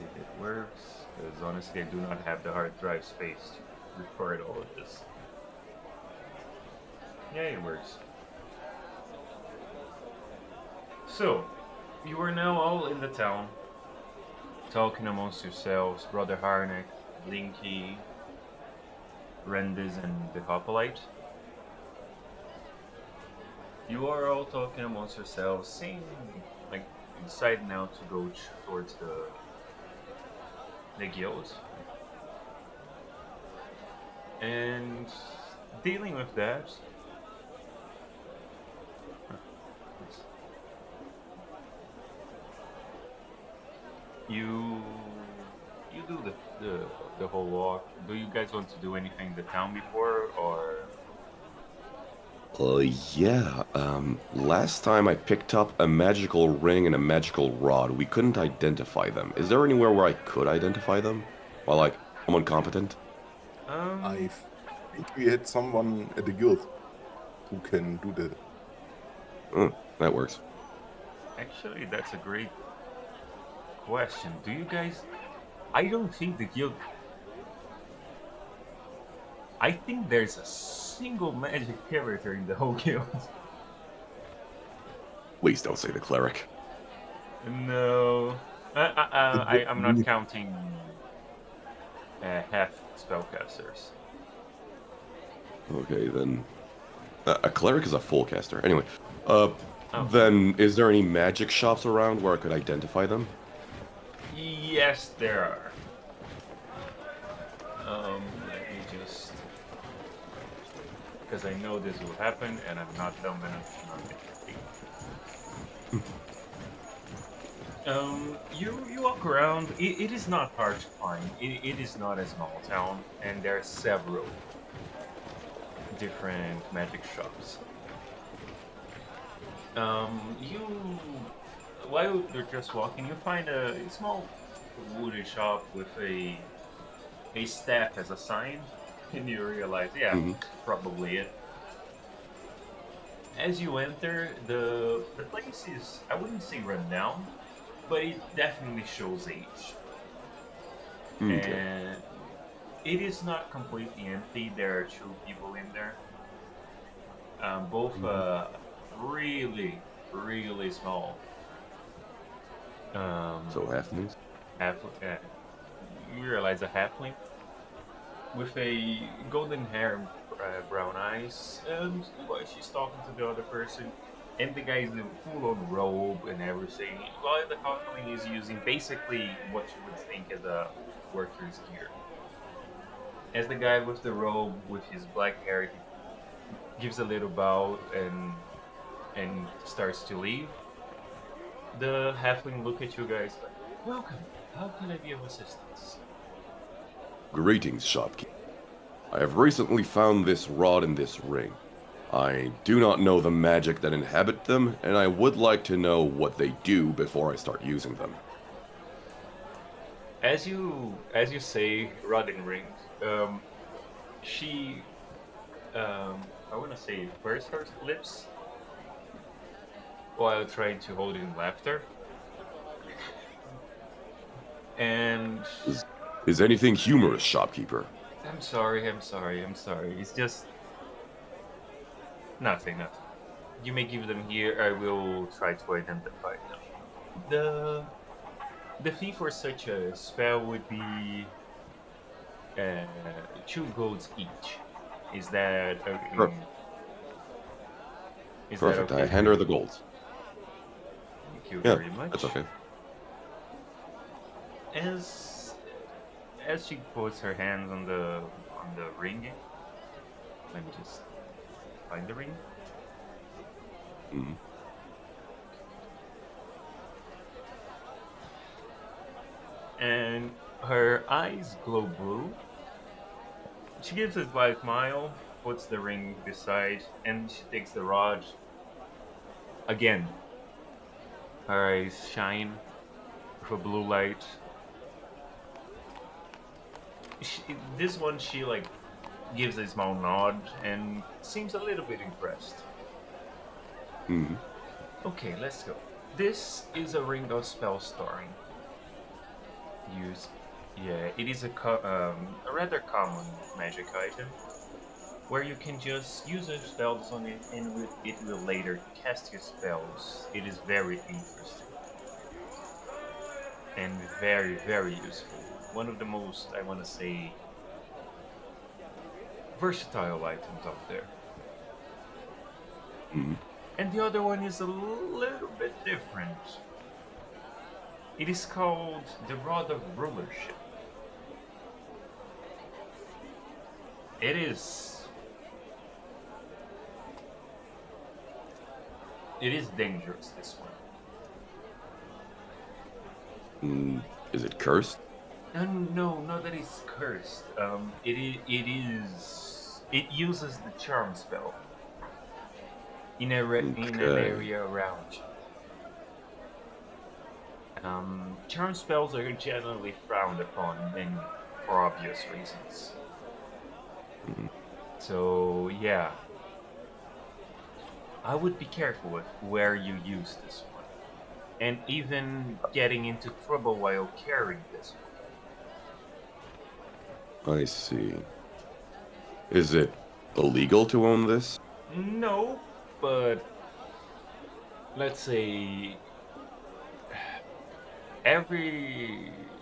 see if it works. Because honestly, I do not have the hard drive space to record all of this. Yeah, it works. So, you are now all in the town, talking amongst yourselves, Brother Harnack, Linky, Rendis, and the Hoplite. You are all talking amongst yourselves, seeing like deciding now to go towards the guild, and dealing with that. You you do the whole walk. Do you guys want to do anything in the town before, or Yeah. Last time I picked up a magical ring and a magical rod. We couldn't identify them. Is there anywhere where I could identify them? While, like, I'm incompetent? um? I think we had someone at the guild who can do that. That works. Actually, that's a great question. Do you guys? I don't think the guild. I think there's a single magic character in the whole guild. Please don't say the cleric. No, That would I'm not be counting half spellcasters. Okay, then. A cleric is a full caster. Anyway, uh, Oh, then is there any magic shops around where I could identify them? yes, there are. Let me just, because I know this will happen, and I'm not dumb enough to not make it. You walk around. It is not hard to find. It is not a small town, and there are several different magic shops. You while you're just walking, you find a small wooden shop with a staff as a sign, and you realize, yeah, Hmm. probably it. As you enter, the place is, I wouldn't say run down, but it definitely shows age. Okay. And it is not completely empty. There are two people in there. Both Mhm. really, really small. Um, So halflings? half. You realize a halfling with a golden hair and brown eyes, and well, she's talking to the other person. And the guy's in full on robe and everything. While the halfling is using basically what you would think as a worker's gear. As the guy with the robe with his black hair, he gives a little bow and starts to leave. The halfling look at you guys like, "Welcome. How can I be of assistance?" Greetings, shopkeeper. I have recently found this rod and this ring. I do not know the magic that inhabit them, and I would like to know what they do before I start using them. As you say, rod and rings, she I want to say pursed her lips while trying to hold in laughter, and Is, is anything humorous, shopkeeper? I'm sorry. It's just nothing. You may give them here. I will try to identify them. The the fee for such a spell would be 2 golds each. Is that Per- is that Perfect. okay I for hand her you? the gold. Thank you Yeah, very that's much. okay. As as she puts her hands on the ring, let me just find the ring. Hmm. And her eyes glow blue. She gives a slight smile, puts the ring beside, and she takes the rod. Again, her eyes shine with a blue light. This one, she like gives a small nod and seems a little bit impressed. Hmm. Okay, let's go. This is a ring of spell storing. use. Yeah, it is a rather common magic item where you can just use your spells on it and it will later cast your spells. It is very interesting and very, very useful. One of the most, I want to say, versatile items out there. Hmm. And the other one is a little bit different. It is called the Rod of Rulership. It is. It is dangerous, this one. Is it cursed? No, not that it's cursed. It is. It uses the charm spell in in an Okay. area around you. Charm spells are generally frowned upon, and for obvious reasons. Mhm. So yeah, I would be careful with where you use this one, and even getting into trouble while carrying this I see. Is it illegal to own this? one. No, but let's say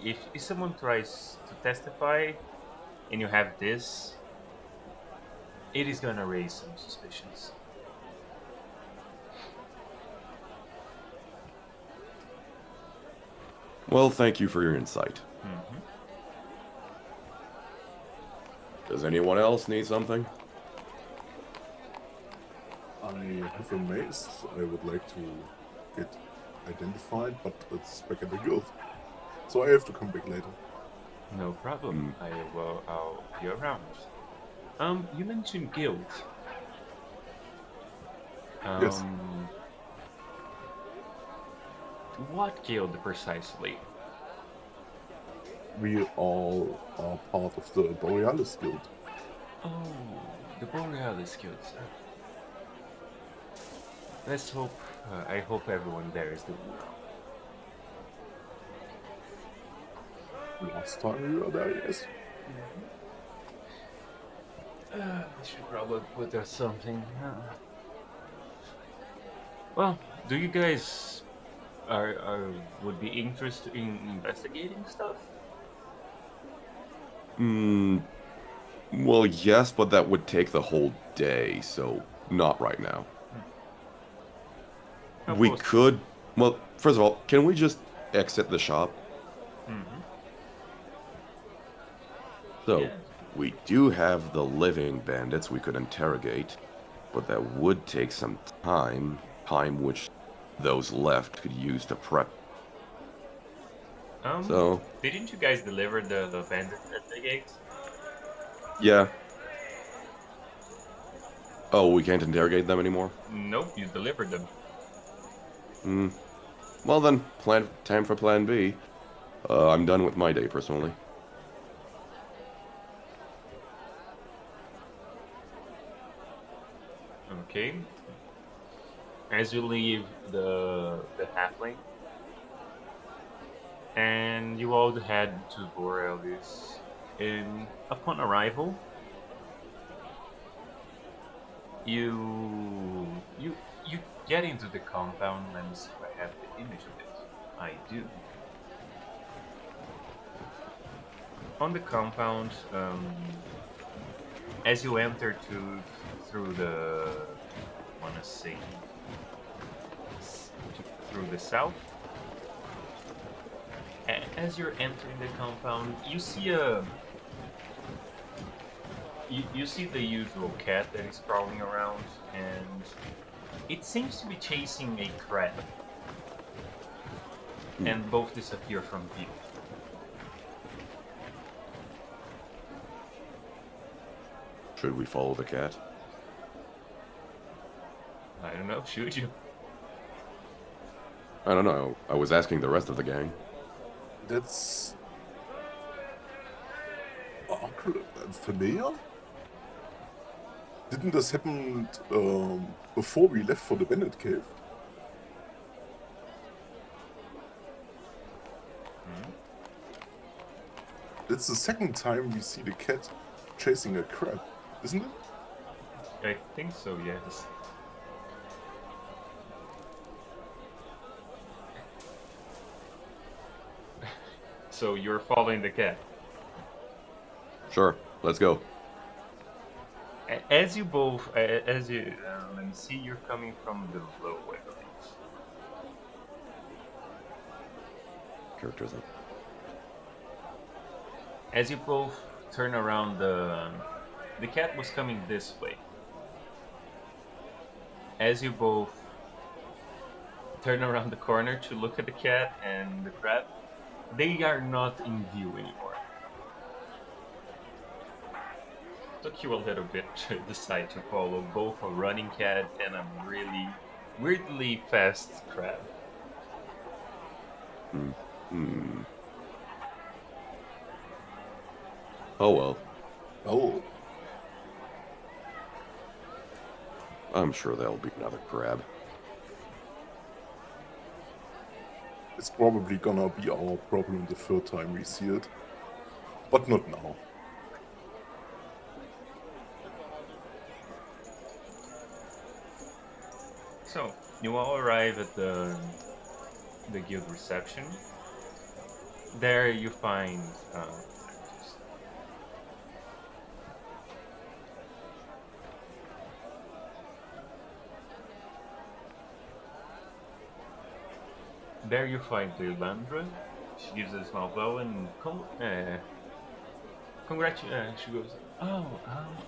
if someone tries to testify and you have this, it is gonna raise some suspicions. Well, thank you for your insight. Hmm. Does anyone else need something? I have a mace I would like to get identified, but it's back at the guild. So I have to come back later. No problem. Hmm. I'll be around. You mentioned guild. Yes, Um, what guild precisely? we all are part of the Borealis Guild. Oh, the Borealis Guild. Let's hope. I hope everyone there is doing well. Last time we were there, yes. I should probably put there something. Well, do you guys are would be interested in investigating stuff? Hmm. Well, yes, but that would take the whole day, so not right now. How We close? could. Well, first of all, can we just exit the shop? Mm-hmm. So, Yeah. we do have the living bandits we could interrogate, but that would take some time which those left could use to prep. So, Didn't you guys deliver the bandits at the gate? yeah. Oh, we can't interrogate them anymore? Nope, you delivered them. Hmm. Well then, time for plan B. I'm done with my day, personally. Okay. As you leave the halfling, and you all head to Borealis, and upon arrival, you get into the compound. Let me see if I have the image of it. I do. On the compound, as you enter through the, I wanna say, through the south. As you're entering the compound, you see you see the usual cat that is crawling around, and it seems to be chasing a crab, and both disappear from view. Should we follow the cat? I don't know, should you? I don't know. I was asking the rest of the gang. That's familiar. Didn't this happen before we left for the bandit cave? It's the second time we see the cat chasing a crab, isn't it? I think so, yes. So you're following the cat. Sure, let's go. As you both, as you, let me see, you're coming from the low, I believe. Characters. As you both turn around, the cat was coming this way. As you both turn around the corner to look at the cat and the crab, they are not in view anymore. Took you a little bit to decide to follow both a running cat and a really weirdly fast crab. Hmm. Oh well. Oh, I'm sure there'll be another crab. it's probably gonna be our problem the third time we see it. But not now. So you all arrive at the guild reception. There you find there you find Leandra. She gives a small bow and she goes, "Oh,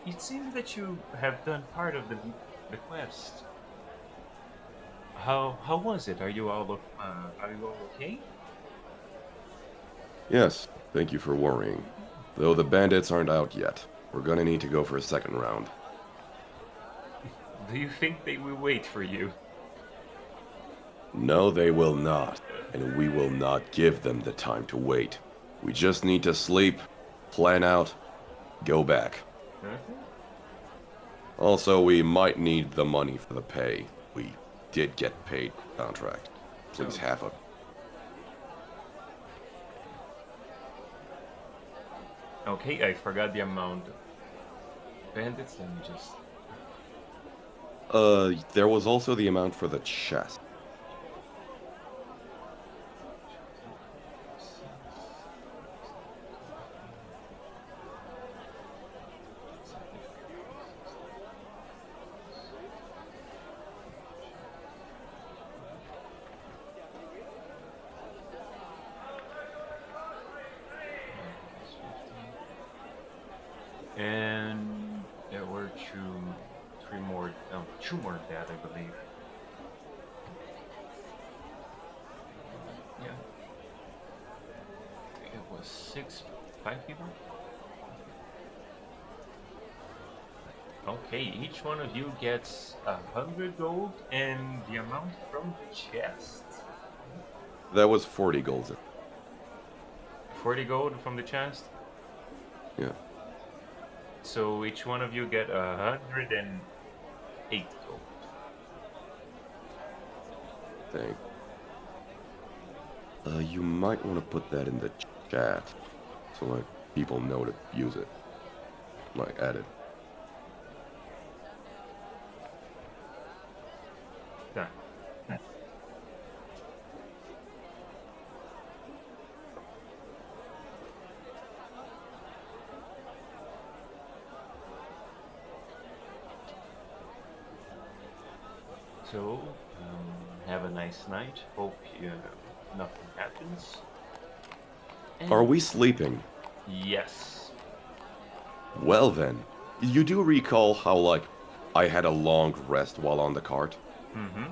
it seems that you have done part of the quest. How was it? Are you all okay?" Yes, thank you for worrying. Though the bandits aren't out yet. We're gonna need to go for a second round. Do you think they will wait for you? No, they will not. And we will not give them the time to wait. We just need to sleep, plan out, go back. Okay. Also, we might need the money for the pay. We did get paid contract. Please half of. Okay, I forgot the amount of bandits. Let me just. There was also the amount for the chest. And there were two more dead, I believe. Yeah. It was five people. Okay, each one of you gets 100 gold and the amount from the chest. That was 40 gold. 40 gold from the chest. Yeah. So each one of you get 108 gold. Thank. You might want to put that in the chat, so like people know to use it. Like add it. Done. So, have a nice night. Hope nothing happens. And Are we sleeping? yes. Well then, you do recall how like I had a long rest while on the cart? Mm-hmm.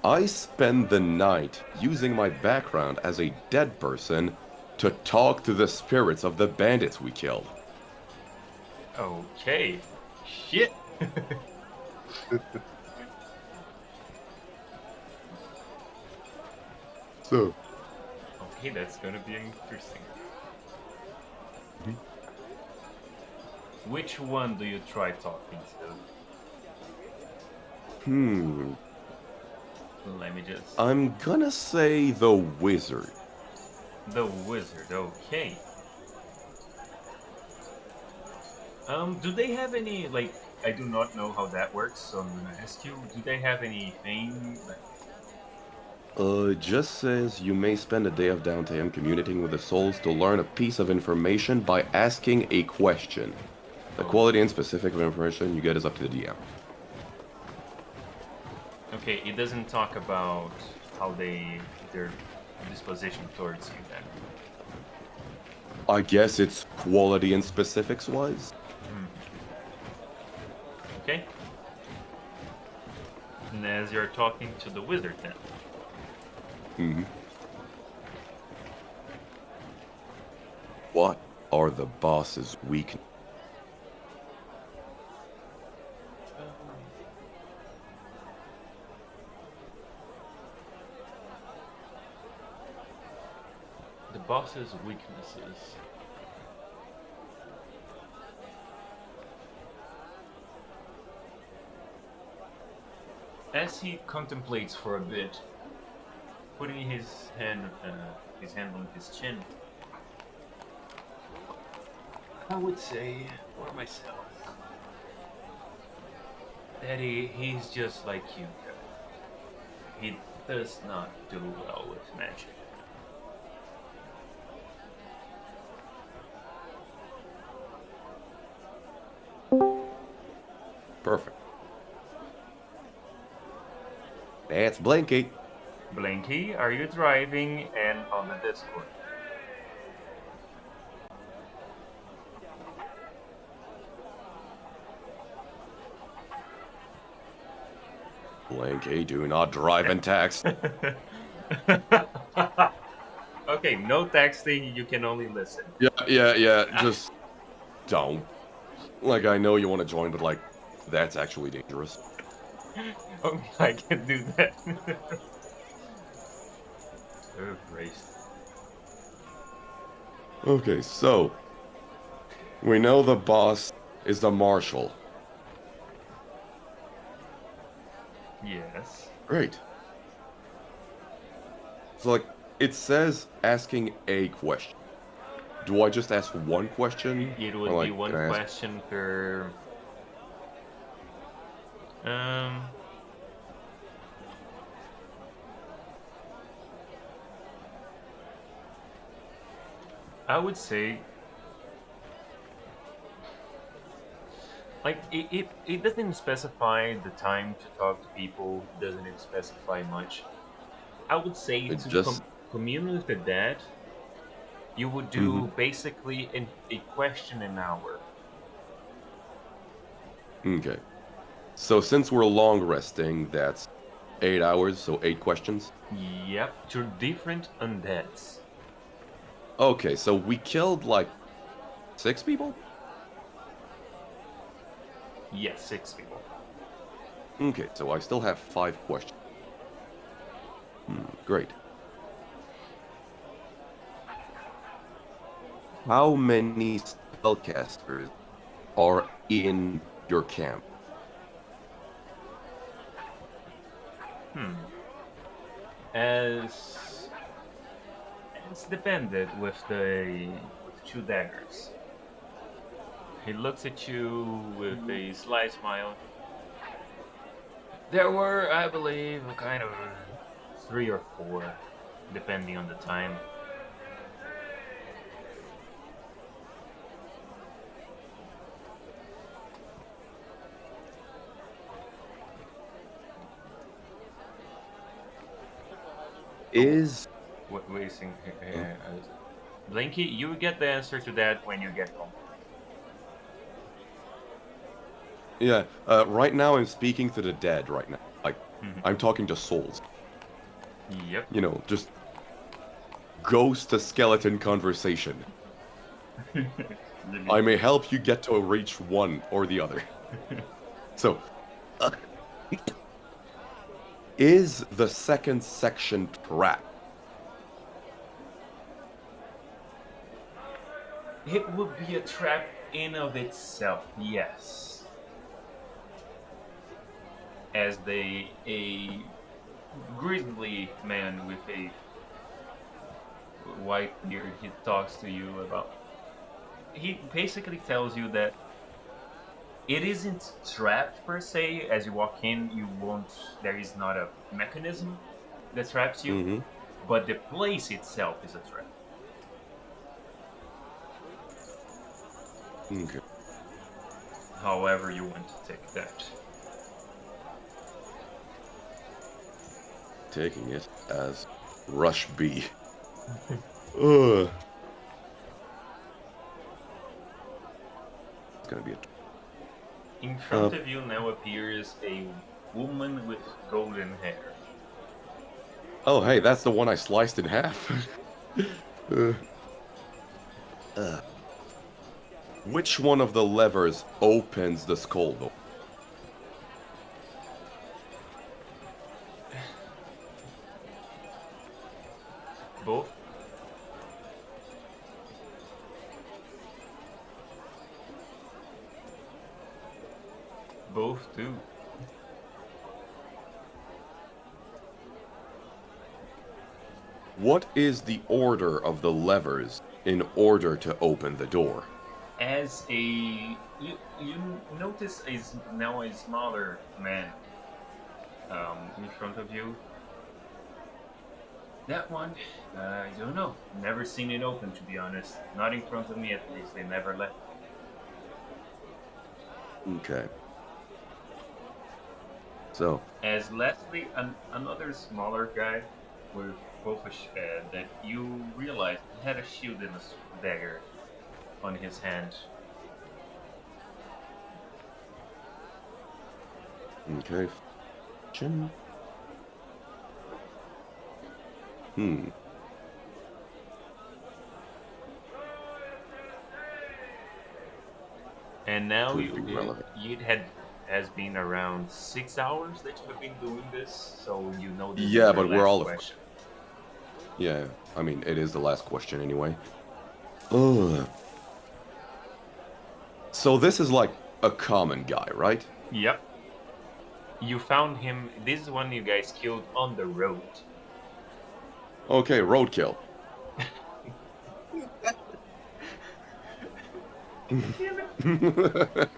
I spend the night using my background as a dead person to talk to the spirits of the bandits we killed. Okay. Shit. So, Okay, that's gonna be interesting. Mhm. Which one do you try talking hmm, to? Let me just. I'm gonna say the wizard. The wizard, okay. Do they have any, like, I do not know how that works, so I'm gonna ask you, do they have anything, like, It just says you may spend a day of downtime communicating with the souls to learn a piece of information by asking a question. The oh, quality and specific of information you get is up to the DM. okay, it doesn't talk about how their disposition towards you then. I guess it's quality and specifics wise. Hmm. Okay. And as you're talking to the wizard then. Hmm. What are the boss's weaknesses? The boss's weaknesses. As he contemplates for a bit, putting his hand on his chin, I would say for myself that he's just like you. He does not do well with magic. Perfect. That's Blanky. Blanky, are you driving and on the Discord? Blanky, do not drive and text. Okay, no texting, you can only listen. Yeah, just don't. Like, I know you want to join, but, like, that's actually dangerous. Only I can do that. Oh, Christ. Okay, so we know the boss is the marshal. Yes. Great. So, like, it says asking a question. Do I just ask one question? It Or, would be like, one can I ask... question per. Um. I would say. Like, it doesn't specify the time to talk to people, it doesn't even specify much. I would say It to just... commune with the dead, you would Mhm. do basically a question an hour. Okay. So since we're long resting, that's 8 hours, so 8 questions? Yep, to different undeads. Okay, so we killed, like, 6 people? Yes, 6 people. Okay, so I still have 5 questions. Great. How many spellcasters are in your camp? Hmm. As it's depended with two daggers. He looks at you with a sly smile. There were, I believe, kind of 3 or 4, depending on the time. Is... Wasting. Blinky, you get the answer to that when you get home. Yeah, right now I'm speaking to the dead right now. Like, Mhm. I'm talking to souls. Yep. You know, just ghost to skeleton conversation. I may help you get to reach one or the other. So, uh, is the second section trapped? It would be a trap in of itself, yes. As a grizzly man with a white beard, he talks to you about. He basically tells you that it isn't trapped per se. As you walk in, you won't. There is not a mechanism that traps you, Mm-hmm. but the place itself is a trap. Okay. However, you want to take that. Taking it as Rush B. Ugh. It's gonna be a. In front of you now appears a woman with golden hair. Oh, hey, that's the one I sliced in half. uh, uh. Which one of the levers opens the skull door? Both? Both do. What is the order of the levers in order to open the door? As a you notice now a smaller man in front of you. That one, I don't know. Never seen it open, to be honest. Not in front of me, at least. They never let me. Okay. So, As lastly, another smaller guy with both that you realize he had a shield and a dagger on his hand. okay. Chin. Hmm. And now Could be relevant. you had has been around 6 hours that you have been doing this, so you know this is Yeah, your but we're last all question. Yeah, I mean, it is the last question anyway. Ugh. So this is like a common guy, right? Yep. You found him. This is one you guys killed on the road. Okay, roadkill. Damn it.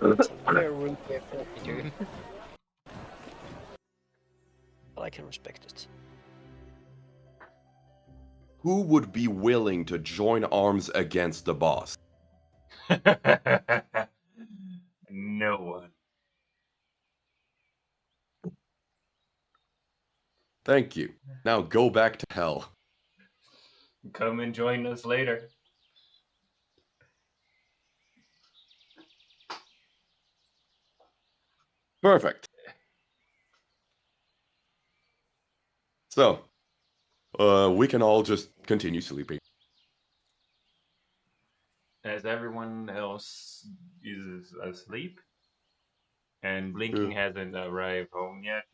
It's a very rude way of talking to him. But I can respect it. Who would be willing to join arms against the boss? No one. Thank you. Now go back to hell. Come and join us later. Perfect. So, we can all just continue sleeping. As everyone else is asleep, and Blinking Uh, hasn't arrived home yet.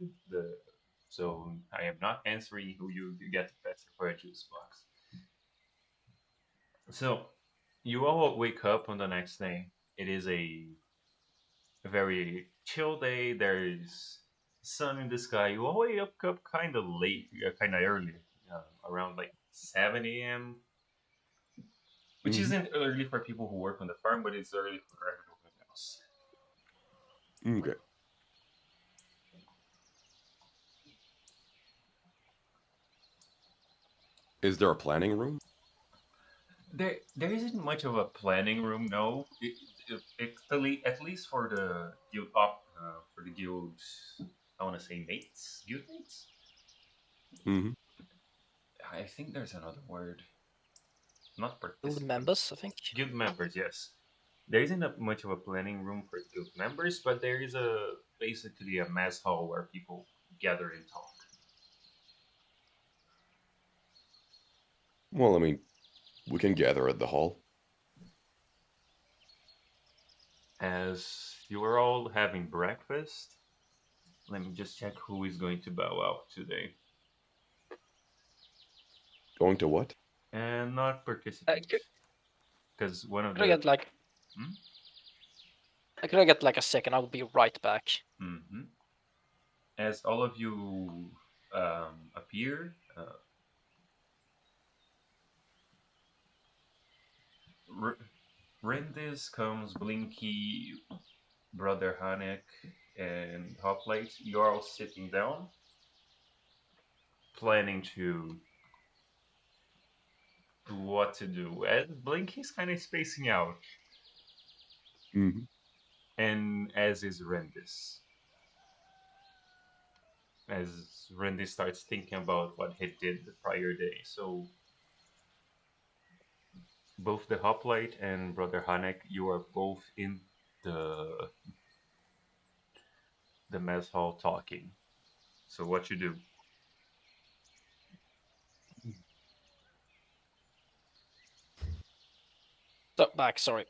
So I am not answering who you get faster for a juice box. So you all wake up on the next day. It is a very chill day. There is sun in the sky. You all wake up kind of late, kind of early, around like 7 a.m., which mhm. isn't early for people who work on the farm, but it's early for everyone else. Okay. Is there a planning room? There isn't much of a planning room, no. At least for the guild. I want to say mates, guild mates. Mm-hmm. I think there's another word, not Guild participants. members, I think. Guild members, yes. There isn't much of a planning room for guild members, but there is basically a mess hall where people gather and talk. Well, I mean, we can gather at the hall. As you are all having breakfast, let me just check who is going to bow out today. Going to what? And not participate. Could, Because one of could I the. get like... Hmm? Could I get like a second? I'll be right back. Mm-hmm. As all of you appear, Rindis comes Blinky, Brother Hanek, and Hoplite. You're all sitting down, planning to what to do. And Blinky's kind of spacing out, Mm-hmm. and as is Rindis. As Rindis starts thinking about what he did the prior day. So both the Hoplite and Brother Hanek, you are both in the the mess hall talking. So what you do? Step back, sorry.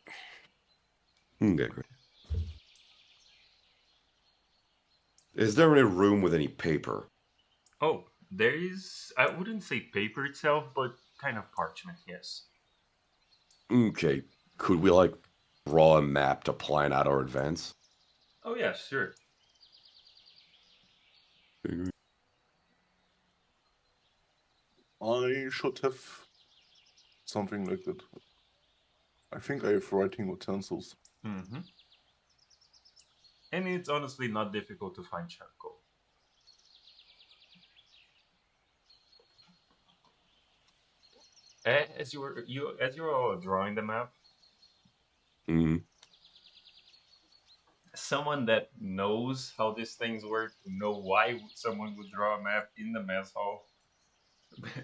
Okay, great. Is there any room with any paper? Oh, there is. I wouldn't say paper itself, but kind of parchment. Yes. Okay, could we, like, draw a map to plan out our advance? Oh yeah, sure. I should have something like that. I think I have writing utensils. Mm-hmm. And it's honestly not difficult to find charcoal. As you were all drawing the map, Mm-hmm. someone that knows how these things work, know why someone would draw a map in the mess hall,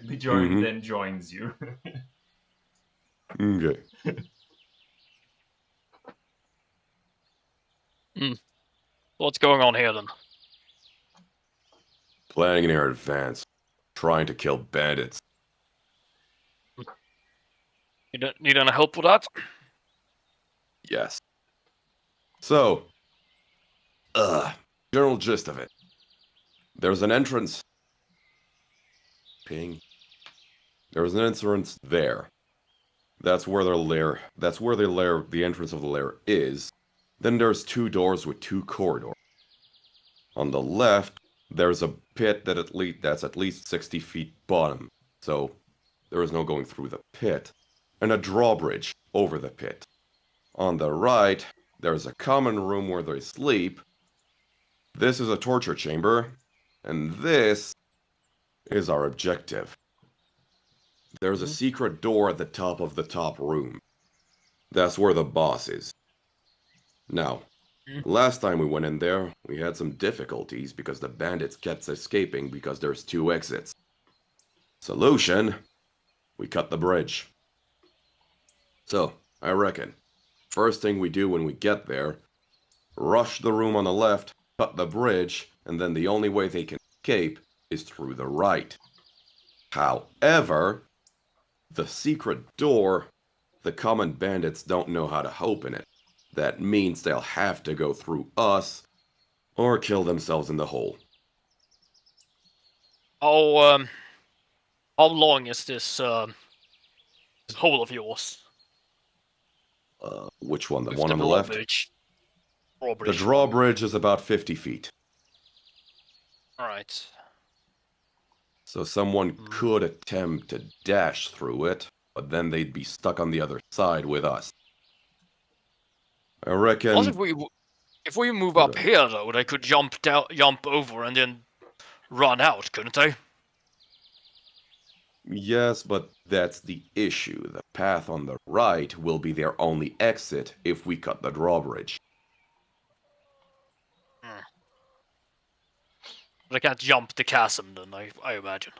Bjorn Mm-hmm. then joins you. Okay. What's going on here then? Planning in our advance. Trying to kill bandits. You don't need any help with that? Yes. So, general gist of it. There's an entrance. Ping. There's an entrance there. That's where their lair. That's where the lair. The entrance of the lair is. Then there's two doors with two corridors. On the left, there's a pit that's at least 60 feet bottom. So there is no going through the pit, and a drawbridge over the pit. On the right, there's a common room where they sleep. This is a torture chamber, and this is our objective. There's a secret door at the top of the top room. That's where the boss is. Now, last time we went in there, we had some difficulties because the bandits kept escaping because there's two exits. Solution: we cut the bridge. So, I reckon, first thing we do when we get there, rush the room on the left, cut the bridge, and then the only way they can escape is through the right. However, the secret door, the common bandits don't know how to open it. That means they'll have to go through us, or kill themselves in the hole. How long is this hole of yours? Which one? The With one the on the left? drawbridge. The drawbridge is about 50 feet. Alright. So someone could attempt to dash through it, but then they'd be stuck on the other side with us. I reckon... Also, if we move up here, though, they could jump over and then run out, couldn't they? Yes, but that's the issue. The path on the right will be their only exit if we cut the drawbridge. They can't jump the chasm, then, I imagine.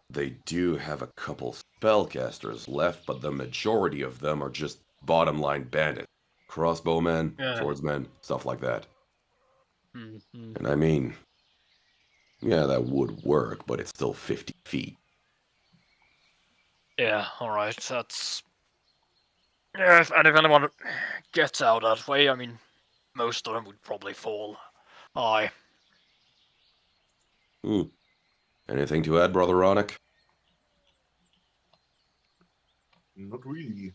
They do have a couple spellcasters left, but the majority of them are just bottom-line bandits. Crossbowmen, swordsmen, stuff like that. And I mean, yeah, that would work, but it's still 50 feet. Yeah, alright, that's... Yeah, and if anyone gets out that way, I mean, most of them would probably fall. Aye. Anything to add, Brother Ronick? Not really.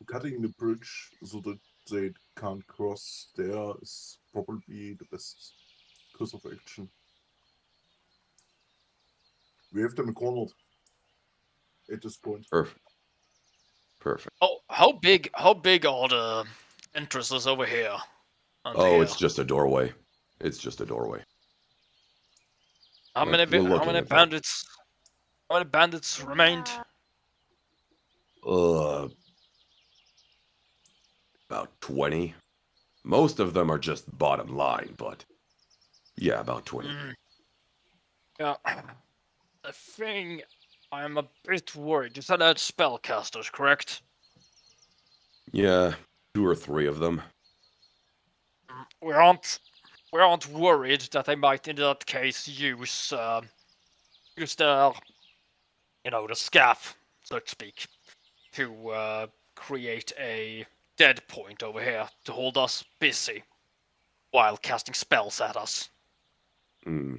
Cutting the bridge so that they can't cross there is probably the best course of action. We have them cornered at this point. Perfect. Perfect. Oh, how big are the entrances over here? And Oh, here? it's just a doorway. It's just a doorway. How But many we're how looking many at that. bandits? How many bandits remained? About 20. Most of them are just bottom line, but yeah, about 20. Yeah. The thing I'm a bit worried. You said I had spellcasters, correct? Yeah, 2 or 3 of them. We aren't worried that they might, in that case, use the the scaff, so to speak, to create a dead point over here to hold us busy while casting spells at us. Hmm.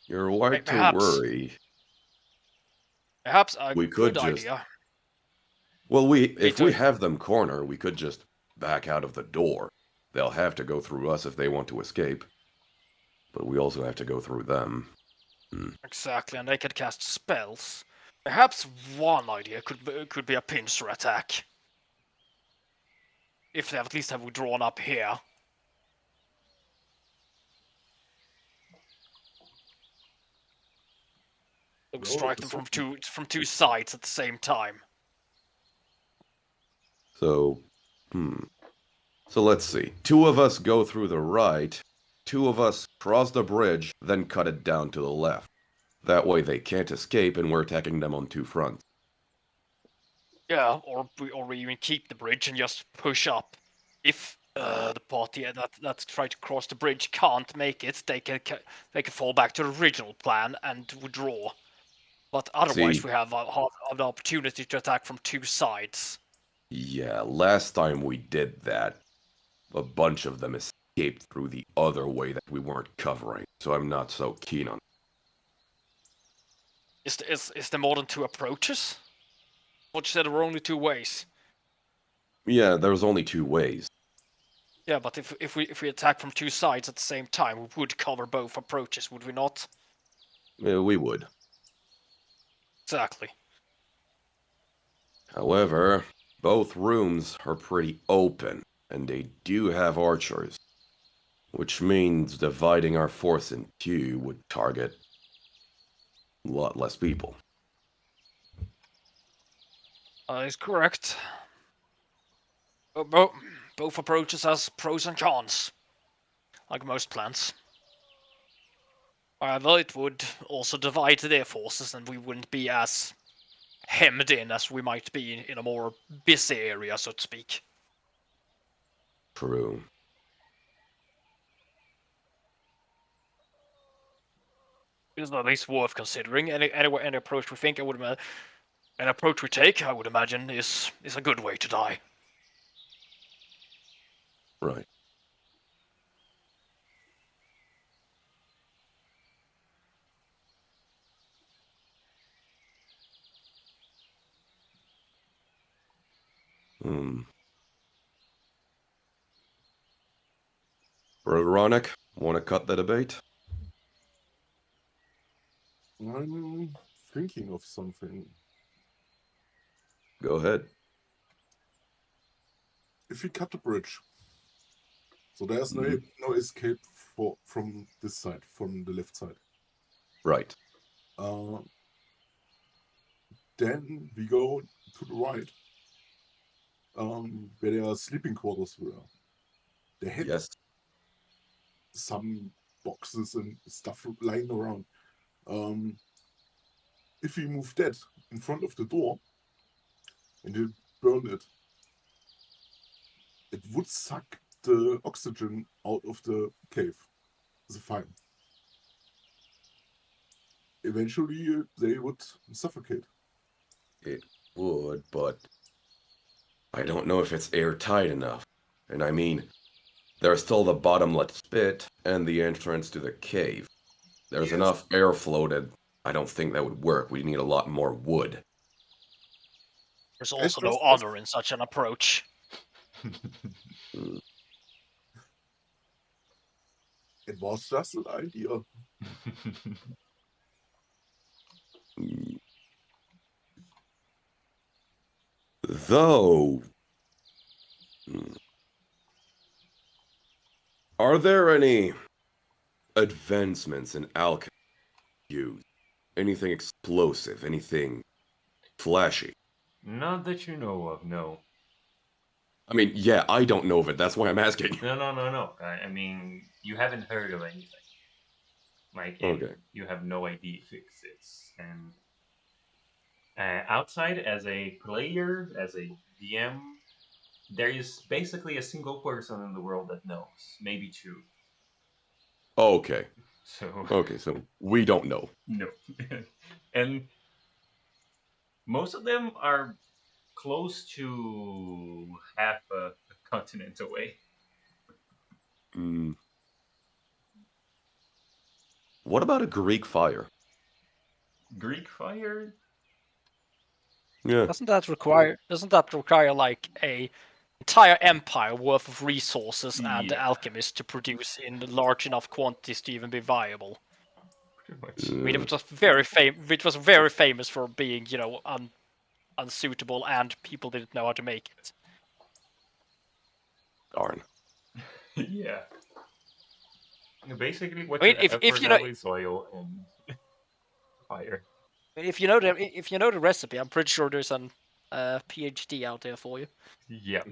You're right to Perhaps worry. a We good could just... idea. Well, if we Peter, have them cornered, we could just back out of the door. They'll have to go through us if they want to escape. But we also have to go through them. exactly, and they could cast spells. Perhaps one idea could be a pincer attack. If they at least have withdrawn up here. So strike them from two sides at the same time. So, So let's see. 2 of us go through the right, 2 of us cross the bridge, then cut it down to the left. That way they can't escape and we're attacking them on 2 fronts. Yeah, or we even keep the bridge and just push up. If the party that try to cross the bridge can't make it, they can fall back to the original plan and withdraw. But otherwise, See, we have the opportunity to attack from two sides. yeah, last time we did that, a bunch of them escaped through the other way that we weren't covering, so I'm not so keen on it. Is there more than 2 approaches? What you said there were only 2 ways. Yeah, there's only 2 ways. Yeah, but if we attack from 2 sides at the same time, we would cover both approaches, would we not? We would. Exactly. However, both rooms are pretty open, and they do have archers. Which means dividing our force in 2 would target a lot less people. That is correct. Both approaches has pros and cons, like most plans. However, it would also divide their forces, and we wouldn't be as hemmed in as we might be in a more busy area, so to speak. True. It's at least worth considering. Any approach we think an approach we take, I would imagine, is a good way to die. Right. Veronic, want to cut the debate? I'm thinking of something. Go ahead. If we cut the bridge, so there's Mhm. no escape from this side, from the left side. Right. Then we go to the right, where there are sleeping quarters were. They had Yes. some boxes and stuff lying around. If we move that in front of the door and you burn it, it would suck the oxygen out of the cave, the fire. Eventually, they would suffocate. It would, but I don't know if it's airtight enough. And I mean, there's still the bottomless pit and the entrance to the cave. There's Yes. enough airflow that I don't think that would work. We need a lot more wood. There's also no Just- honor in such an approach. Mm. It was just an idea. Though, are there any advancements in alchemy used? Anything explosive? Anything flashy? Not that you know of, no. I mean, yeah, I don't know of it. That's why I'm asking. No. I mean, you haven't heard of anything. Like, and Okay. you have no idea if it exists. And outside, as a player, as a DM, there is basically a single person in the world that knows, maybe two. Okay. So Okay, so we don't know. no, and most of them are close to half a continent away. Mm. What about a Greek fire? Greek fire? Yeah. Doesn't that require like a entire empire worth of resources and Yeah, alchemists to produce in large enough quantities to even be viable? pretty much. I mean, Uh, it was very famous for being, you know, unsuitable, and people didn't know how to make it. darn. Yeah. Basically, what I mean, you have for now is oil and fire. if you know the recipe, I'm pretty sure there's an PhD out there for you. Yeah.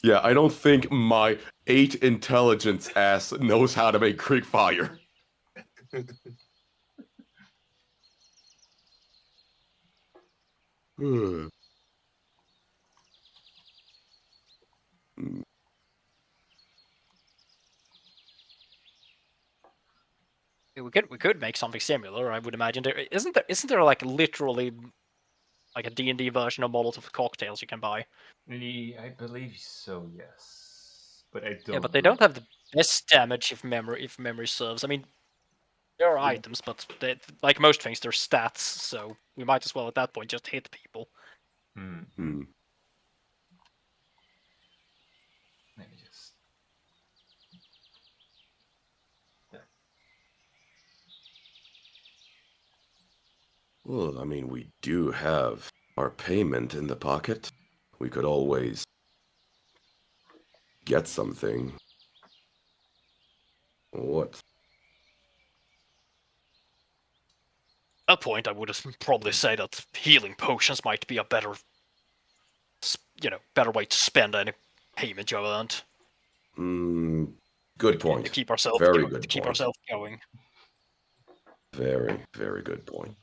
Yeah, I don't think my 8 intelligence ass knows how to make Greek fire. Hmm. We could make something similar. I would imagine isn't there like literally like a D&D version of Molotov cocktails you can buy? I believe so, yes. But I Yeah, don't but they don't remember. have the best damage if memory serves. I mean, there are items, but like most things, they're stats. So we might as well at that point just hit people. Hmm. Hmm. Let me just. Yeah. Well, I mean, we do have our payment in the pocket. We could always get something. What? At that point, I would probably say that healing potions might be a better, better way to spend any payment you earned Mm, good to point. keep ourselves Very good point. going. Very, very good point.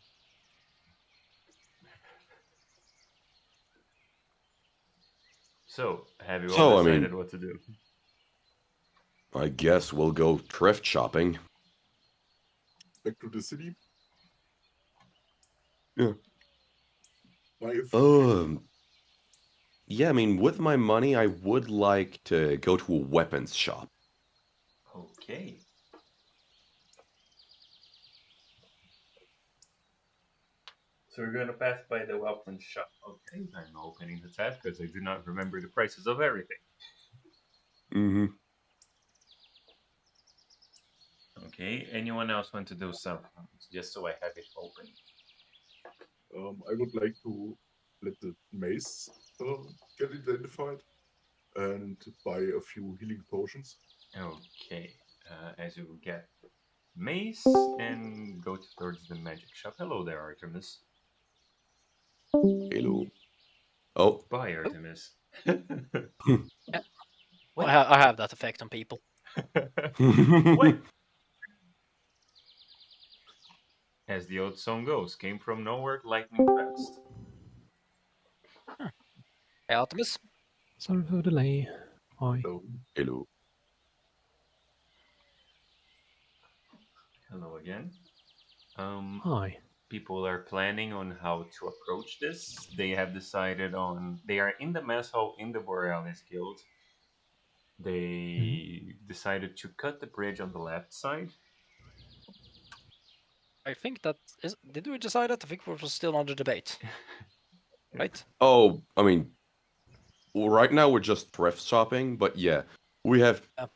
So, have you all So, I decided mean, what to do? I guess we'll go thrift shopping. Back to the city. Yeah. Buy a few things. Yeah, I mean, with my money, I would like to go to a weapons shop. Okay. So we're going to pass by the weapons shop. Okay, I'm opening the tab because I do not remember the prices of everything. Mm-hmm. Okay, anyone else want to do something? Just so I have it open. I would like to let the mace get identified and buy a few healing potions. Okay, as you get mace and go towards the magic shop. Hello there, Artemis. Hello. Oh. Bye, Artemis. Yeah, What? I have that effect on people. What? As the old song goes, came from nowhere, lightning fast. Hey, Artemis. Sorry for the delay. Hi. So, Hello. Hello again. Hi. People are planning on how to approach this. They have decided on. They are in the mess hall in the Borealis Guild. They decided to cut the bridge on the left side. I think that is. Did we decide that? I think we were still under debate. Right? Oh, I mean, well, right now we're just thrift shopping, but yeah, we have. Yeah.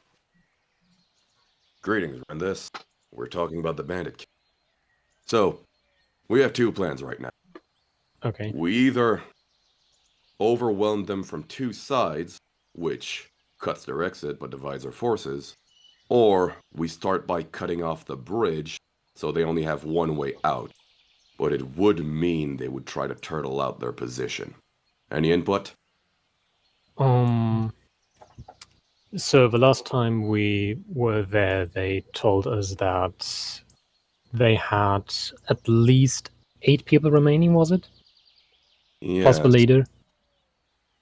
Greetings, and this. We're talking about the bandit. So, we have two plans right now. Okay. We either overwhelm them from two sides, which cuts their exit but divides our forces, or we start by cutting off the bridge so they only have one way out. But it would mean they would try to turtle out their position. Any input? So the last time we were there, they told us that they had at least 8 people remaining, was it? Plus the Yes. leader?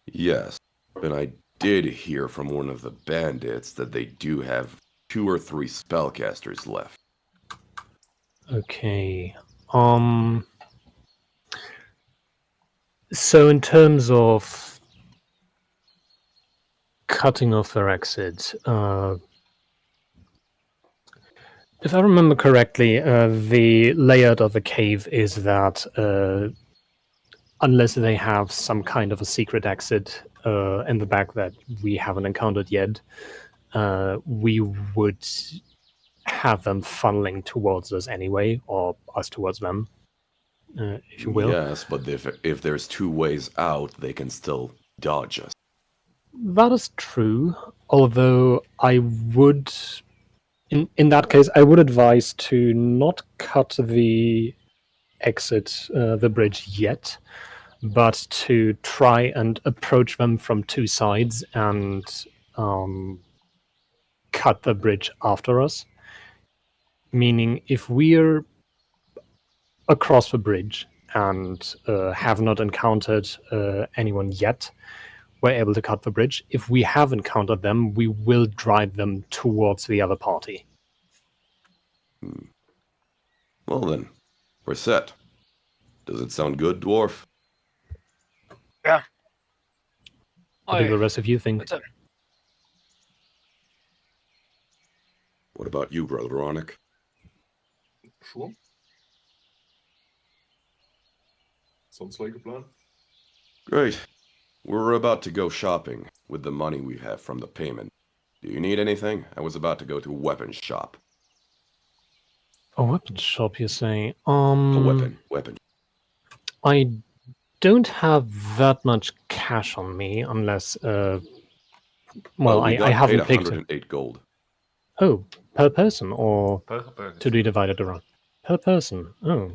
Yes. And I did hear from one of the bandits that they do have 2 or 3 spellcasters left. Okay. So in terms of cutting off their exit, if I remember correctly, the layout of the cave is that unless they have some kind of a secret exit in the back that we haven't encountered yet, we would have them funneling towards us anyway, or us towards them, if you will. Yes, but if there's 2 ways out, they can still dodge us. That is true, although I would, in that case, I would advise to not cut the exit, the bridge yet, but to try and approach them from 2 sides and cut the bridge after us. Meaning, if we're across the bridge and have not encountered anyone yet, we're able to cut the bridge. If we have encountered them, we will drive them towards the other party. Well then, we're set. Does it sound good, dwarf? Yeah. What do the rest of you think? What about you, Brother Ronick? Sure. Sounds like a plan. Great. We're about to go shopping with the money we have from the payment. Do you need anything? I was about to go to a weapons shop. A weapon shop, you say? A weapon. I don't have that much cash on me, unless, well, we got I haven't paid picked it. 108 gold. Oh, per person, or Per person. to be divided around? Per person. Oh.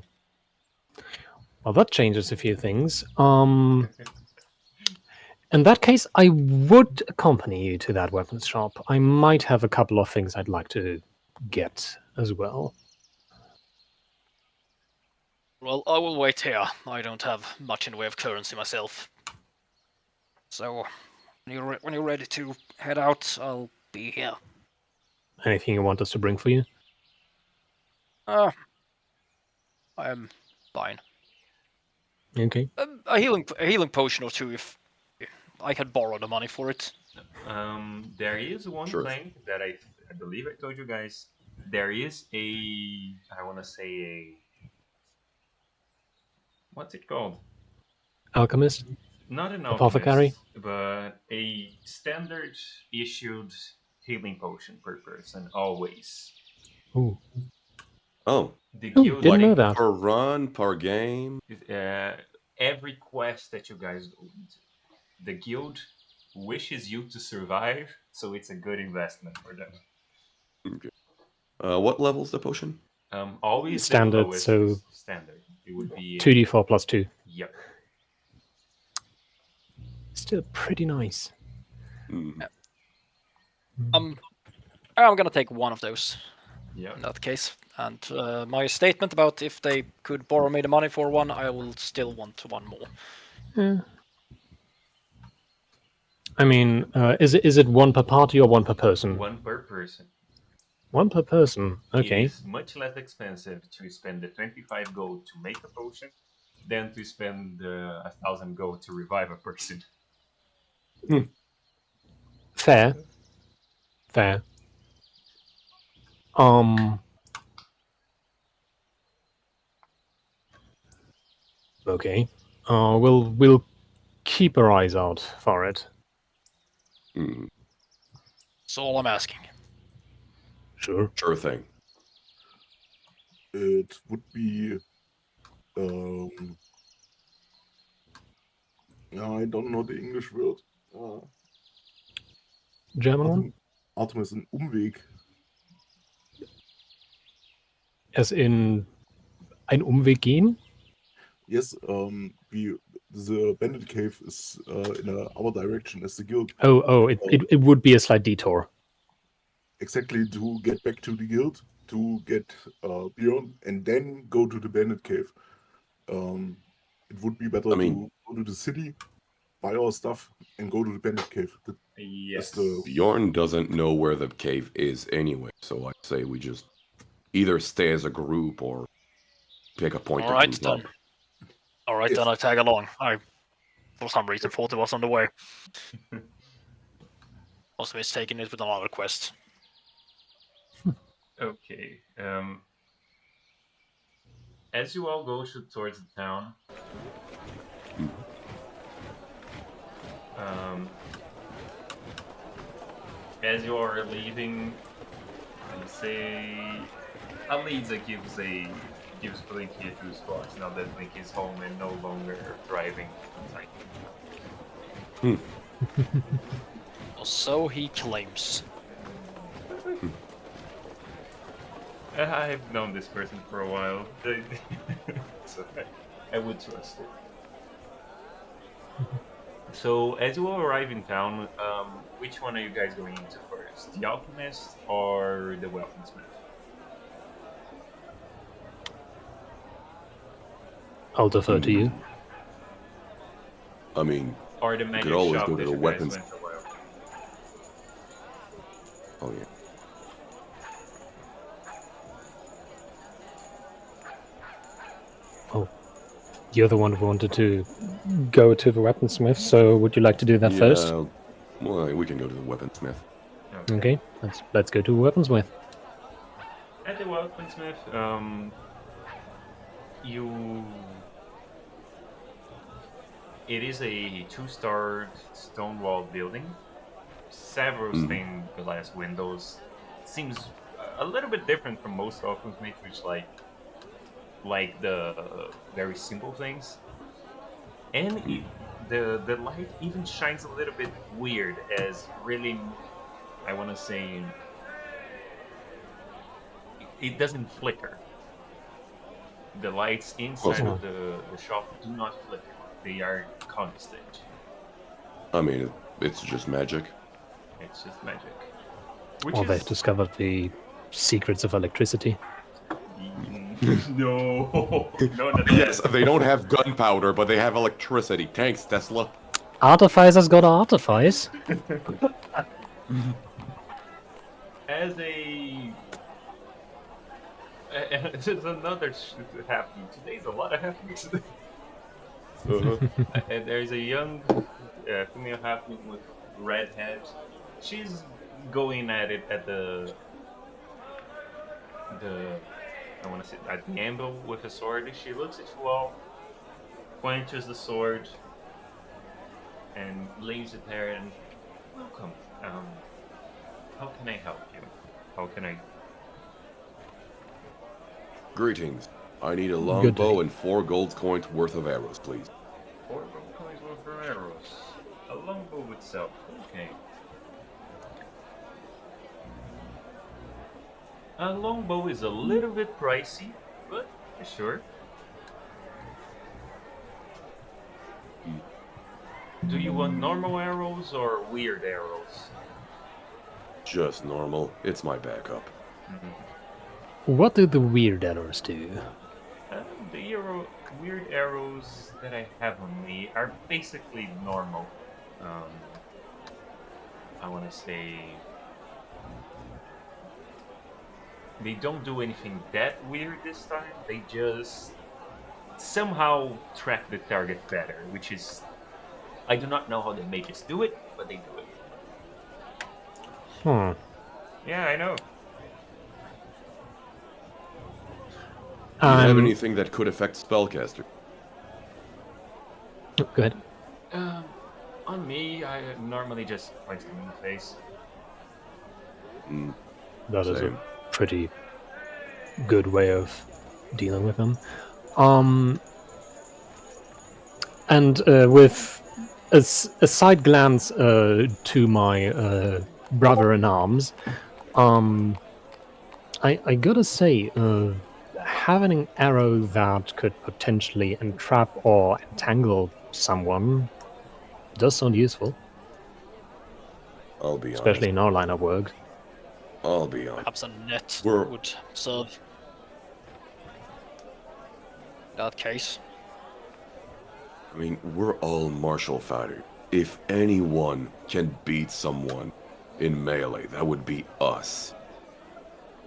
Well, that changes a few things. In that case, I would accompany you to that weapons shop. I might have a couple of things I'd like to get as well. Well, I will wait here. I don't have much in the way of currency myself. So, when you're ready to head out, I'll be here. Anything you want us to bring for you? I'm fine. Okay. A healing potion or two if I could borrow the money for it. There is one Sure. thing that I believe I told you guys. There is I want to say what's it called? Alchemist? Not an Apothecary? alchemist, but a standard issued healing potion per person, always. Ooh. Oh, The Ooh, guild didn't know thing, that. per run, per game. every quest that you guys do, the guild wishes you to survive, so it's a good investment for them. Okay. What level's the potion? Always Standard, the lowest so standard. It would be 2d4 plus 2. Yep. Still pretty nice. Mm. I'm gonna take one of those Yep. in that case. And my statement about if they could borrow me the money for one, I will still want one more. Yeah. I mean, is it one per party or one per person? One per person. One per person. Okay. It is much less expensive to spend the 25 gold to make a potion than to spend 1,000 gold to revive a person. Fair. Fair. Okay. We'll keep our eyes out for it. Mm. That's all I'm asking. Sure. Sure thing. It would be I don't know the English word. German one? Atem is an Umweg. As in ein Umweg gehen? Yes, the bandit cave is in our direction as the guild. It would be a slight detour. Exactly, to get back to the guild, to get Bjorn, and then go to the bandit cave. It would be better I mean- to go to the city, buy our stuff, and go to the bandit cave. Yes. Bjorn doesn't know where the cave is anyway, so I say we just either stay as a group or pick a point All to right, group then. up. All right, Yes. then I tag along. I, for some reason, thought it was on the way. Must have mistaken it with another quest. Okay. As you all go towards the town, as you are leaving, I say Aliza gives Blinky a few spots now that Blinky is home and no longer driving. Or so he claims. I've known this person for a while, so I would trust it. So, as you all arrive in town, which one are you guys going into first? The alchemist or the weaponsmith? I'll defer to you. I mean, Or the could magic always shop go to that the you guys weapons- went a while? oh yeah. Oh, you're the one who wanted to go to the weaponsmith, so would you like to do that first? Well, we can go to the weaponsmith. Okay, let's go to the weaponsmith. At the weaponsmith, it is a two-star stone-walled building, several stained glass windows. Seems a little bit different from most weaponsmiths, which like the very simple things. And the light even shines a little bit weird, as really, I want to say, it doesn't flicker. The lights inside of the shop do not flicker. They are constant. I mean, it's just magic. It's just magic. Which Or is they've discovered the secrets of electricity. no, none of that. Yes, they don't have gunpowder, but they have electricity. Thanks, Tesla. Artificer's got artifice. As a there's another happening. Today's a lot of happenings. And there's a young female happening with red head. She's going at it at the I want to say at the anvil with a sword. She looks at you all, quenches the sword, and leaves it there. And welcome. How can I help you? How can I? Greetings. I need a Good longbow day. and 4 gold coins worth of arrows, please. 4 gold coins worth of arrows. A longbow itself. Okay. A longbow is a little bit pricey, but sure. Do you want normal arrows or weird arrows? Just normal. It's my backup. What do the weird arrows do? The weird arrows that I have on me are basically normal. I want to say they don't do anything that weird this time. They just somehow track the target better, which is I do not know how the mages do it, but they do it. Yeah, I know. Do you have anything that could affect spellcaster? Go ahead. On me, I normally just punch them in the face. That is a Same. pretty good way of dealing with them. And with a side glance to my brother-in-arms, I gotta say, having an arrow that could potentially entrap or entangle someone does sound useful, I'll be honest. especially in our line of work. I'll be honest. Perhaps a net We're- would serve. In that case. I mean, we're all martial fighters. If anyone can beat someone in melee, that would be us.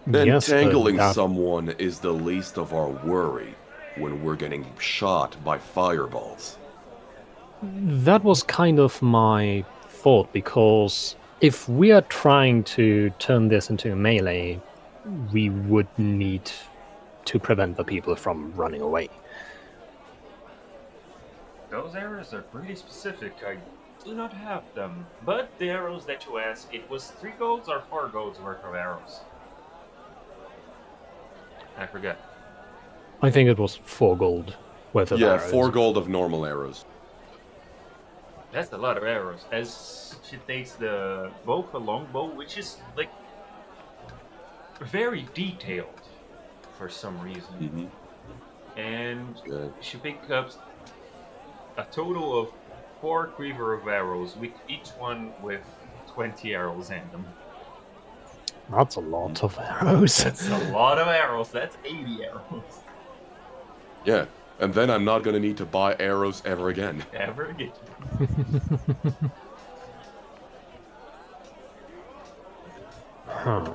Yes, but Entangling that, someone is the least of our worry when we're getting shot by fireballs. that was kind of my thought, because if we are trying to turn this into a melee, we would need to prevent the people from running away. Those arrows are pretty specific. I do not have them. But the arrows that you asked, it was 3 golds or 4 golds worth of arrows? I forget. I think it was 4 gold worth of Yeah, arrows. 4 gold of normal arrows. That's a lot of arrows. As she takes the both a longbow, which is like very detailed for some reason, Mm-hmm. and Yeah. she picks up a total of 4 quiver of arrows, with each one with 20 arrows in them. That's a lot of arrows. That's a lot of arrows. That's 80 arrows. Yeah, and then I'm not gonna need to buy arrows ever again. Ever again. Huh.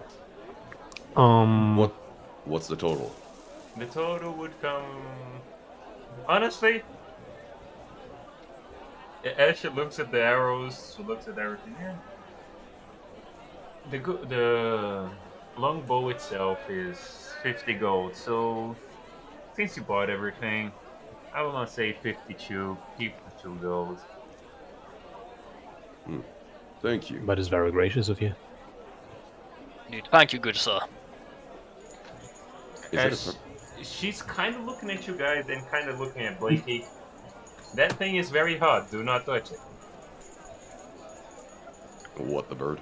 What's the total? The total would come. Honestly, as she looks at the arrows, she looks at everything here. The longbow itself is 50 gold, so since you bought everything, I will not say 52, keep the 2 gold. Thank you. That is very gracious of you. Thank you, good sir. Is it As she's kind of looking at you guys and kind of looking at Blakey. That thing is very hot, do not touch it. what, the bird?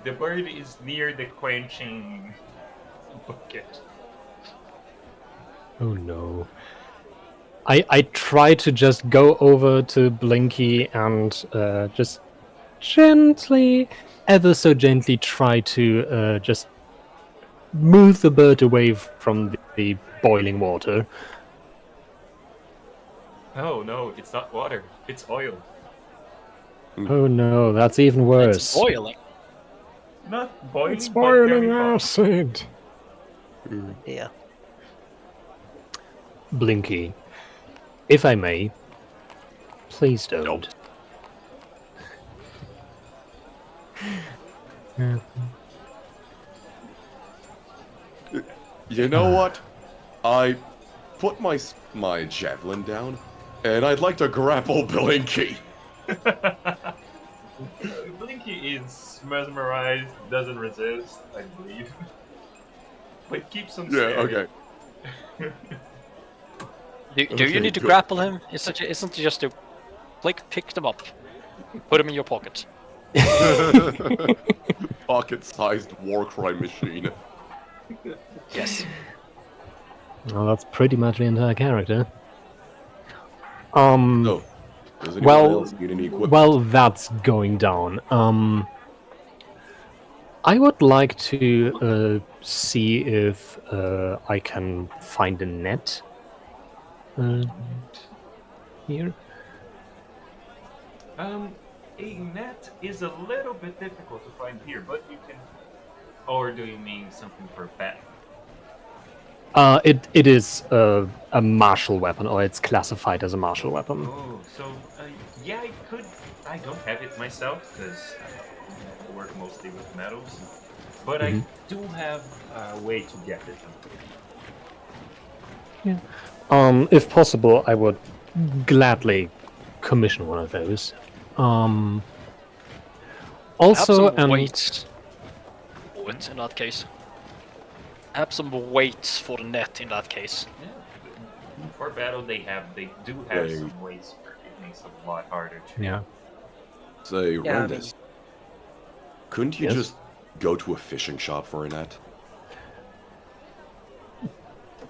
The bird is near the quenching bucket. Oh no. I try to just go over to Blinky and just gently, ever so gently, try to just move the bird away from the boiling water. Oh no, it's not water, it's oil. Oh no, that's even worse. It's boiling. Not boiling, It's but very boiling hot. acid. Yeah. Blinky, if I may, please don't. You know what? I put my javelin down, and I'd like to grapple Blinky. Blinky is mesmerized, doesn't resist, I believe. But keeps on Yeah, staring. okay. Do Okay, you need to good. grapple him? Isn't it just to pick them up, put them in your pocket? Pocket-sized war crime machine. Yes. Well, that's pretty much the entire character. So, does anyone Well, else need any equipment? well, that's going down. I would like to see if I can find a net here. A net is a little bit difficult to find here, but you can. Or do you mean something for bat? It is a martial weapon, or it's classified as a martial weapon. Oh, so yeah, I could. I don't have it myself because I work mostly with metals, but I do have a way to get it. If possible, I would gladly commission one of those. Also, Have some weights. What in that case? Have some weights for the net in that case. Yeah, for battle they do have They- some ways for it. makes it a lot harder to. Yeah. Say, Yeah, I mean- Randus, couldn't you Yes? just go to a fishing shop for a net?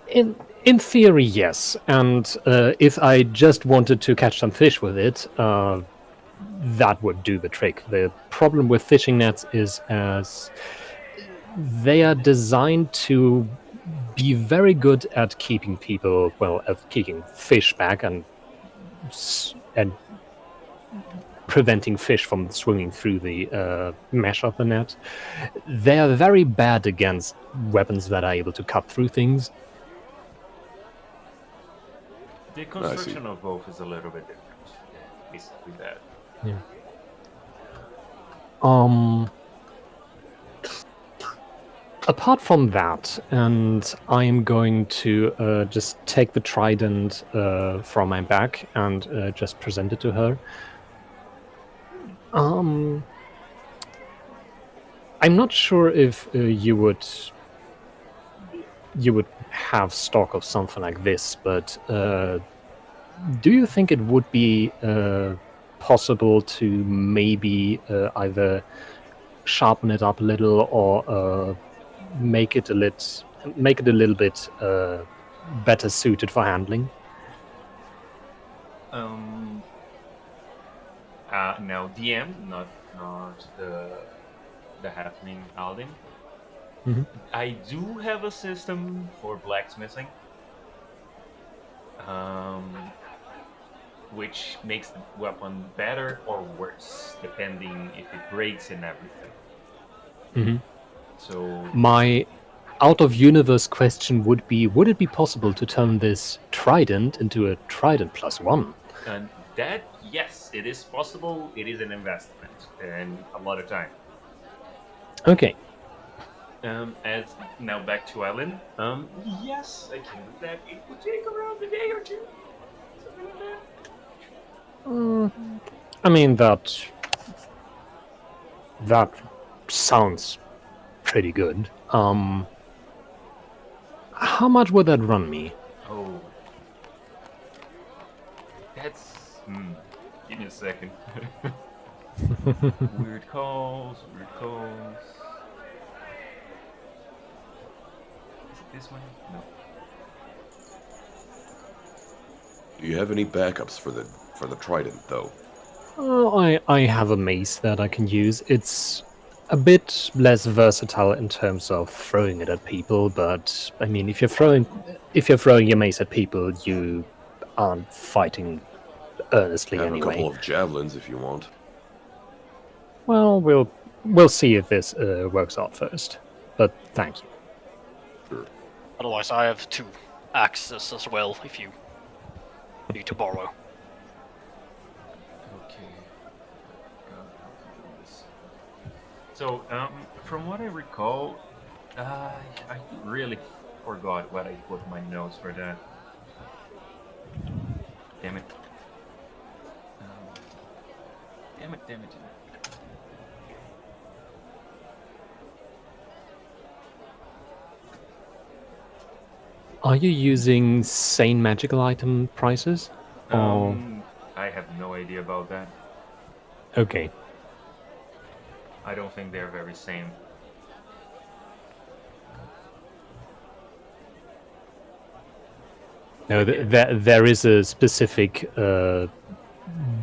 In theory, yes. And if I just wanted to catch some fish with it, that would do the trick. The problem with fishing nets is as they are designed to be very good at keeping people, well, at keeping fish back and preventing fish from swimming through the mesh of the net. They are very bad against weapons that are able to cut through things. The construction of both is a little bit different. Basically that. Yeah. Apart from that, and I am going to just take the trident from my back and just present it to her. I'm not sure if you would have stock of something like this, but do you think it would be possible to maybe either sharpen it up a little or make it a little bit better suited for handling? Now DM, not the halfling Alden. Mhm. I do have a system for blacksmithing, which makes the weapon better or worse depending if it breaks and everything. Mhm. So My out-of-universe question would be, would it be possible to turn this trident into a trident +1? and that, yes, it is possible. It is an investment and a lot of time. Okay. As now back to Ellen. Yes, I can do that. It would take around a day or two, something like that. I mean, that sounds pretty good. How much would that run me? Oh, that's. Give me a second. Weird calls. Is it this one? No. Do you have any backups for the trident, though? I have a mace that I can use. It's a bit less versatile in terms of throwing it at people, but I mean, if you're throwing your mace at people, you aren't fighting earnestly Have anyway. a couple of javelins if you want. Well, we'll see if this works out first. But thank you. Sure. Otherwise, I have 2 axes as well if you need to borrow. Okay. So, from what I recall, I really forgot what I put in my notes for that. Damn it. Damn it. Are you using sane magical item prices? Or I have no idea about that. okay. I don't think they're very same. No, there is a specific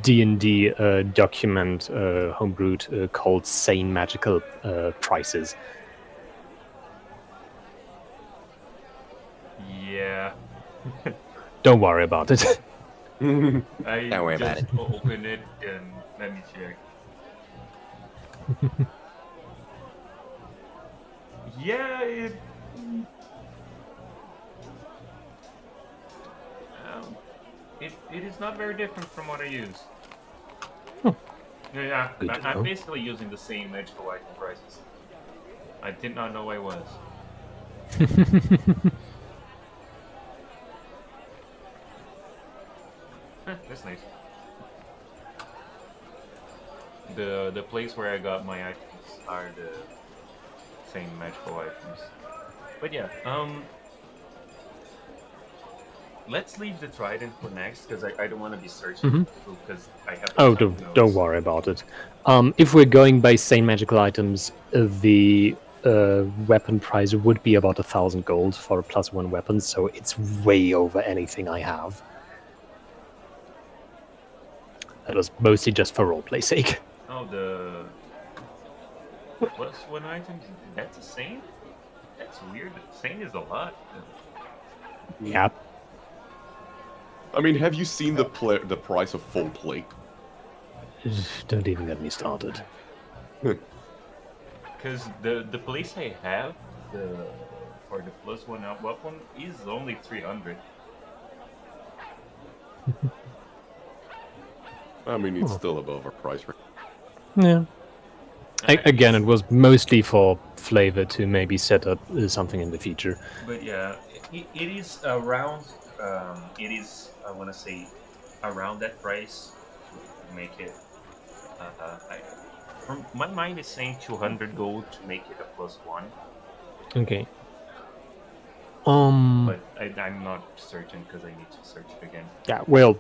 D&D document homebrewed called Sane Magical Prices. Yeah. Don't worry about it. I Don't worry about just open it and let me check. Yeah, it is not very different from what I use. Yeah, Good to I'm know. basically using the same magical item prices. I did not know I was. That's nice. The place where I got my items are the same magical items. But yeah, let's leave the trident for next, because I don't want to be searching because I have Oh, something don't else. worry about it. If we're going by same magical items, the weapon price would be about 1,000 gold for a +1 weapon, so it's way over anything I have. That was mostly just for roleplay sake. Oh, the +1 items, that's a same? That's weird. Same is a lot. Yeah. I mean, have you seen the price of full plate? Don't even get me started. Because the place I have for the +1 weapon is only 300. I mean, it's still above our price range. Yeah. Again, It's- it was mostly for flavor to maybe set up something in the future. But yeah, it is around. It is, I want to say, around that price to make it. From my mind is saying 200 gold to make it a +1, Okay. but I'm not certain because I need to search it again. Yeah, we'll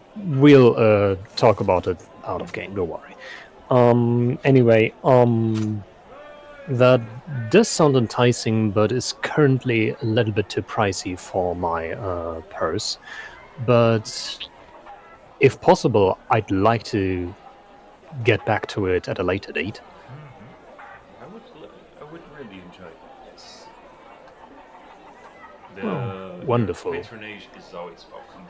talk about it out of game. Don't worry. Anyway, that does sound enticing, but is currently a little bit too pricey for my purse. But if possible, I'd like to get back to it at a later date. I would really enjoy it. Yes. Wonderful. Your patronage is always welcome.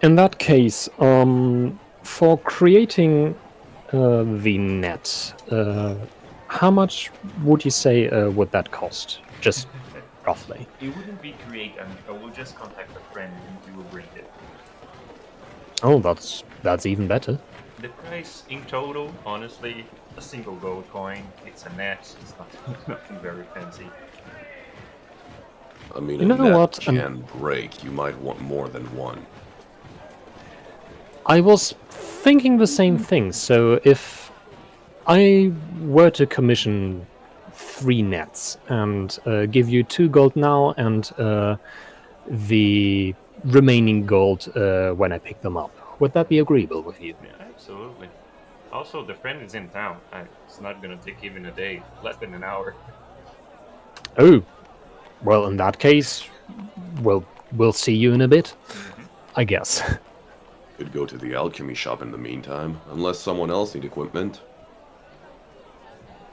In that case, for creating the net, how much would you say would that cost? Just roughly. It wouldn't be create. I will just contact a friend and we will bring it. Oh, that's even better. The price in total, honestly, a single gold coin. It's a net. It's nothing very fancy. I mean, You a know net what? can break. You might want more than one. I was thinking the same thing. So if I were to commission 3 nets and give you 2 gold now and the remaining gold when I pick them up, would that be agreeable with you? Yeah, absolutely. Also, the friend is in town. It's not gonna take even a day, less than an hour. Oh, well, in that case, we'll see you in a bit, I guess. Could go to the alchemy shop in the meantime, unless someone else need equipment.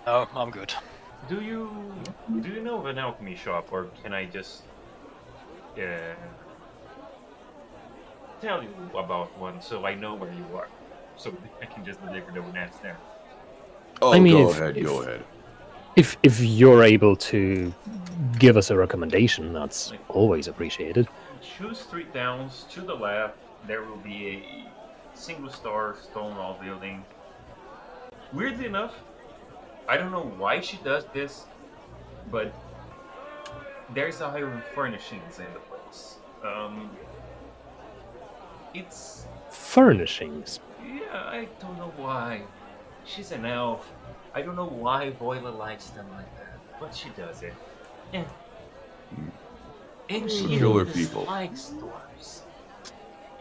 Oh, I'm good. Do you know of an alchemy shop, or can I just tell you about one so I know where you are, so I can just deliver the nets there? Oh, I mean, go if- ahead, if- go ahead. If you're able to give us a recommendation, that's always appreciated. Choose 3 towns. To the left, there will be a single-star stone wall building. Weirdly enough, I don't know why she does this, but there's iron furnishings in the place. It's Furnishings. yeah, I don't know why. She's an elf. I don't know why Voila likes them like that, but she does it. And she Killer even people. dislikes dwarves.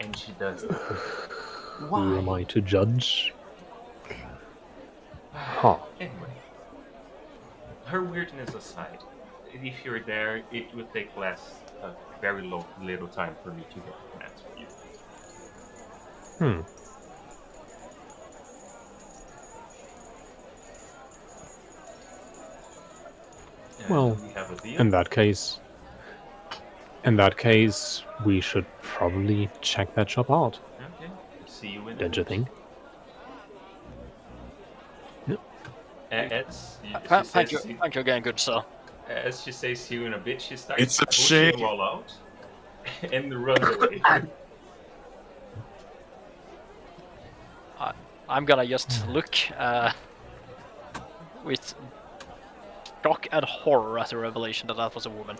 And she does it. Who am Why? I to judge? Huh. Anyway, her weirdness aside, if you're there, it would take very little time for me to get the nets for you. Well, we have a deal. In that case, we should probably check that shop out, Okay. See you in. don't you think? Thank you again, good sir. As she says see you in a bit, she starts It's a pushing shame. you all out and runs away. I'm gonna just look with shock and horror at the revelation that was a woman.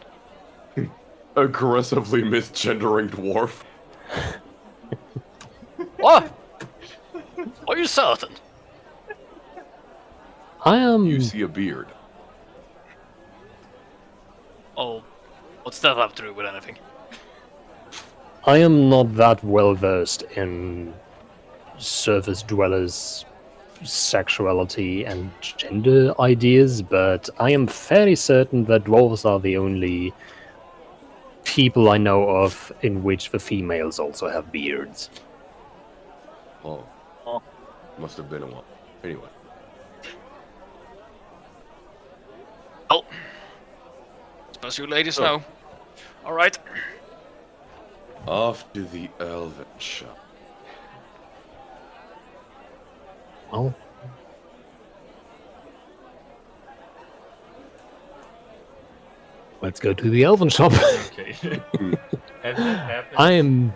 Aggressively misgendering dwarf. What? Are you certain? I am. You see a beard. Oh, what's that have to do with anything? I am not that well versed in surface dwellers' sexuality and gender ideas, but I am fairly certain that dwarves are the only people I know of in which the females also have beards. Oh, must have been a while. Anyway, Well, suppose you ladies know. All right. off to the elven shop. Well, let's go to the elven shop. Okay. As that happens, I am.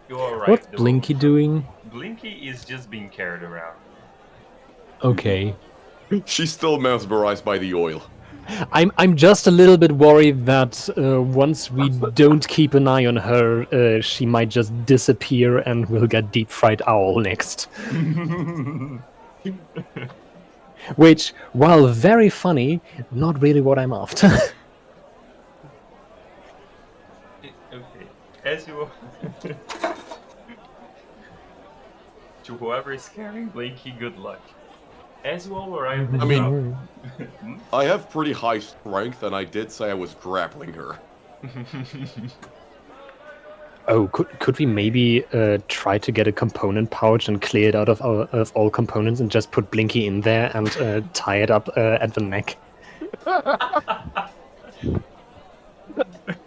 you're alright. What's Blinky doing? Blinky is just being carried around. Okay. She's still mesmerized by the oil. I'm just a little bit worried that once we don't keep an eye on her, she might just disappear and we'll get deep fried owl next. Which, while very funny, not really what I'm after. Okay. As you to whoever is carrying Blinky, good luck. As you all arrive at the I mean- shop, I have pretty high strength, and I did say I was grappling her. Oh, could we maybe try to get a component pouch and clear it out of all components and just put Blinky in there and tie it up at the neck?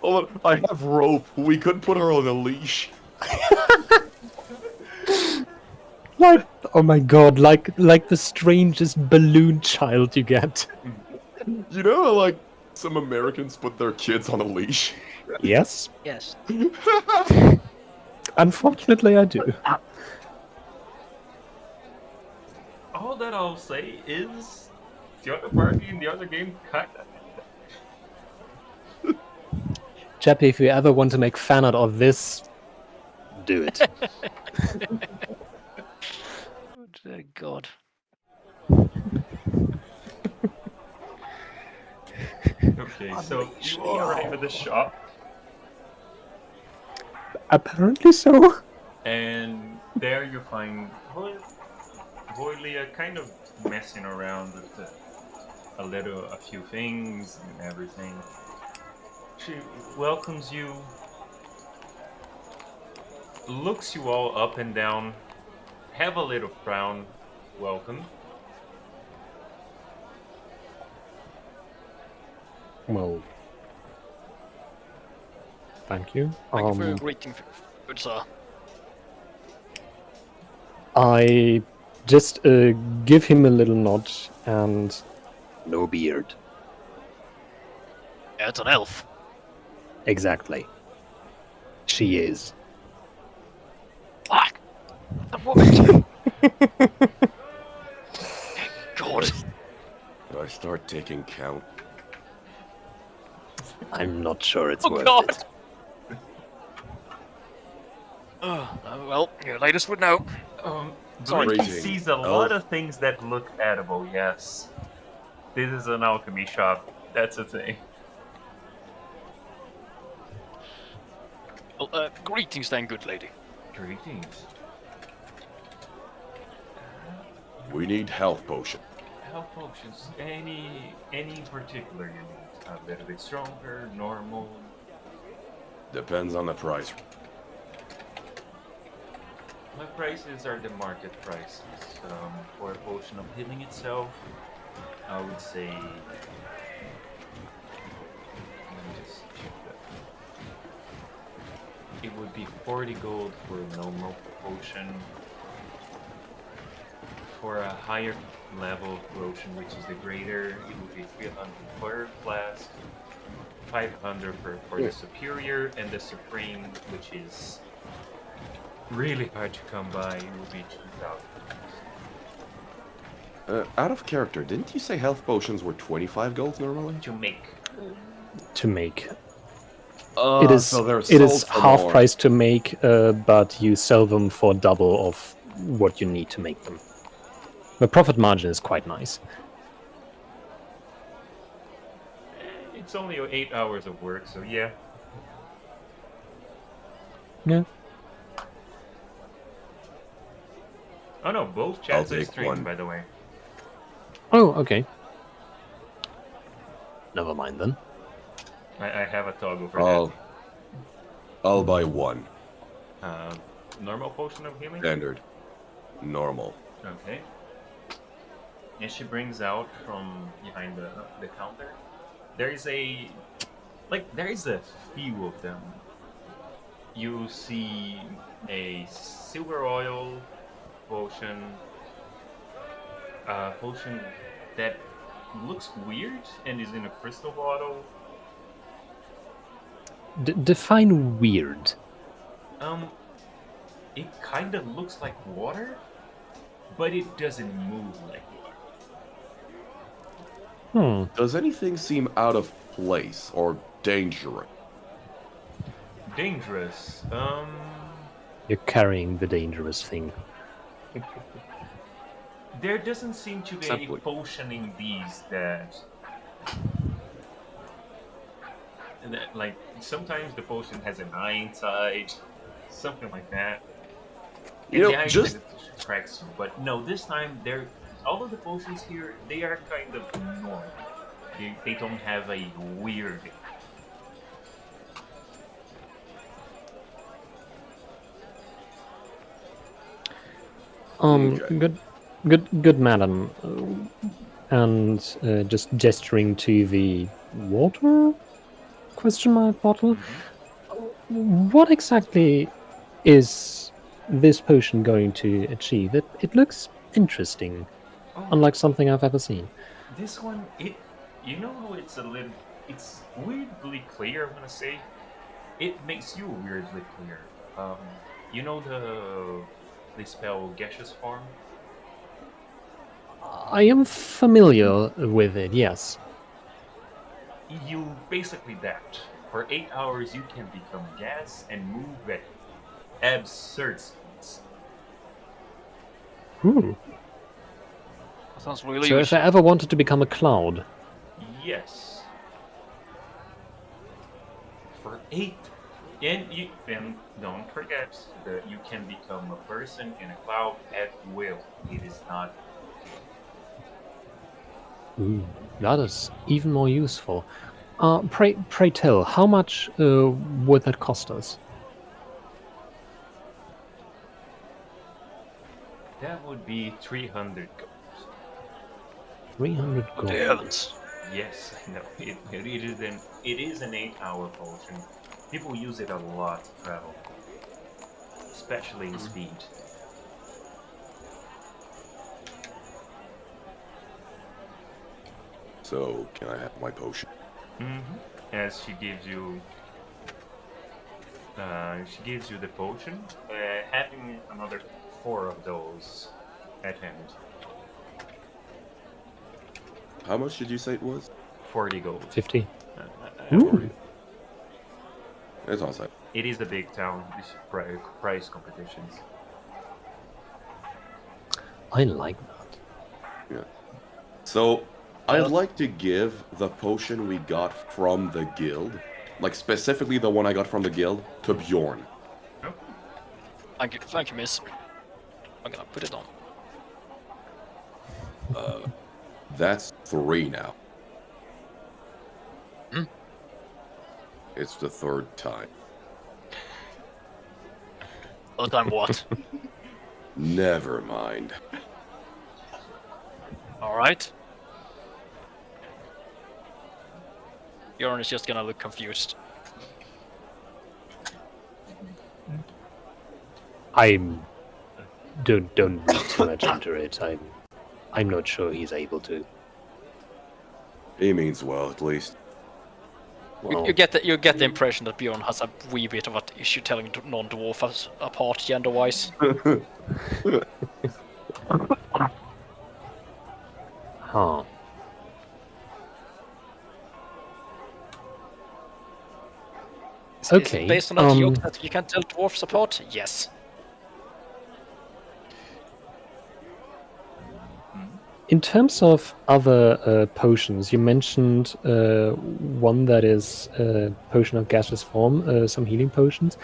Hold on, I have rope. We could put her on a leash. Like, oh my god, like the strangest balloon child you get. You know, how, like, some Americans put their kids on a leash? Yes, Yes. unfortunately I do. all that I'll say is the other party in the other game kinda. Chappie, if you ever want to make fan art of this, do it. Oh, God. Okay, so you all arrive at the shop, Apparently so. and there you find Voilia kind of messing around with a few things and everything. She welcomes you, looks you all up and down, have a little frown, welcome. Well, thank you. Thank you for your greeting, good sir. I just give him a little nod and no beard. Yeah, it's an elf. Exactly. She is. Fuck! The woman! God. Did I start taking count? I'm not sure it's Oh, worth God. it. Well, you ladies would know. Blinky Rating sees a lot of things that look edible, yes. This is an alchemy shop, that's a thing. Well, greetings then, good lady. Greetings. We need health potion. Health potions, any in particular you need? A little bit stronger, normal? Depends on the price. My prices are the market prices. For a potion of healing itself, I would say. Let me just check that. It would be 40 gold for a normal potion. For a higher level potion, which is the greater, it would be 300 per flask, 500 for the superior, and the supreme, which is really hard to come by, it would be 2,000. Out of character, didn't you say health potions were 25 gold normally? To make. To make. Oh, It is so they're it is sold for half more. price to make, but you sell them for double of what you need to make them. The profit margin is quite nice. It's only 8 hours of work, so yeah. Yeah. Oh no, both I'll chats are take streamed, one. by the way. Oh, okay. Never mind then. I have a toggle for I'll buy one. that. Normal potion of healing? Standard. Normal. Okay. And she brings out from behind the counter. There is a few of them. You see a silver oil potion, a potion that looks weird and is in a crystal bottle. Define weird. It kind of looks like water, but it doesn't move like water. Does anything seem out of place or dangerous? Dangerous. You're carrying the dangerous thing. There doesn't seem to be any Simply. potion in these that, like, sometimes the potion has an eye inside, something like that. You And know, the eye just kind of attracts you, but no, this time all of the potions here, they are kind of normal. They don't have a weird. Okay. Good, madam. And just gesturing to the water? Question mark bottle. What exactly is this potion going to achieve? It looks interesting, Oh, unlike something I've ever seen. this one, you know how it's weirdly clear. I'm gonna say, it makes you weirdly clear. You know the spell gaseous form. I am familiar with it, yes. You basically that. For 8 hours, you can become gas and move at absurd speeds. Ooh. That sounds really So if useful. I ever wanted to become a cloud, Yes. For 8, and don't forget that you can become a person in a cloud at will. It is not. that is even more useful. Pray tell, how much would that cost us? That would be 300 gold. 300 gold. Heavens. Yes, I know. It is an 8-hour potion. People use it a lot to travel, especially in speed. So, can I have my potion? As she gives you the potion, having another 4 of those at hand. How much did you say it was? 40 gold. 50. Ooh. It's on site. It is the big town. These price competitions. I like that. Yeah. So, I'd like to give the potion we got from the guild, like specifically the one I got from the guild, to Bjorn. Thank you, miss. I'm gonna put it on. That's 3 now. Hmm? It's the 3rd time. Other time what? Never mind. Alright. Bjorn is just gonna look confused. Don't read too much into it. I'm not sure he's able to. He means well, at least. Well, You get the impression that Bjorn has a wee bit of an issue telling non-dwarfs apart gender-wise. huh. Is Okay, it based on that joke that you can tell dwarfs apart? Yes. In terms of other potions, you mentioned one that is a potion of gaseous form, some healing potions.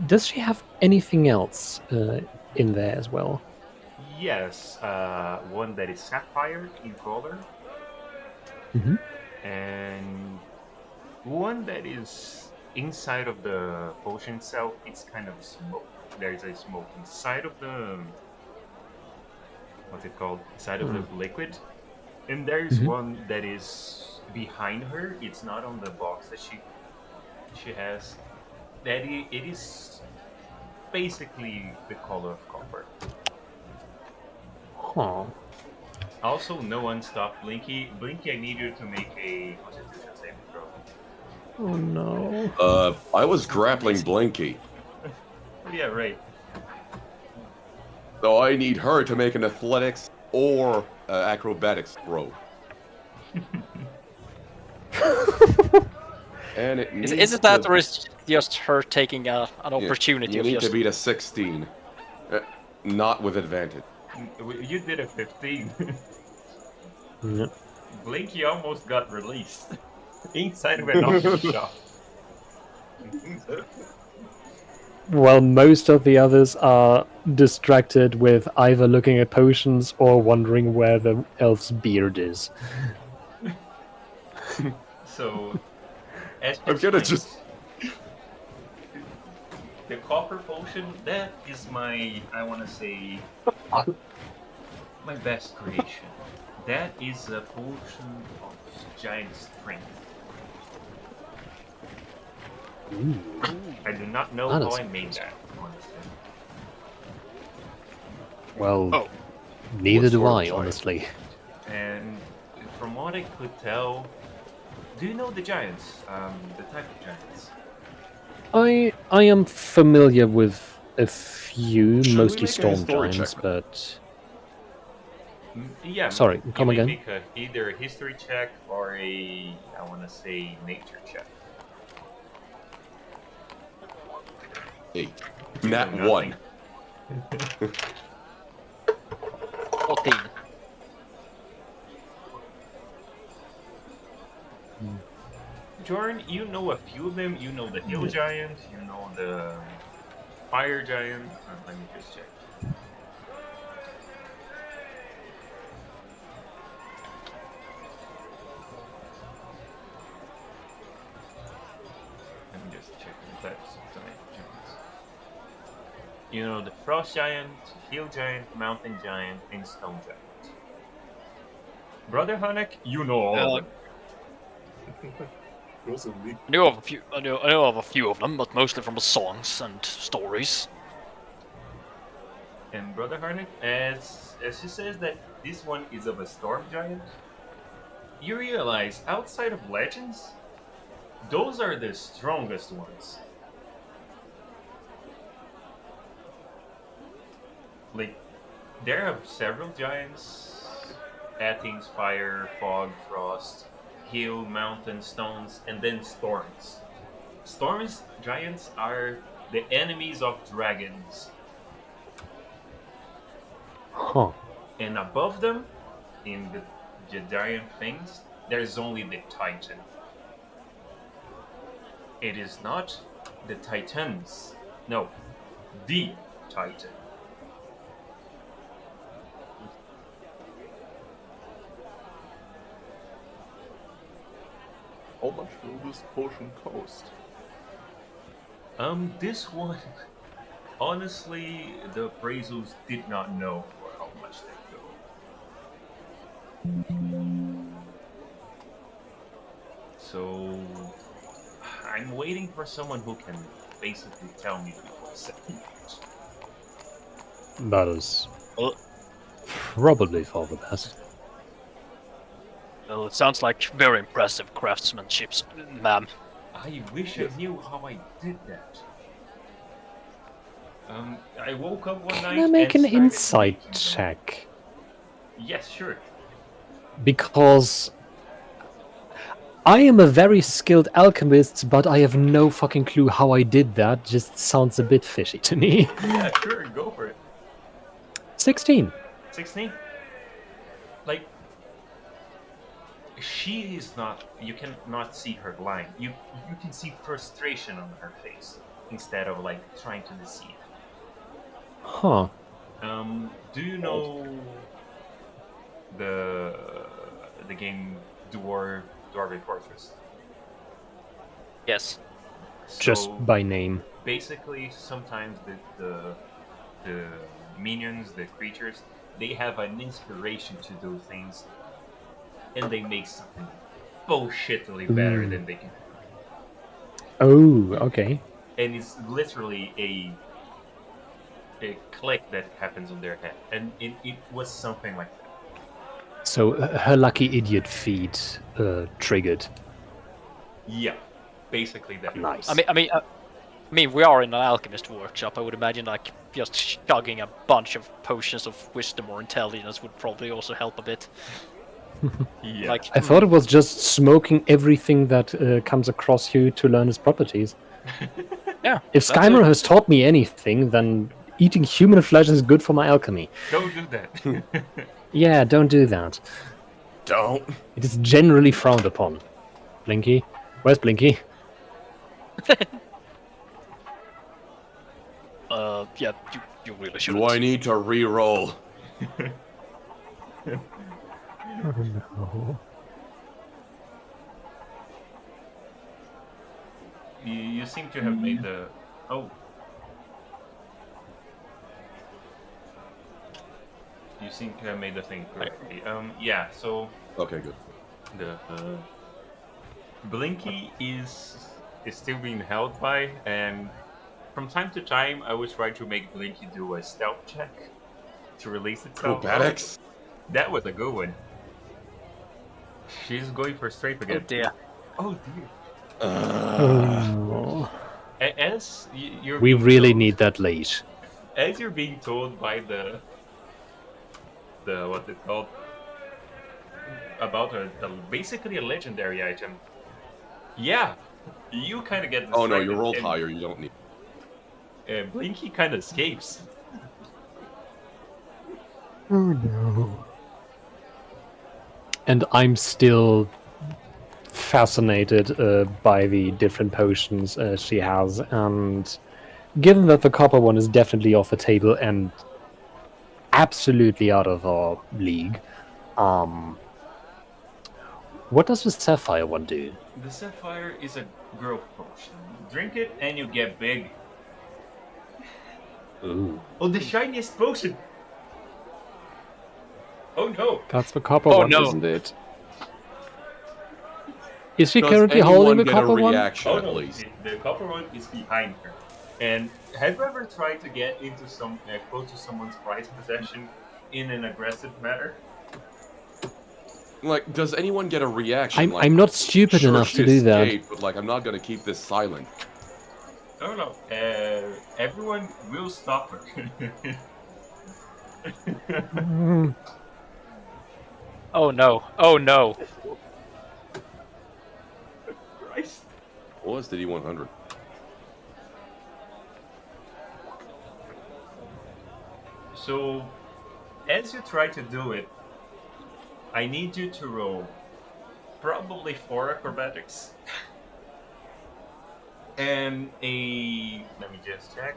Does she have anything else in there as well? Yes, one that is sapphire in color, Mhm. and one that is inside of the potion itself. It's kind of smoke. There's a smoke inside of the what's it called? Inside of the liquid, and there's Mhm. one that is behind her. It's not on the box that she has. That it is basically the color of copper. Huh. Also, no one stopped Blinky. Blinky, I need you to make a Constitution saving throw. Oh no. I was grappling Amazing. Blinky, Oh, yeah, right. so I need her to make an athletics or acrobatics throw. And it needs Is it that, to, or is just her taking an opportunity you of need just... to beat a 16, not with advantage. You did a 15. Yeah. Blinky almost got released inside of an auction shop. While most of the others are distracted with either looking at potions or wondering where the elf's beard is. So, as she I'm gonna explains, just. the copper potion, that is my, I want to say, my best creation. That is a potion of giant strength. I do not know That how is I made interesting. that, honestly. Well, Oh. neither What do sort of I, giant? honestly. And from what I could tell, do you know the giants? The type of giants? I am familiar with a few, Should we mostly make a storm history giants, check? but Yeah, sorry, you come may again. make either a history check or a, I want to say, nature check. 8. You know Nat 1. nothing. 14. Jorn, you know a few of them. You know the hill giant. You know the fire giant. Let me just check. Let me just check the types of giants. You know the frost giant, hill giant, mountain giant, and stone giant. Brother Hanek, you know all of them. Personally, I know of a few. I know of a few of them, but mostly from the songs and stories. And Brother Harnick, as she says that this one is of a storm giant, you realize outside of legends, those are the strongest ones. Like, there are several giants: Athens, fire, fog, frost, hill, mountain, stones, and then storms. Storms giants are the enemies of dragons. Huh. And above them, in the giant things, there's only the Titan. It is not the Titans. No, the Titan. how much will this potion cost? This one, honestly, the appraisals did not know for how much they go. So, I'm waiting for someone who can basically tell me before setting it. That is Well, probably for the best. well, it sounds like very impressive craftsmanship, ma'am. I wish I knew how I did that. I woke up one night Can I make and an started insight making them. check? Yes, sure. Because I am a very skilled alchemist, but I have no fucking clue how I did that. Just sounds a bit fishy to me. Yeah, sure, go for it. 16. 16? Like, she is not, you cannot see her lying. You can see frustration on her face. instead of like trying to deceive. Huh. Do you know the game Dwarven Fortress? Yes. Just So by name. basically, sometimes the minions, the creatures, they have an inspiration to do things, and they make something bullshittily better than they can. Oh, okay. And it's literally a click that happens on their head, and it was something like that. So her lucky idiot feat triggered. Yeah, basically that. Nice. I mean, we are in an alchemist workshop. I would imagine like just chugging a bunch of potions of wisdom or intelligence would probably also help a bit. Yeah. Like, I thought it was just smoking everything that comes across you to learn its properties. yeah. If that's Skymer it. has taught me anything, then eating human flesh is good for my alchemy. Don't do that. Yeah, don't do that. Don't. It is generally frowned upon. Blinky? Where's Blinky? Yeah, you really should. Do I need to re-roll? You seem to have made the. Oh. You seem to have made the thing correctly. Yeah, so Okay, good. the Blinky is still being held by, and from time to time I was trying to make Blinky do a stealth check to release itself. Acrobatics? That was a good one. She's going for strafe Oh again. dear. Oh dear. Oh. As you're We being really told- need that leash. As you're being told by the what's it called, about basically a legendary item. Yeah, you kind of get Oh no, distracted, you rolled and, higher, you don't need. Blinky kind of escapes. Oh no. And I'm still fascinated by the different potions she has, and given that the copper one is definitely off the table and absolutely out of our league, what does the sapphire one do? The sapphire is a growth potion. Drink it and you get big. Ooh. Oh, the shiniest potion! Oh no! That's the copper Oh, one, no. isn't it? Is she Does currently anyone holding the get copper a one? reaction Oh at no! least? The copper one is behind her. And have you ever tried to get into some close to someone's prized possession in an aggressive manner? Like, does anyone get a reaction? I'm not stupid sure, enough she to do that. escaped, but like, I'm not gonna keep this silent. Oh no! Everyone will stop her. Oh no. Oh no. Christ! What was the D100? So, as you try to do it, I need you to roll probably 4 acrobatics and a. Let me just check.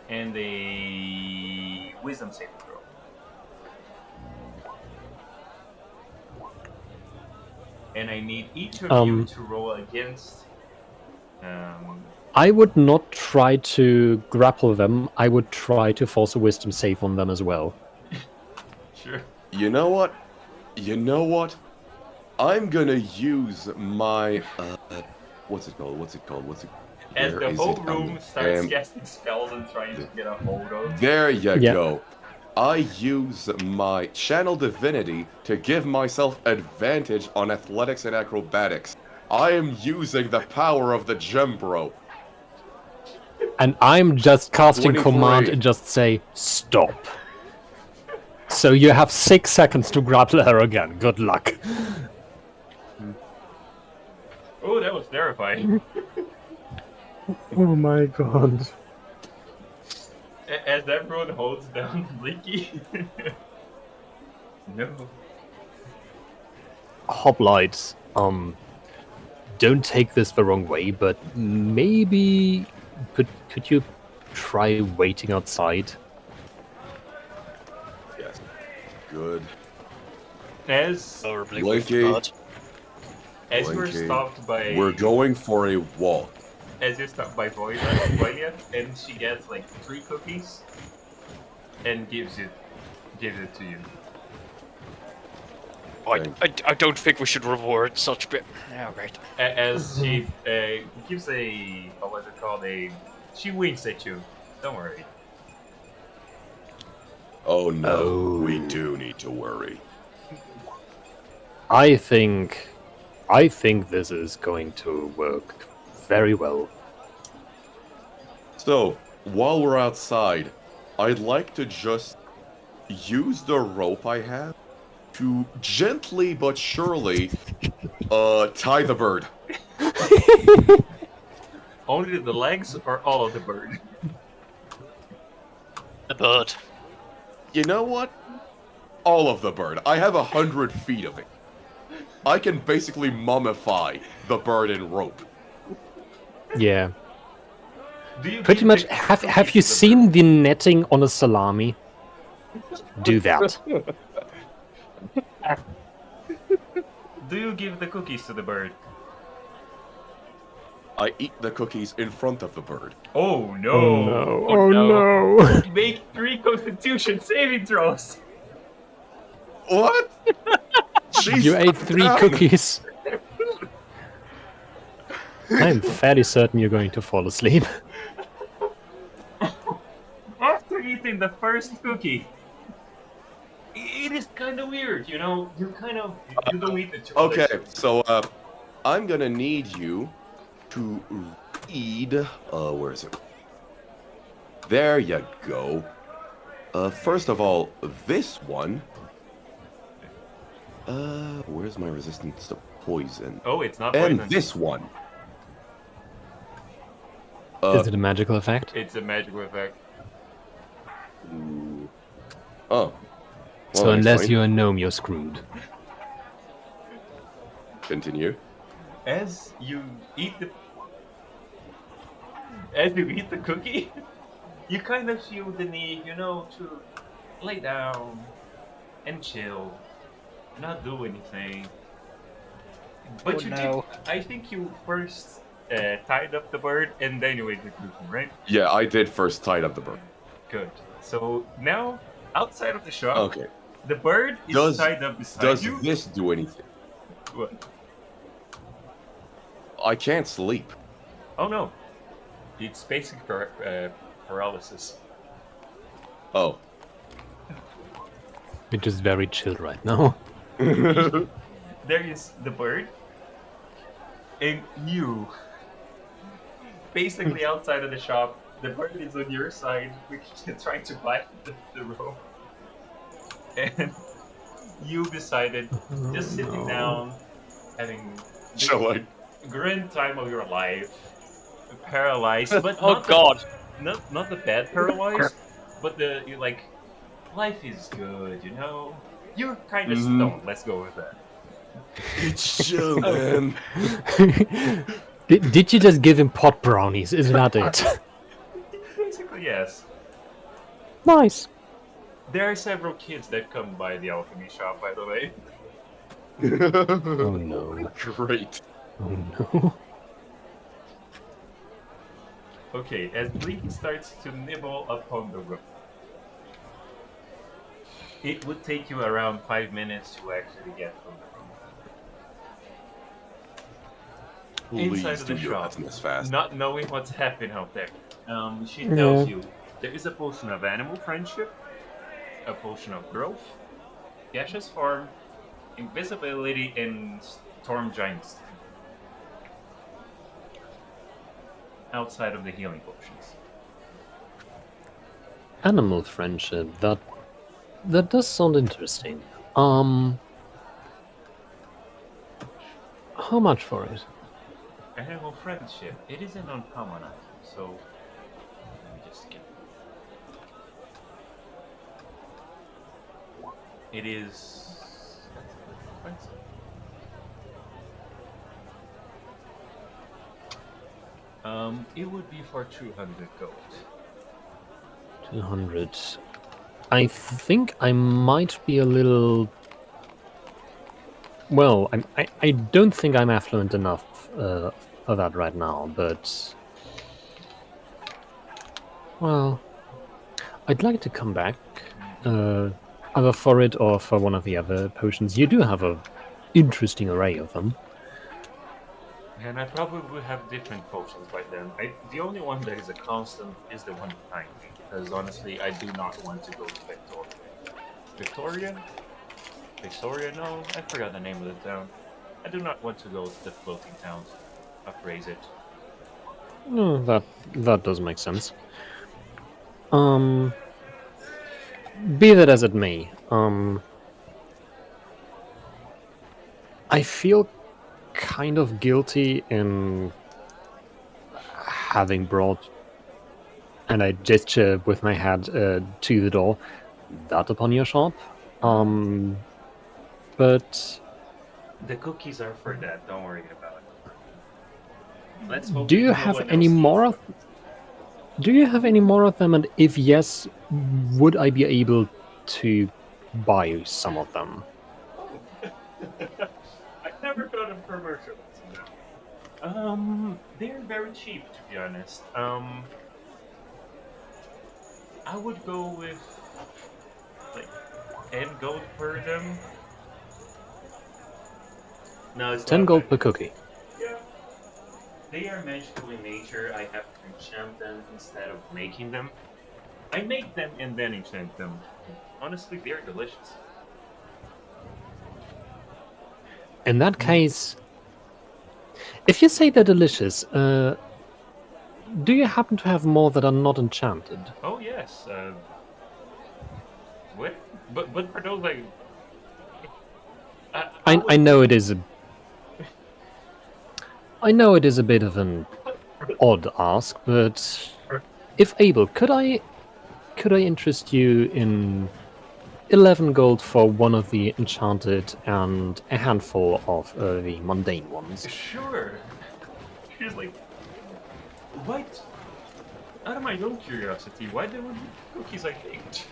And a wisdom saving throw. And I need each of you to roll against. I would not try to grapple them. I would try to force a wisdom save on them as well. Sure. You know what? You know what? I'm gonna use my what's it called? As Where the is whole it? room starts casting spells and trying to get a hold of. There you Yeah. go. I use my channel divinity to give myself advantage on athletics and acrobatics. I am using the power of the gem, bro. And I'm just casting 23. command and just say, stop. So you have 6 seconds to grapple her again. Good luck. Oh, that was terrifying. Oh my god. As everyone holds down Blinky. No. hoplites, don't take this the wrong way, but maybe could you try waiting outside? Yes. Good. As Horribly Blinky. weird. as you're Blinky. stopped by We're going for a walk. as you're stopped by Voilia, and she gets like 3 cookies and gives it to you. I don't think we should reward such bit. Yeah, right. As she gives what was it called? She winks at you. Don't worry. Oh no, Oh. we do need to worry. I think this is going to work very well. So, while we're outside, I'd like to just use the rope I have to gently but surely tie the bird. Only the legs or all of the bird? The bird. You know what? All of the bird. I have 100 feet of it. I can basically mummify the bird in rope. Yeah. Do you Pretty give much. the Have cookies you to the seen the netting on a salami? Do that. bird? Do you give the cookies to the bird? I eat the cookies in front of the bird. Oh no! Oh no! Oh, Oh no. no! Make 3 Constitution saving throws. What? She's You ate 3 down. cookies. I'm fairly certain you're going to fall asleep. After eating the first cookie, it is kind of weird, you know. You don't eat the chocolate. Okay, so I'm gonna need you to read. Where is it? There you go. First of all, this one. Where's my resistance to poison? Oh, it's not And poison. this one. Is it a magical effect? It's a magical effect. Ooh. Oh. So Well, unless fine. you're a gnome, you're screwed. Continue. As you eat the cookie, you kind of feel the need, you know, to lay down and chill, not do anything. But Oh, you no. did. I think you first tied up the bird and then you ate the cookie, right? Yeah, I did first tie up the bird. Good. So now, outside of the shop, Okay. the bird is Does- tied up beside Does you. this do anything? What? I can't sleep. Oh no, it's basic paralysis. Oh. We're just very chill right now. There is the bird, and you. Basically outside of the shop, the bird is on your side, which is trying to bite the rope. And you decided, just sitting down, having the Chilling. grand time of your life, paralyzed, but Oh not god. not the bad paralyzed, but you're like, life is good, you know. You're kind of Mhm. stoned. Let's go with that. It's chill, man. Did you just give him pot brownies? Is that it? Basically, yes. Nice. There are several kids that come by the alchemy shop, by the way. Oh no. Great. Oh no. Okay, as Blinky starts to nibble upon the rope, it would take you around 5 minutes to actually get from the room. Inside Please of do the your shop, business fast. not knowing what's happening out there, she tells you there is a potion of animal friendship, a potion of growth, gaseous form, invisibility, and storm giants. Outside of the healing potions. Animal friendship. That does sound interesting. How much for it? Animal friendship. It is an uncommon item, so let me just get. It is. That's a bit expensive. It would be for 200 gold. 200. I think I might be a little. Well, I don't think I'm affluent enough of that right now, but. Well, I'd like to come back, either for it or for one of the other potions. You do have a interesting array of them. And I probably will have different potions by then. The only one that is a constant is the one behind me, because honestly, I do not want to go to Victoria. Victoria? Victoria? No, I forgot the name of the town. I do not want to go to the floating town. Upraise it. No, that does make sense. Be that as it may, I feel kind of guilty in having brought, and I gesture with my hand to the door, that upon your shop. But The cookies are for that, don't worry about it. Let's hope do you no have one any else more eats of? Do you have any more of them? And if yes, would I be able to buy some of them? them. I've never thought of commercializing them. They're very cheap, to be honest. I would go with like 10 gold per them. No, it's 10 not gold like- per cookie. Yeah. They are magical in nature. I have to enchant them instead of making them. I make them and then enchant them. Honestly, they're delicious. In that case, if you say they're delicious, do you happen to have more that are not enchanted? Oh yes. What? But for those like, I know it is a. I know it is a bit of an odd ask, but if able, could I interest you in 11 gold for one of the enchanted and a handful of the mundane ones? Sure. She's like, what? Out of my own curiosity, why did we cookies I baked?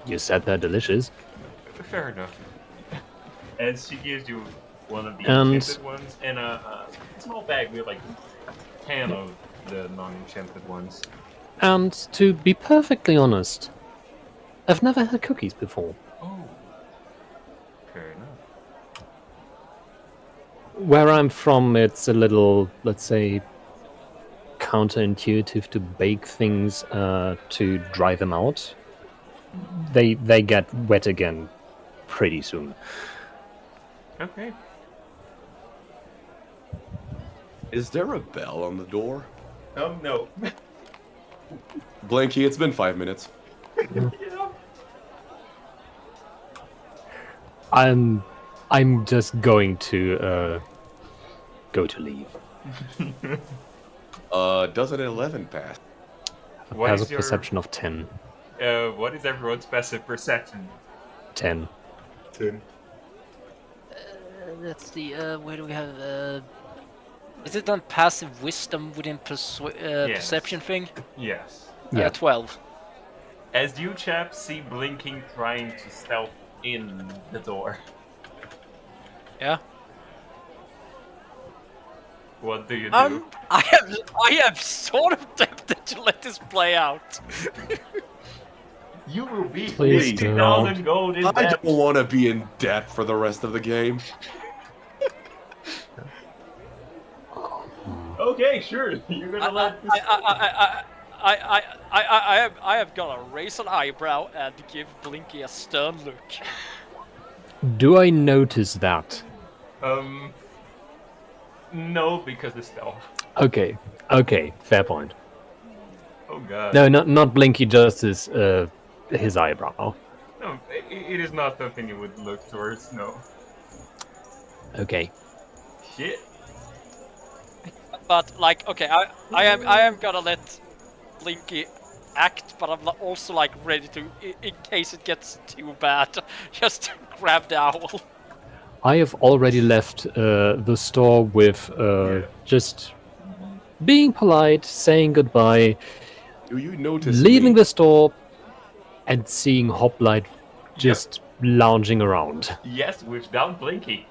You said they're delicious. Fair enough. And she gives you one of the And- enchanted ones and a small bag with like 10 of the non-enchanted ones. And to be perfectly honest, I've never had cookies before. Oh. Fair enough. Where I'm from, it's a little, let's say, counterintuitive to bake things to dry them out. They get wet again pretty soon. Okay. Is there a bell on the door? No. Blanky, it's been 5 minutes. Yeah. I'm just going to go to leave. Doesn't 11 pass? What Has is a your perception of 10. what is everyone's passive perception? 10. 10. Let's see. Where do we have? Is it on passive wisdom within Yes. perception thing? Yes. Yeah. 12. As you chaps see Blinking trying to stealth in the door, Yeah. what do you do? I am sort of tempted to let this play out. You will be Please 50,000 gold in I debt. don't want to be in debt for the rest of the game. Okay, sure. You're gonna let this. I am gonna raise an eyebrow and give Blinky a stern look. Do I notice that? No, because it's stealth. Okay, fair point. Oh god. No, not Blinky, just his eyebrow. No, it is not something you would look towards. No. Okay. Shit. But like, okay, I am gonna let Blinky act, but I'm also like ready to, in case it gets too bad, just grab the owl. I have already left the store with Yeah. just being polite, saying goodbye, Do you notice leaving me? the store, and seeing Hoplite Yep. just lounging around. Yes, without blinking.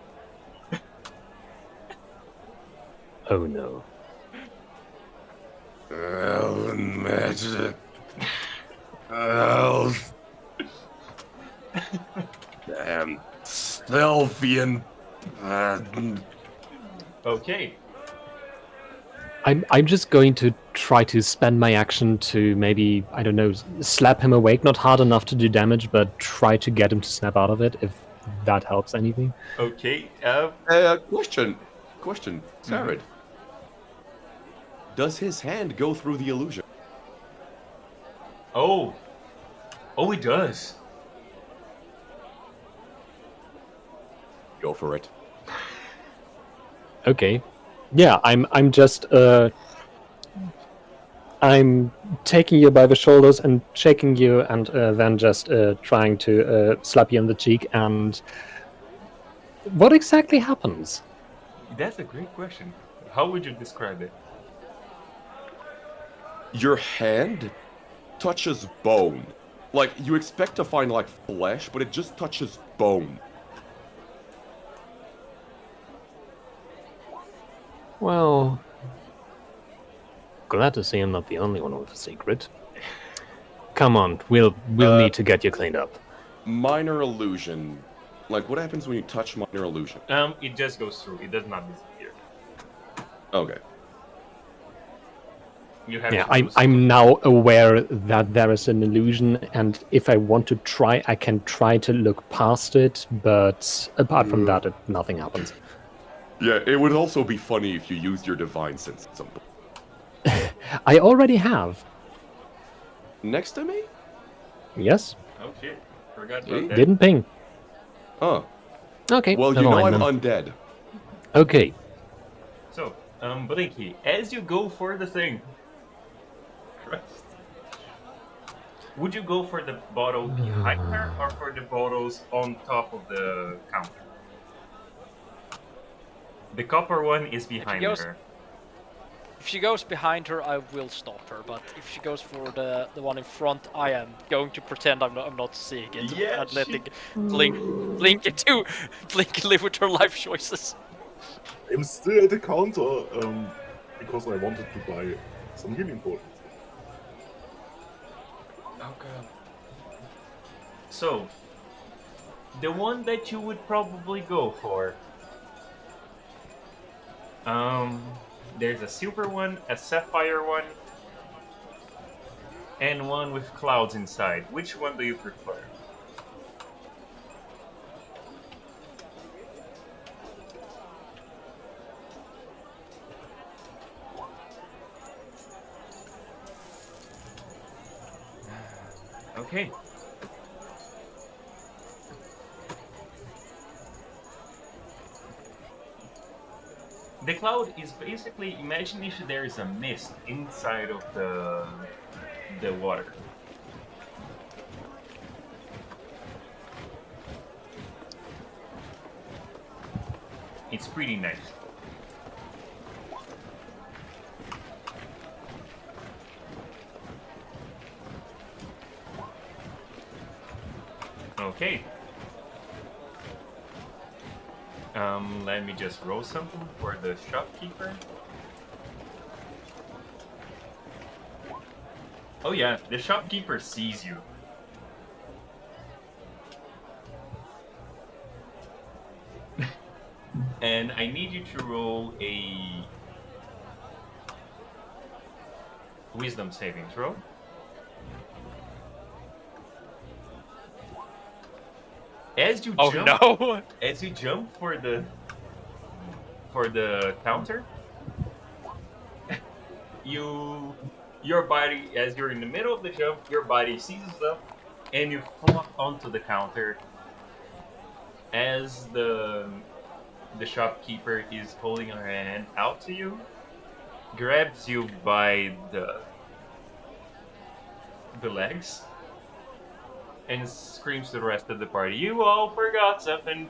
Oh no. Magic. Elf. Damn. Sylvian. Okay. I'm just going to try to spend my action to maybe, I don't know, slap him awake. Not hard enough to do damage, but try to get him to snap out of it, if that helps anything. Okay. Question. Sarid. Does his hand go through the illusion? Oh. Oh, it does. Go for it. Okay. Yeah, I'm just I'm taking you by the shoulders and shaking you, and then just trying to slap you on the cheek. And what exactly happens? That's a great question. How would you describe it? Your hand touches bone. Like, you expect to find, like, flesh, but it just touches bone. Well, glad to see I'm not the only one with a secret. Come on, we'll need to get you cleaned up. Minor illusion. Like, what happens when you touch minor illusion? It just goes through. It does not disappear. Okay. You have Yeah, to do I'm now aware that there is an illusion, and if I want to try, I can try to look past it, but apart from that, nothing happens. Yeah, it would also be funny if you used your divine sense at some point. I already have. Next to me? Yes? Oh shit. Forgot Did he? about that. Didn't ping. Oh. Okay, Well, you never know mind I'm then. undead. Okay. So, Blinky, as you go for the thing, Christ, would you go for the bottle behind her or for the bottles on top of the counter? The copper one is behind goes- her. If she goes behind her, I will stop her. But if she goes for the one in front, I am going to pretend I'm not seeing it Yeah, and letting Blink live with her life choices. I'm still at the counter because I wanted to buy some healing potions. Okay. So, the one that you would probably go for. There's a silver one, a sapphire one, and one with clouds inside. Which one do you prefer? Okay. The cloud is basically, imagine if there is a mist inside of the water. It's pretty nice. Okay. Let me just roll something for the shopkeeper. Oh yeah, the shopkeeper sees you. And I need you to roll a wisdom saving throw. As you jump for the counter, your body, as you're in the middle of the jump, your body seizes up and you flop onto the counter as the shopkeeper is holding her hand out to you, grabs you by the legs, and screams to the rest of the party, "You all forgot something!"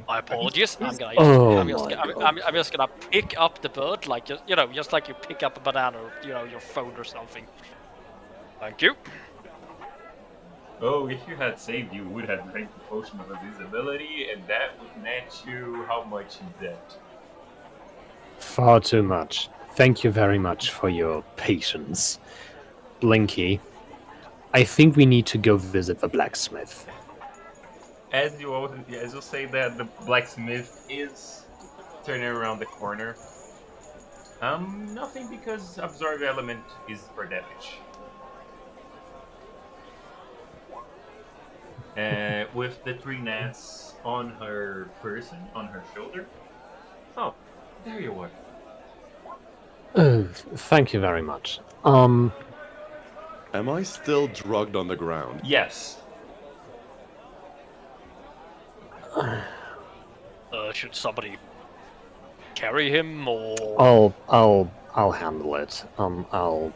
My apologies. I'm gonna Oh I'm just, my I'm, God. I'm just gonna pick up the bird, like just like you pick up a banana, or your phone or something. Thank you. Oh, if you had saved, you would have drank the potion of invisibility, and that would net you how much in debt? Far too much. Thank you very much for your patience. Blinky, I think we need to go visit the blacksmith. As you say that, the blacksmith is turning around the corner. Nothing because absorb element is for damage. With the 3 gnats on her person, on her shoulder. Oh, there you are. Oh, thank you very much. Am I still drugged on the ground? Yes. Should somebody carry him, or I'll handle it. I'll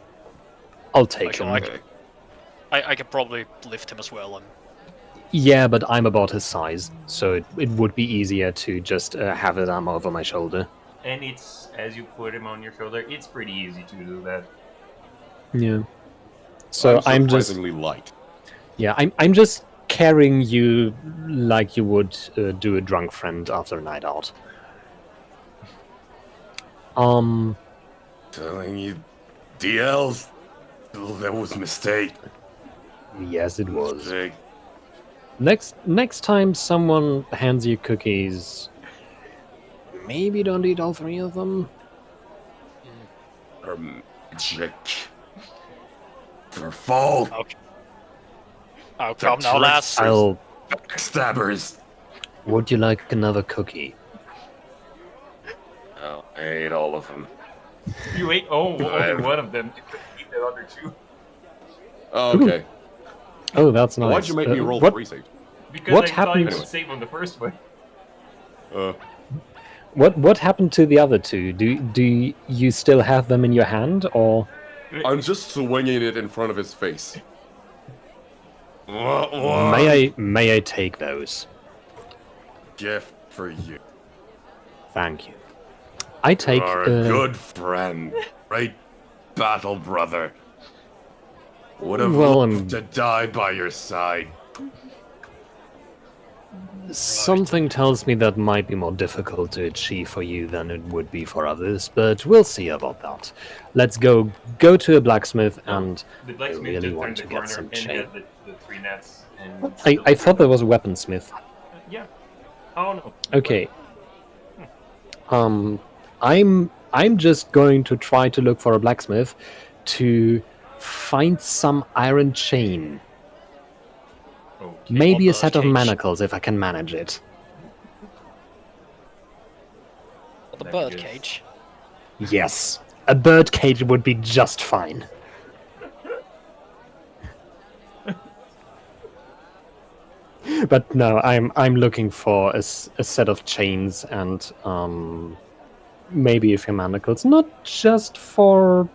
take him. I could probably lift him as well. And Yeah, but I'm about his size, so it would be easier to just have his arm over my shoulder. And it's, as you put him on your shoulder, it's pretty easy to do that. Yeah. So I'm just surprisingly light. yeah, I'm just carrying you like you would do a drunk friend after a night out. Telling you, DLs, that was a mistake. Yes, it was. Mistake. Next time someone hands you cookies, maybe don't eat all 3 of them. Her magic. Her fault. okay. Oh, come now, lass. Stabbers. Would you like another cookie? Oh, I ate all of them. You ate only one of them. You couldn't eat the other 2. Okay. Oh, that's nice. Why'd you make me roll what, 3 saves? Because What I thought you happened- would save on the first one. What happened to the other 2? Do you still have them in your hand, or? I'm just swinging it in front of his face. May I take those? Gift for you. Thank you. I take. You are a good friend, right, battle brother? Would have Well, loved to die by your side. Something tells me that might be more difficult to achieve for you than it would be for others, but we'll see about that. Let's go to a blacksmith, and The I blacksmith really just want turned to the get corner some and chain. had the 3 gnats. And I thought there was a weaponsmith. Yeah. Oh no. Okay. I'm just going to try to look for a blacksmith to find some iron chain. Okay. Maybe a Or set of cage. manacles if I can manage it. The That bird is- cage. Yes, a bird cage would be just fine. But no, I'm looking for a set of chains and maybe a few manacles, not just for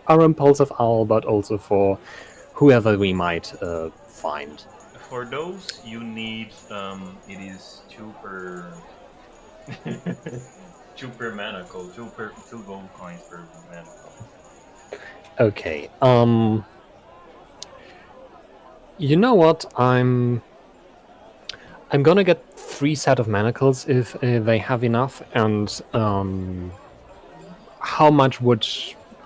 our impulsive owl, but also for whoever we might find. For those, you need it is 2 per 2 per manacle, 2 gold coins per manacle. Okay. You know what? I'm gonna get 3 set of manacles if they have enough, and how much would,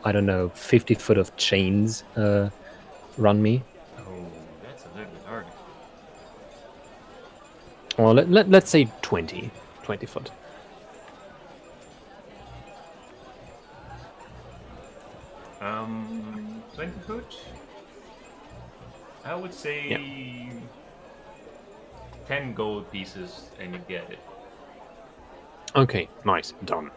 I don't know, 50 foot of chains run me? Oh, that's a little bit hard. Well, let's say 20 foot. Um, 20 foot? I would say 10 gold pieces and you get it. Okay, nice, done.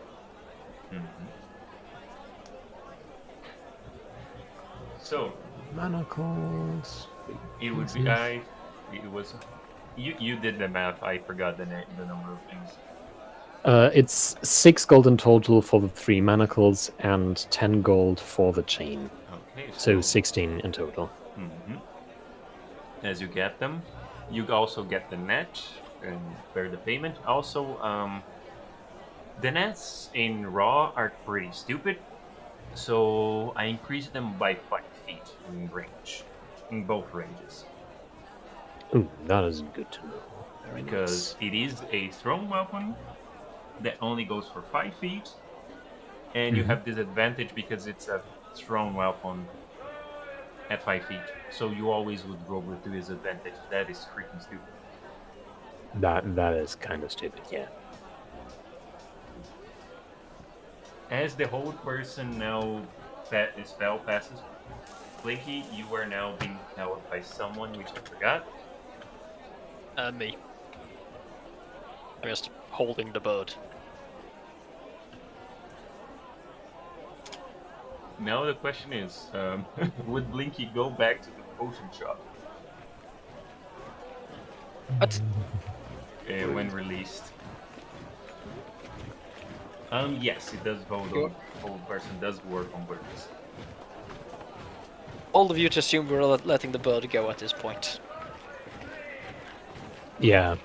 So, Manacles. it would be, it was, you did the math, I forgot the number of things. It's 6 gold in total for the 3 manacles and 10 gold for the chain. Okay, So 16 in total. As you get them, you also get the net, and bear the payment. Also, the nets in Raw are pretty stupid, so I increased them by 5 feet in range, in both ranges, Ooh, that is good to know. Very because nice. it is a thrown weapon that only goes for 5 feet, and you have disadvantage because it's a thrown weapon at 5 feet. So you always would roll with disadvantage. That is freaking stupid. That is kind of stupid, yeah. As the hold person now spell passes, Blinky, you are now being held by someone which I forgot. Me. I'm just holding the bird. Now the question is, would Blinky go back to the potion shop What? when released? Yes, it does hold on. Hold person does work on birds. All of you to assume we're letting the bird go at this point. Yeah.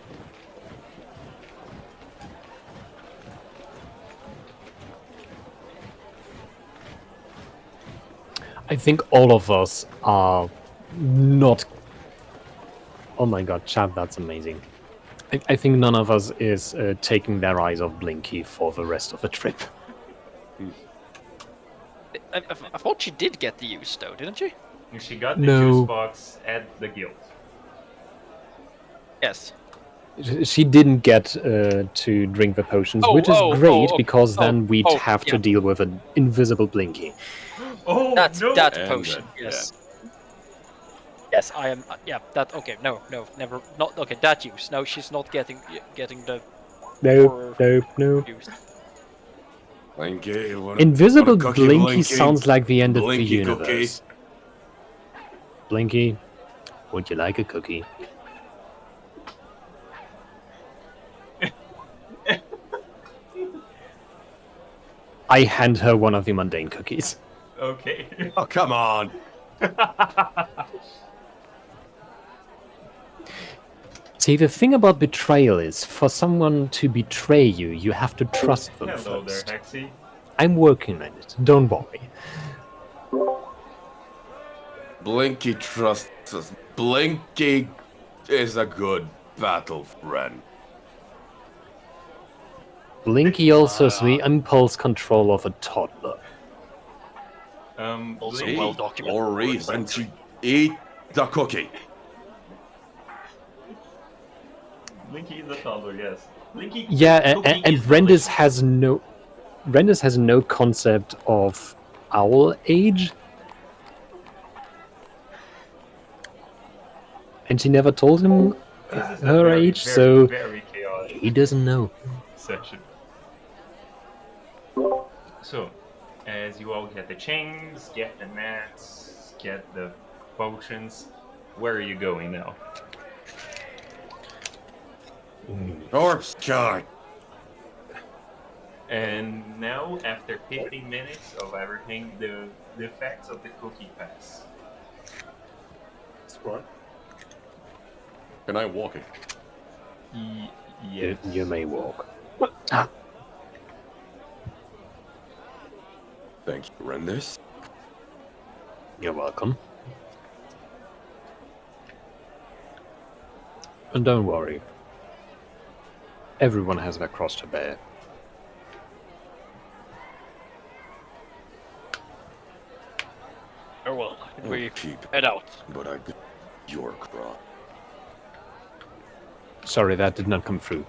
I think all of us are not. Oh my god, Chad, that's amazing. I think none of us is taking their eyes off Blinky for the rest of the trip. I thought she did get the use, though, didn't she? And she got the No. juice box at the guild. Yes. She didn't get to drink the potions, which is great because then we'd have to deal with an invisible Blinky. Oh That's no! that And potion. then, Yes. Yes, I am. Yeah, that. Okay, no, never. Not okay. That use. No, she's not getting the Nope, nope. use. Blinky, Invisible cookie, Blinky Blinky? sounds like the end of the Blinky universe. Blinky, would you like a cookie? I hand her one of the mundane cookies. Okay. Oh, come on. See, the thing about betrayal is, for someone to betray you, you have to trust them Hello first. there, Hexy. I'm working on it, don't worry. Blinky trusts us. Blinky is a good battle friend. Blinky also has the impulse control of a toddler. Also Blinky, well documented. Or reason to eat the cookie. Blinky is a toddler, yes. Blinky. Yeah, cookie and is Rendis delicious. has no concept of owl age. And she never told him This is a her very, age, very, so very chaotic he doesn't know. session. So, as you all get the chains, get the mats, get the potions, where are you going now? Corpse chart. And now, after 15 minutes of everything, the effects of the cookie pass. Right. Can I walk it? Yes. You may walk. Thank you, Rendis. You're welcome. And don't worry. Everyone has their cross to bear. Oh well, we keep it, head out. but I got your cross. Sorry, that did not come through.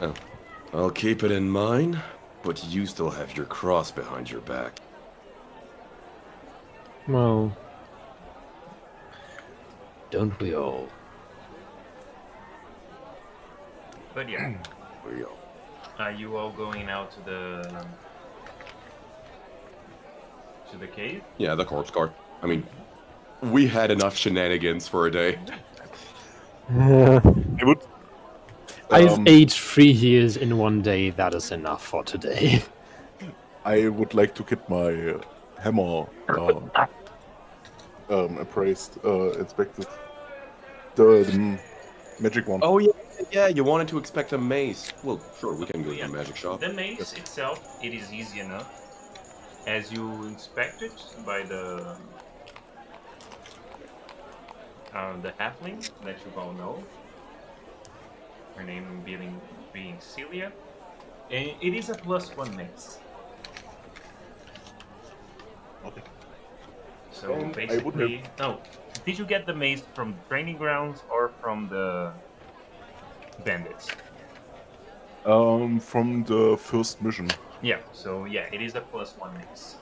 Oh, I'll keep it in mind, but you still have your cross behind your back. Well, don't we all? But yeah, Real. are you all going out to the cave? Yeah, the corpse cart. I mean, we had enough shenanigans for a day. I would. I've aged 3 years in one day. That is enough for today. I would like to get my hammer appraised, inspected. The magic one. Oh yeah, yeah, you wanted to expect a mace. Well, sure, we can go to Yeah. the magic shop. The maze itself, it is easy enough. As you inspect it by the halfling that you all know, her name being Celia, and it is a +1 mace. Okay. So And I would basically, oh, did you get the mace from training grounds or from the bandits? From the first mission. Yeah. So yeah, it is a +1 mace.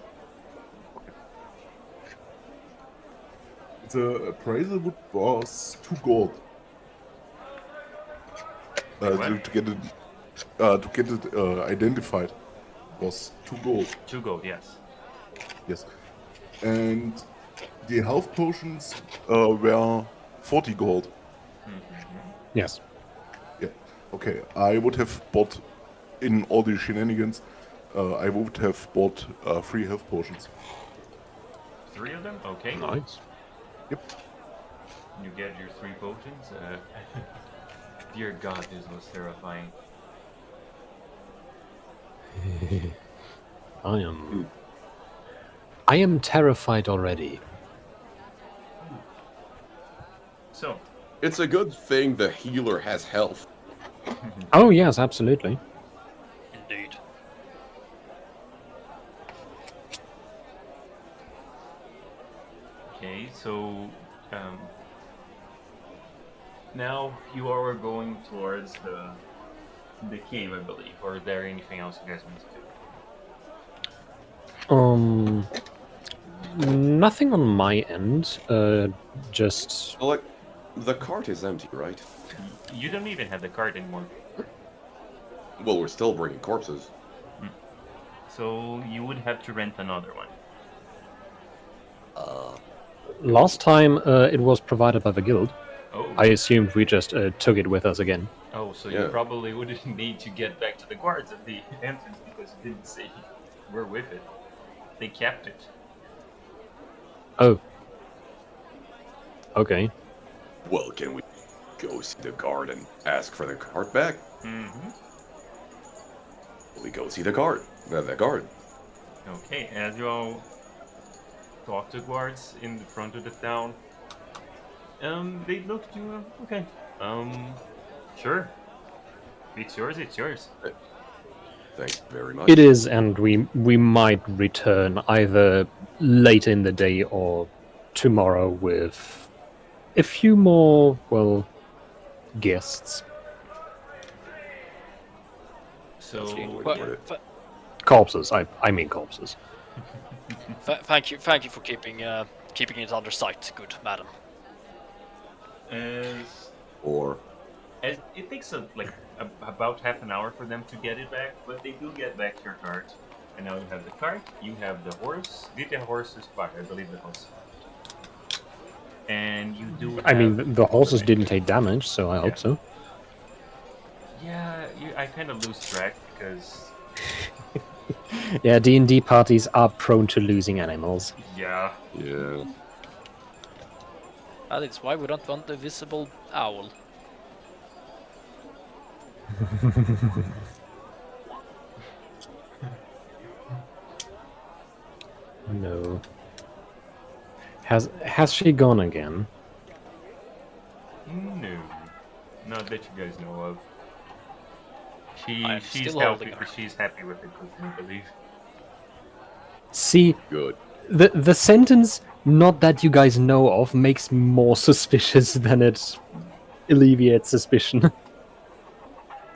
The appraisal would was 2 gold. Wait, what? To get it identified was 2 gold. 2 gold. Yes. Yes. And the health potions were 40 gold. Yes. Yeah. Okay. I would have bought in all the shenanigans. I would have bought 3 health potions. 3 of them. Okay. Nice. Yep. You get your 3 potions. Dear God, this was terrifying. I am terrified already. So, It's a good thing the healer has health. Oh yes, absolutely. Indeed. okay, so now you are going towards the cave, I believe. Or is there anything else you guys want to do? Nothing on my end. Just Like, the cart is empty, right? You don't even have the cart anymore. Well, we're still bringing corpses. So you would have to rent another one. last time it was provided by the guild. Oh. I assumed we just took it with us again. Oh, so Yeah. you probably wouldn't need to get back to the guards at the entrance because you didn't say we're with it. They kept it. Oh. Okay. Well, can we go see the guard and ask for the cart back? Mm-hmm. We go see the cart. The guard. Okay, as you all talk to guards in the front of the town, they look to you. Okay, sure. It's yours. It's yours. Thanks very much. It is, and we might return either late in the day or tomorrow with a few more, well, guests. So Well, Well, Corpses, I mean corpses. thank you for keeping it under sight, good madam. Or as it takes about half an hour for them to get it back, but they do get back your cart. And now you have the cart, you have the horse. Did the horse is part? I believe the horse. And you do. I mean, have the horses the- didn't take damage, so I hope so. Yeah, I kind of lose track because Yeah, D&D parties are prone to losing animals. yeah. yeah. That is why we don't want a visible owl. No. Has she gone again? No, not that you guys know of. I'm She's still happy. holding her. She's happy with it, I believe. See, Good. the sentence "not that you guys know of" makes me more suspicious than it alleviates suspicion.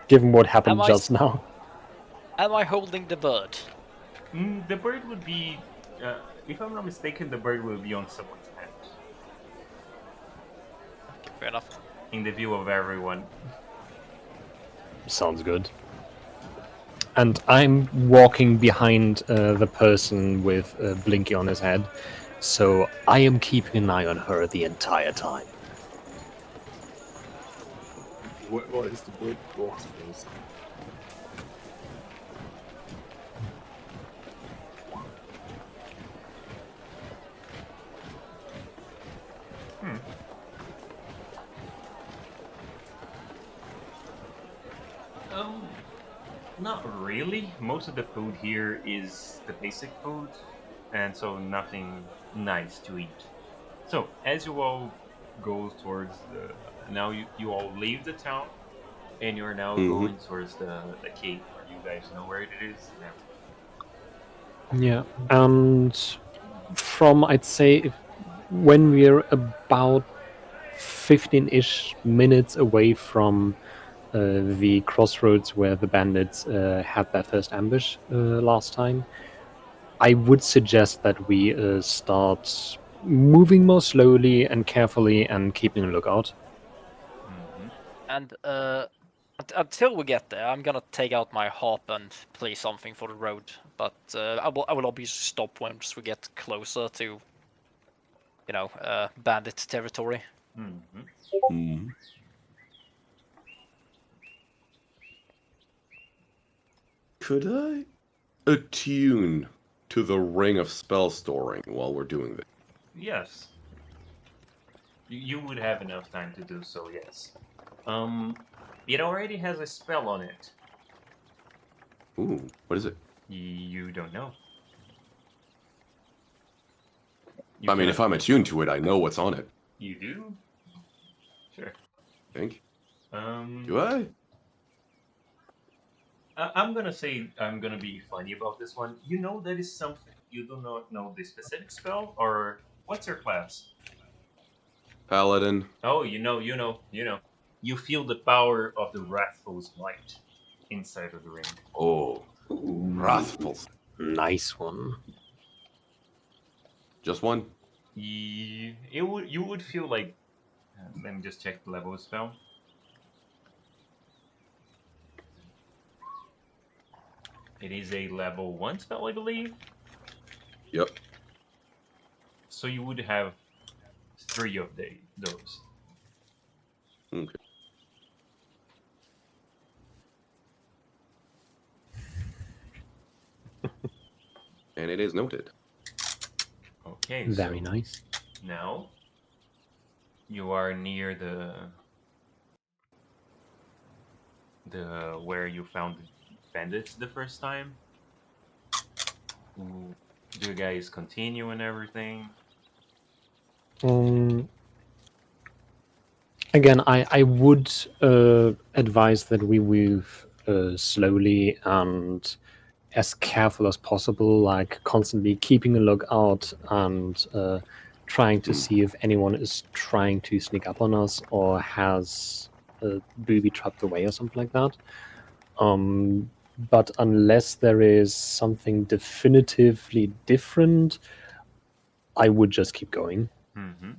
Given what happened Am I just now. Am I holding the bird? The bird would be, if I'm not mistaken, the bird will be on someone's hand, Fair enough. in the view of everyone. Sounds good. And I'm walking behind the person with Blinky on his head, so I am keeping an eye on her the entire time. Where is the bird walks first? Not really. Most of the food here is the basic food, and so nothing nice to eat. So as you all go towards the now you all leave the town and you're now Mm-hmm. going towards the cave. You guys know where it is and everything. Yeah, and from I'd say when we're about 15-ish minutes away from the crossroads where the bandits had their first ambush last time, I would suggest that we start moving more slowly and carefully and keeping a lookout. Mm-hmm. And until we get there, I'm gonna take out my harp and play something for the road. But I will obviously stop once we get closer to, bandit territory. Mm-hmm. Mm-hmm. Could I attune to the ring of spell storing while we're doing this? Yes. You would have enough time to do so, yes. It already has a spell on it. Ooh, what is it? You don't know. I mean, if I'm attuned to it, I know what's on it. You do? Sure. I think. Um, Do I? I'm gonna say I'm gonna be funny about this one. You know that is something. You do not know the specific spell, or what's your class? Paladin. Oh, you know. You feel the power of the Wrathful's might inside of the ring. Oh, wrathful. Nice one. Just one? You would feel like. Let me just check the level of spell. It is a level 1 spell, I believe. Yep. So you would have 3 of those. Okay. And it is noted. Okay. Very so nice. Now you are near the where you found the bandits the first time. Do you guys continue and everything? Again, I would advise that we move slowly and as careful as possible, like constantly keeping a lookout and trying to see if anyone is trying to sneak up on us or has booby trapped away or something like that. But unless there is something definitively different, I would just keep going. Mm-hmm.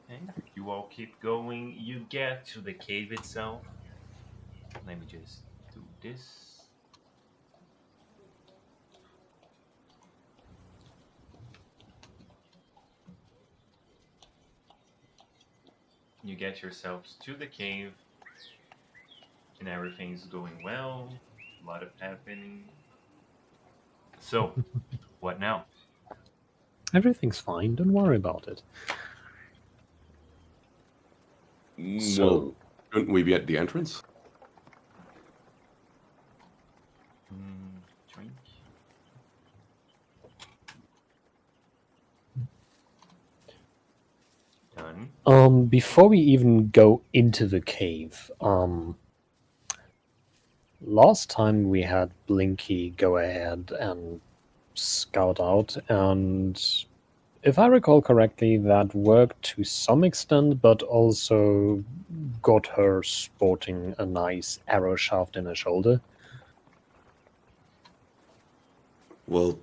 Okay. You all keep going. You get to the cave itself. Let me just do this. You get yourselves to the cave, and everything's going well. A lot of happening. So, what now? Everything's fine. Don't worry about it. So- Well, shouldn't we be at the entrance? Drink. Done. Before we even go into the cave, last time we had Blinky go ahead and scout out, and if I recall correctly, that worked to some extent, but also got her sporting a nice arrow shaft in her shoulder. Well,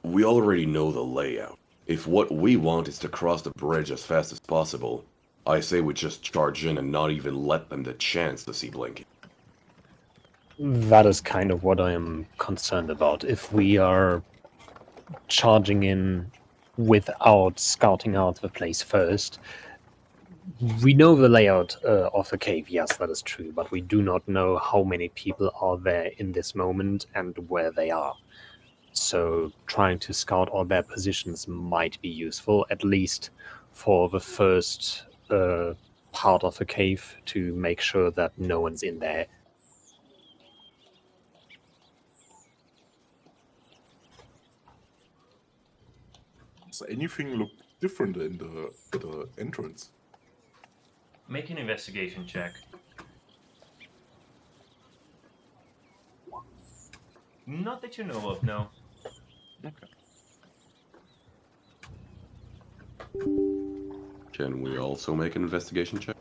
we already know the layout. If what we want is to cross the bridge as fast as possible, I say we just charge in and not even let them the chance to see Blinky. That is kind of what I am concerned about. If we are charging in without scouting out the place first, we know the layout of the cave, yes, that is true, but we do not know how many people are there in this moment and where they are. So trying to scout all their positions might be useful, at least for the first part of the cave to make sure that no one's in there. Does anything look different in the entrance? Make an investigation check. Not that you know of, no. Okay. Can we also make an investigation check?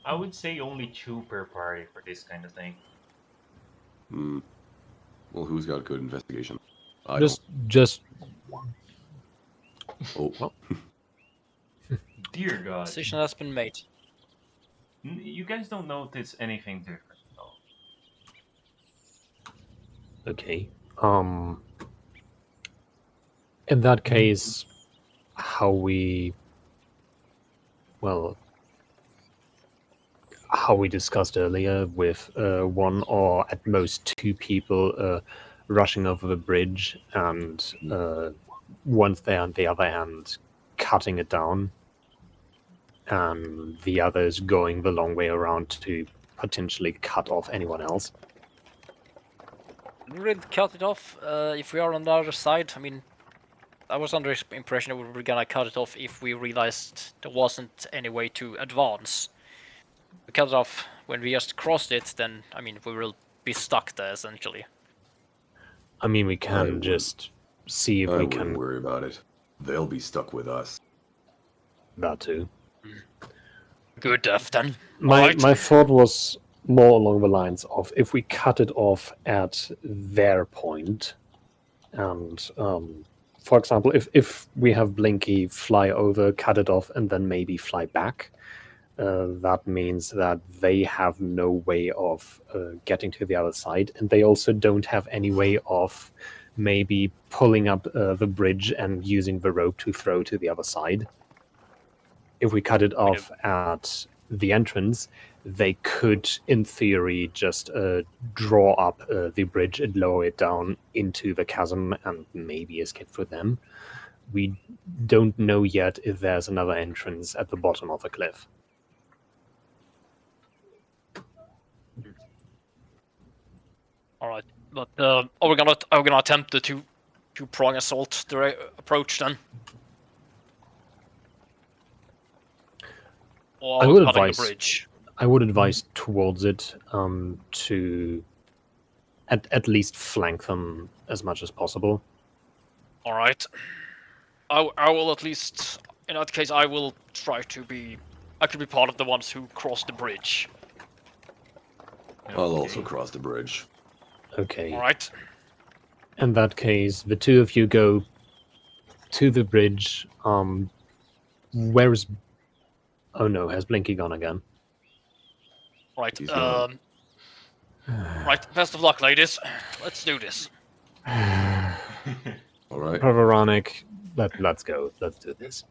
I would say only 2 per party for this kind of thing. Well, who's got good investigation? I Just don't. Oh, well, Dear God. Decision has been made. You guys don't notice anything different, though. okay. In that case, how we discussed earlier, with one or at most 2 people rushing over the bridge, and once they're on the other hand, cutting it down, and the others going the long way around to potentially cut off anyone else. We really cut it off if we are on the other side. I mean, I was under the impression that we were gonna cut it off if we realized there wasn't any way to advance. We cut it off when we just crossed it, then, I mean, we will be stuck there, essentially. I mean, we can wouldn't- just see if I we wouldn't can worry about it. They'll be stuck with us. that too. Good death, then. My Alright. my thought was more along the lines of, if we cut it off at their point, and for example, if we have Blinky fly over, cut it off, and then maybe fly back, that means that they have no way of getting to the other side, and they also don't have any way of maybe pulling up the bridge and using the rope to throw to the other side. If we cut it off at the entrance, they could, in theory, just draw up the bridge and lower it down into the chasm and maybe escape through them. We don't know yet if there's another entrance at the bottom of the cliff. Alright, but are we gonna attempt the two-prong assault approach then? Or I are we would cutting the advise- bridge? I would advise towards it, to at least flank them as much as possible. Alright. I will at least, in that case, I will try to be... I could be part of the ones who cross the bridge. I'll also cross the bridge. Okay. Alright. In that case, the 2 of you go to the bridge. Where is... Oh no, has Blinky gone again? Right. He's gone. Right. Best of luck, ladies. Let's do this. All right. Veronic, let's go. Let's do this.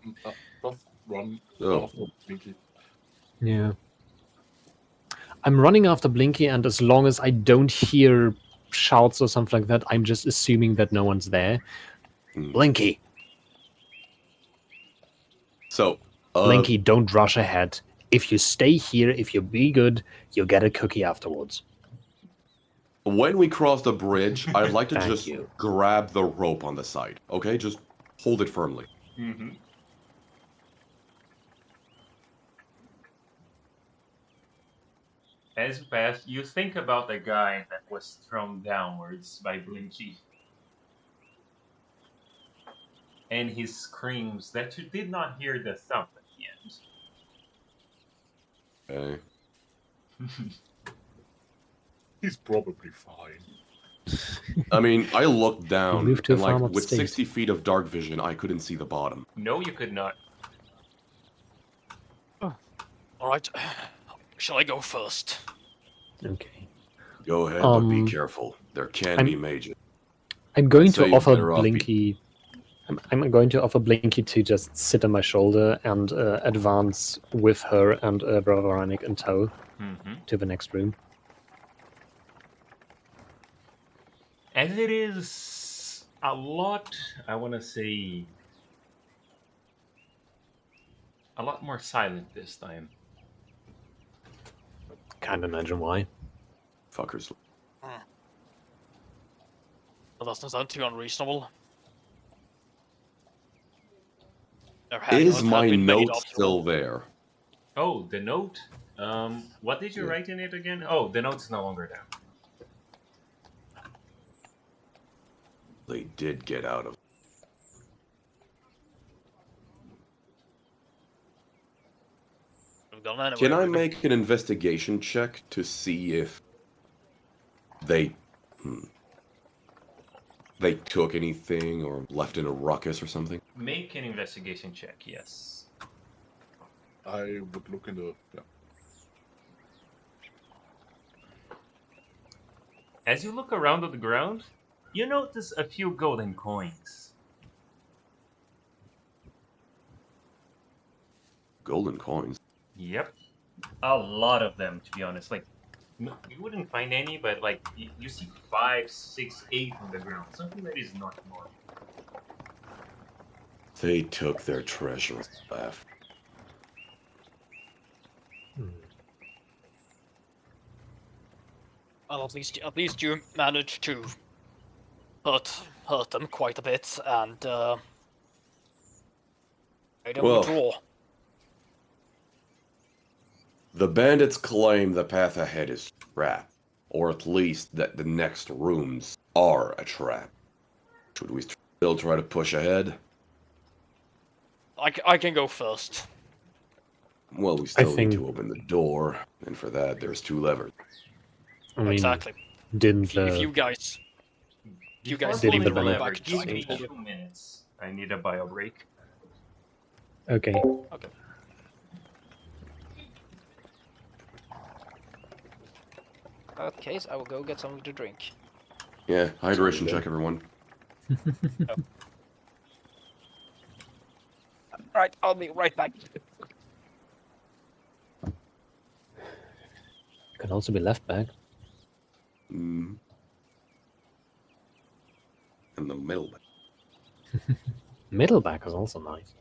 Just run Oh. after Blinky. Yeah. I'm running after Blinky, and as long as I don't hear shouts or something like that, I'm just assuming that no one's there. Blinky! So, Blinky, don't rush ahead. If you stay here, if you be good, you'll get a cookie afterwards. when we cross the bridge, I'd like to Thank just you. grab the rope on the side. Okay, just hold it firmly. Mm-hmm. As you pass, you think about the guy that was thrown downwards by Blinky. And his screams that you did not hear the thump at the Okay. end. He's probably fine. I mean, I looked down, moved to and a like farm with upstate. 60 feet of dark vision, I couldn't see the bottom. No, you could not. Alright. Shall I go first? Okay. Go ahead, but be Um, careful. There can be I'm- mages. I'm going I'd say to you're offer better off Blinky. I'm going to offer Blinky to just sit on my shoulder and advance with her and Brother Veronic in tow Mm-hmm. to the next room. As it is a lot, I want to say, a lot more silent this time. Can't imagine why. Fuckers. That doesn't sound too unreasonable. Their Is hangout my have been made note after still all. there? Oh, the note. What did you Yeah. write in it again? Oh, the note's no longer down. They did get out of. We've gone anywhere Can I with it. make an investigation check to see if they they took anything or left in a ruckus or something? Make an investigation check. Yes. I would look in the. Yeah. As you look around at the ground, you notice a few golden coins. Golden coins. Yep. A lot of them, to be honest. Like, you wouldn't find any, but like, you see 5, 6, 8 on the ground. Something that is not normal. They took their treasure. Laugh. Well, at least you managed to hurt them quite a bit and made them Well, withdraw. The bandits claim the path ahead is a trap, or at least that the next rooms are a trap. Should we still try to push ahead? I can go first. Well, we still think- need to open the door, and for that, there's 2 levers. I mean, Exactly. didn't If you guys Before Didn't pulling the the banner lever, back give me change? 2 minutes. I need a bio break. Okay. Okay. In that case, I will go get something to drink. Yeah, hydration good. check, everyone. Right, I'll be right back. Can also be left back. In the middle. Middle back is also nice.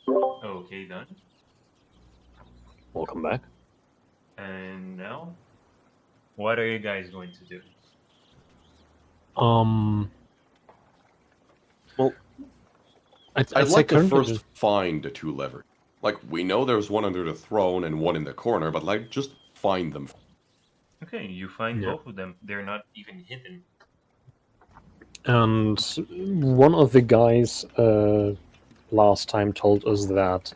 Okay, done. Welcome back. And now, what are you guys going to do? Well, I'd I'd say like to currently first just- find the 2 levers. Like, we know there's one under the throne and one in the corner, but, like, just find them. Okay, you find Yeah. both of them. They're not even hidden. And one of the guys last time told us that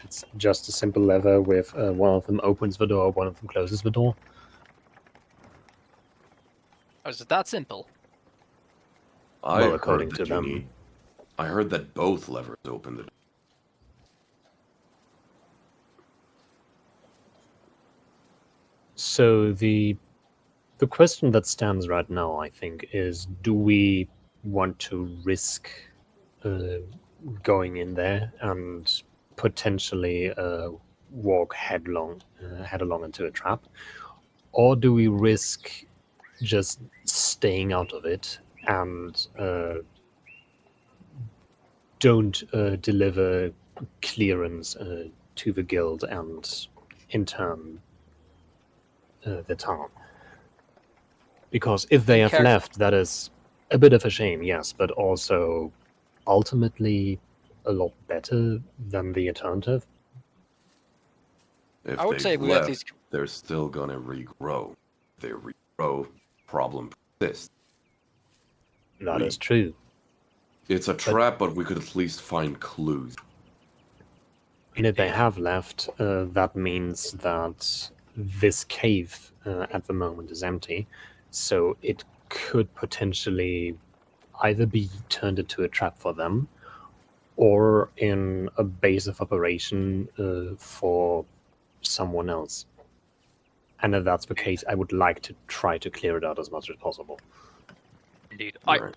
it's just a simple lever with one of them opens the door, one of them closes the door. Oh, is it that simple? I Well, according heard to that you them. need. I heard that both levers open the door. So the question that stands right now, I think, is: do we want to risk going in there and potentially walk headlong into a trap, or do we risk just staying out of it and don't deliver clearance to the guild and in turn the town? Because if they have left, that is a bit of a shame, yes, but also ultimately a lot better than the alternative. If I would they've say we left, at least they're still gonna regrow. If they regrow, problem persists. That We- is true. It's a trap, but we could at least find clues. And if they have left, that means that this cave at the moment is empty, so it could potentially either be turned into a trap for them, or in a base of operation for someone else. And if that's the case, I would like to try to clear it out as much as possible. Indeed. Right.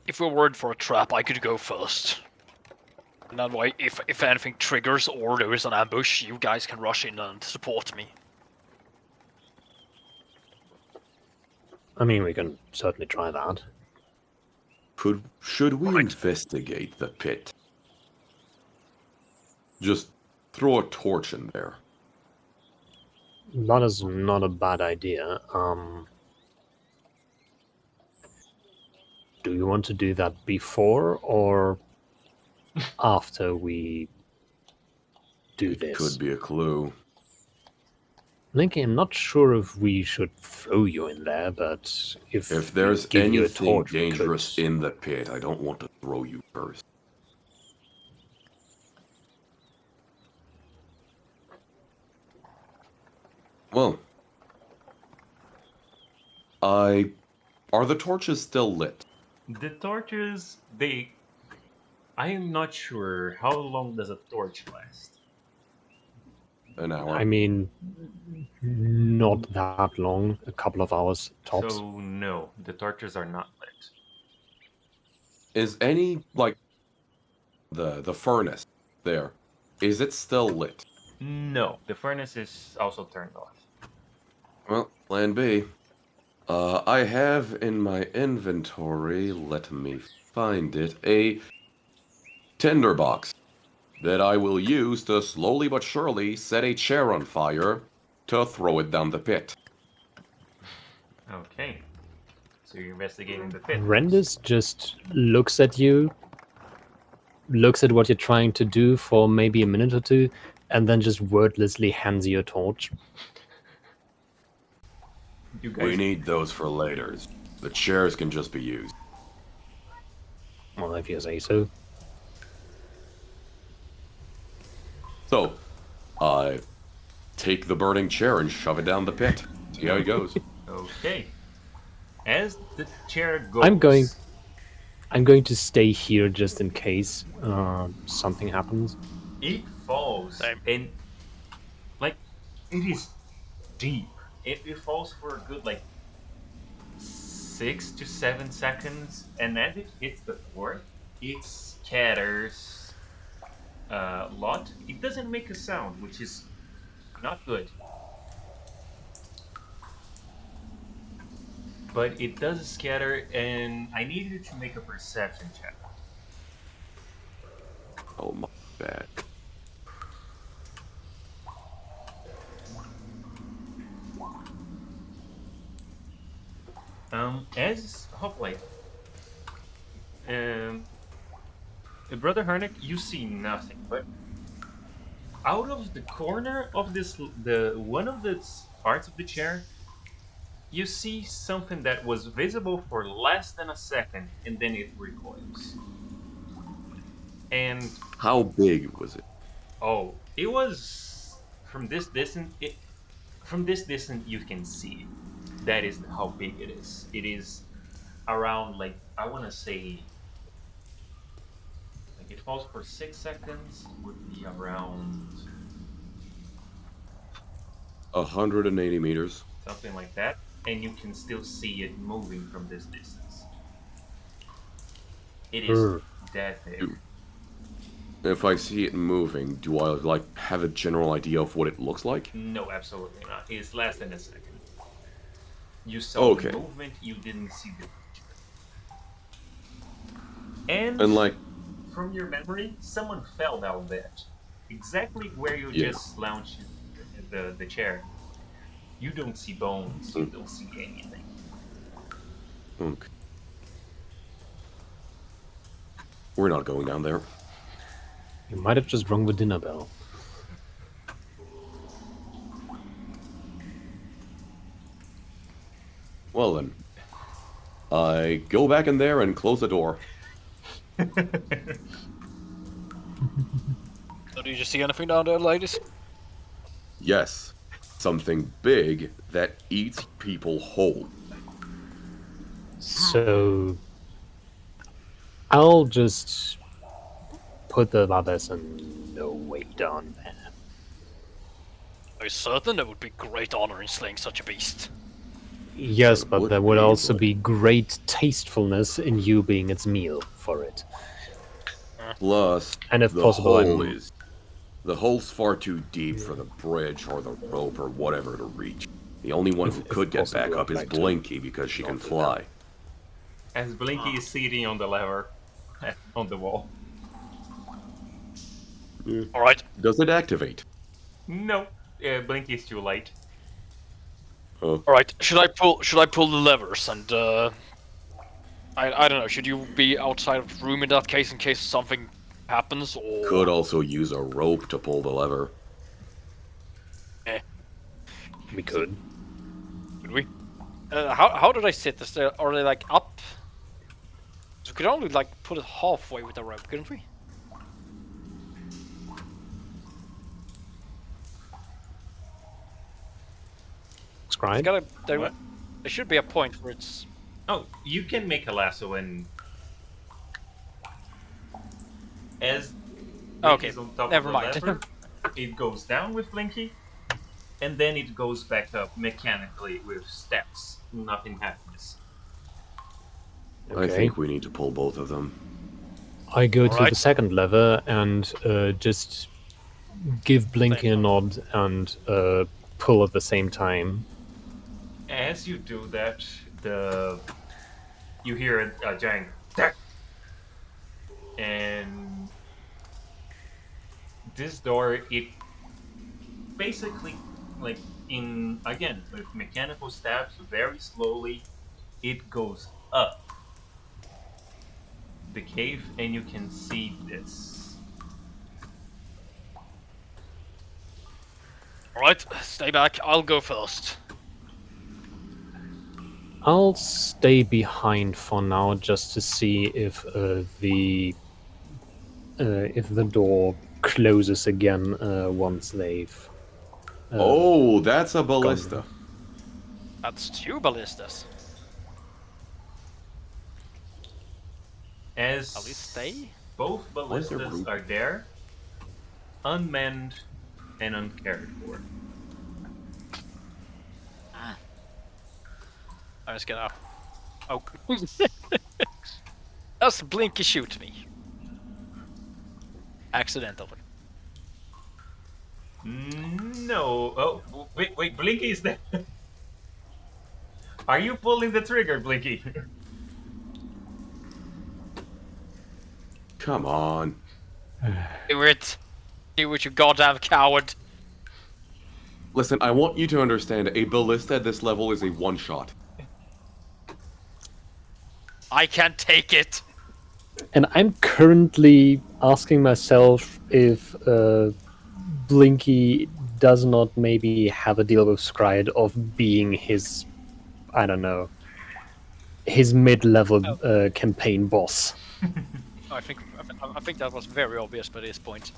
If we're worried for a trap, I could go first. And that way, if anything triggers or there is an ambush, you guys can rush in and support me. I mean, we can certainly try that. Should we Right. investigate the pit? Just throw a torch in there. That is not a bad idea. Do you want to do that before or after we do It this? could be a clue. Linky, I'm not sure if we should throw you in there, but if There's we give you a anything torch, we dangerous could. in the pit, I don't want to throw you first. Well, are the torches still lit? The torches, I am not sure how long does a torch last. An hour. I mean, not that long, a couple of hours tops. So no, the torches are not lit. Is any, like, the furnace there, is it still lit? No, the furnace is also turned off. Well, plan B. I have in my inventory, let me find it, a tinderbox that I will use to slowly but surely set a chair on fire to throw it down the pit. Okay. So you're investigating the pit. Rendis just looks at you, looks at what you're trying to do for maybe a minute or two, and then just wordlessly hands you a torch. You guys, We need those for later. The chairs can just be used. Well, if you say so. So, I take the burning chair and shove it down the pit. See how it goes. Okay. As the chair goes, I'm going to stay here just in case something happens. It falls, Same. and like it is deep. It falls for a good 6 to 7 seconds, and as it hits the floor, it scatters a lot. It doesn't make a sound, which is not good. But it does scatter, and I need you to make a perception check. Oh my bad. As Hoplite, Brother Hernick, you see nothing, but out of the corner of one of the parts of the chair, you see something that was visible for less than a second, and then it recoils. And How big was it? oh, it was from this distance. From this distance, you can see it. That is how big it is. It is around I want to say it falls for 6 seconds. Would be around 180 meters. something like that, and you can still see it moving from this distance. It is that big. If I see it moving, do I have a general idea of what it looks like? No, absolutely not. It's less than a second. You saw Okay. the movement, you didn't see the picture. And And from your memory, someone fell down that. Exactly where you Yeah. just launched the chair. You don't see bones, you don't see anything. okay. We're not going down there. You might have just rung the dinner bell. Well then, I go back in there and close the door. So do you see anything down there, ladies? Yes, something big that eats people whole. So I'll just put the others and no weight on there. Are you certain there would be great honor in slaying such a beast? Yes, There but would there would be, also but- be great tastefulness in you being its meal for it. Plus, And if the possible, hole I'm... is... The hole's far too deep for the bridge or the rope or whatever to reach. The only one who If could get possible, back up I'd is like to Blinky because she can not do fly. As Blinky is sitting on the lever on the wall. All right. Does it activate? No, Blinky is too late. Oh, All right. Should I pull the levers and I don't know. Should you be outside of the room in that case in case something happens or? could also use a rope to pull the lever. We could. Could we? How did I sit this? Are they like up? So we could only like put it halfway with the rope, couldn't we? It's Scribe? gotta, there What? should be a point where it's. Oh, you can make a lasso and as Okay, Blinky's on top never of the mind. lever, it goes down with Blinky, and then it goes back up mechanically with steps. Nothing happens. I think we need to pull both of them. I go to Alright. the second lever and just give Blinky a Same. nod and pull at the same time. As you do that, you hear a giant "Tack!" and this door, it basically, like with mechanical steps, very slowly, it goes up the cave, and you can see this. All right, stay back. I'll go first. I'll stay behind for now just to see if the door closes again once they've. Oh, that's a ballista. That's 2 ballistas. As At least stay. both Why is there ballistas room? are there, unmanned and uncared for. I'm just gonna. Oh. Does Blinky shoot me? Accidentally. No. Oh, wait, Blinky is there. Are you pulling the trigger, Blinky? Come on. Do it. Do it, you goddamn coward. Listen, I want you to understand, a ballista at this level is a one-shot. I can't take it. And I'm currently asking myself if Blinky does not maybe have a deal with Scryed of being his, I don't know, his mid-level campaign boss. I think that was very obvious by this point.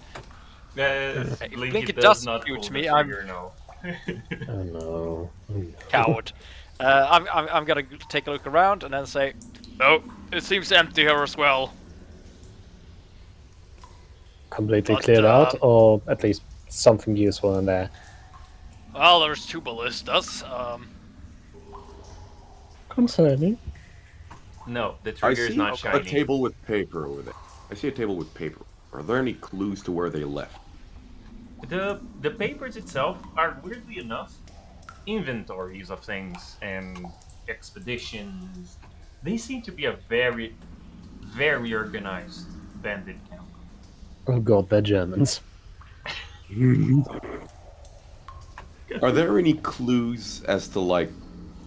If Blinky Blinky does does not shoot pull me, the I'm- trigger, no. Oh no. Coward. I'm gonna take a look around and then say, no, it seems empty here as well. Completely But, cleared out, or at least something useful in there? Well, there's 2 ballistas. Concerning. No, the I trigger is see not a shiny. table with paper over there. I see a table with paper. Are there any clues to where they left? The papers itself are weirdly enough inventories of things and expeditions. They seem to be a very, very organized bandit camp. Oh god, they're Germans. Are there any clues as to, like,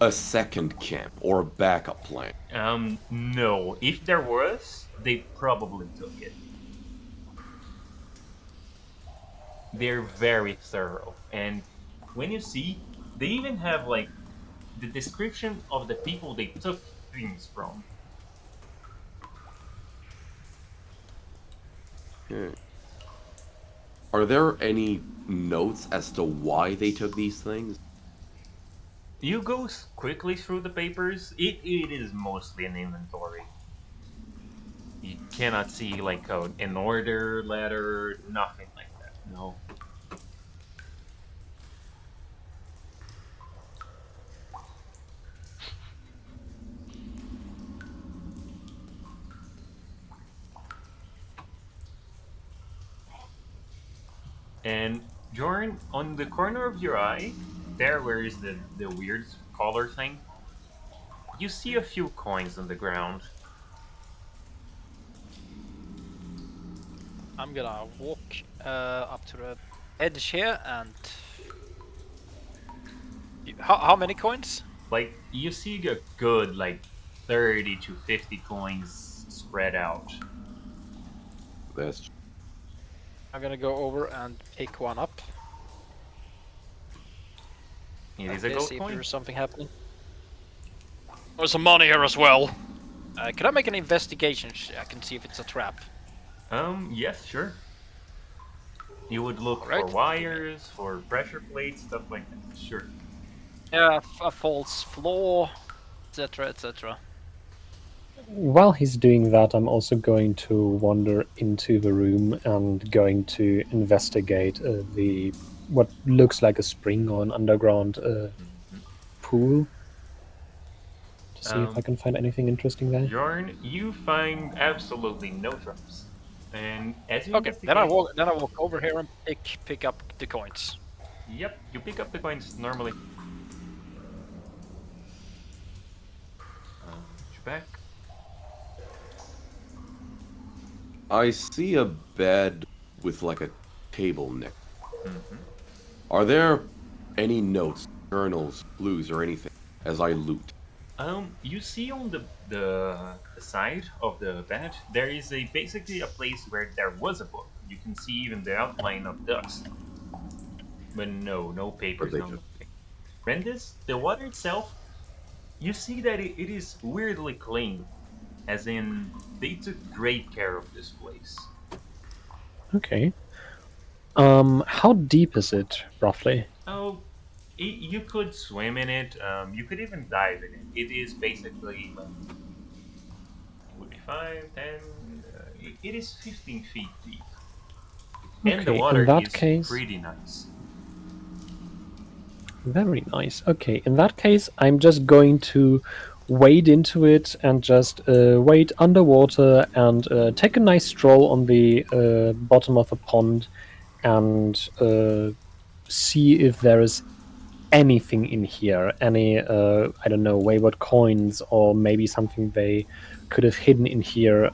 a second camp or a backup plan? No. If there was, they probably took it. They're very thorough, and when you see, they even have like the description of the people they took things from. Okay. Are there any notes as to why they took these things? You go quickly through the papers. It is mostly an inventory. You cannot see like an order letter, nothing like that. No. And Jorn, on the corner of your eye, there where is the weird color thing, you see a few coins on the ground. I'm gonna walk up to the edge here and. How many coins? Like you see a good like 30 to 50 coins spread out. That's I'm gonna go over and pick one up. It is a Okay, gold see if coin. there's something happening. There's some money here as well. Can I make an investigation? I can see if it's a trap. Yes, sure. You would look Alright. for wires, for pressure plates, stuff like that. Sure. Yeah, a false floor, etc., etc. While he's doing that, I'm also going to wander into the room and going to investigate the what looks like a spring or an underground Mhm. pool to see if I Um, can find anything interesting there. Jorn, you find absolutely no traps. And as you Okay, then I investigate, walk. Then I walk over here and pick up the coins. yep, you pick up the coins normally. Back. I see a bed with like a table next. Hmm. Are there any notes, journals, clues, or anything as I loot? You see on the side of the bed, there is basically a place where there was a book. You can see even the outline of dust, but no But papers, they no just nothing. And this, the water itself, you see that it is weirdly clean, as in they took great care of this place. Okay. How deep is it roughly? Oh, you could swim in it. You could even dive in it. It is basically like it would be 5, 10. It is 15 feet deep, and the Okay, in water that is case, pretty nice. very nice. Okay, in that case, I'm just going to wade into it and just wade underwater and take a nice stroll on the bottom of the pond and see if there is anything in here. Any, I don't know, wayward coins or maybe something they could have hidden in here.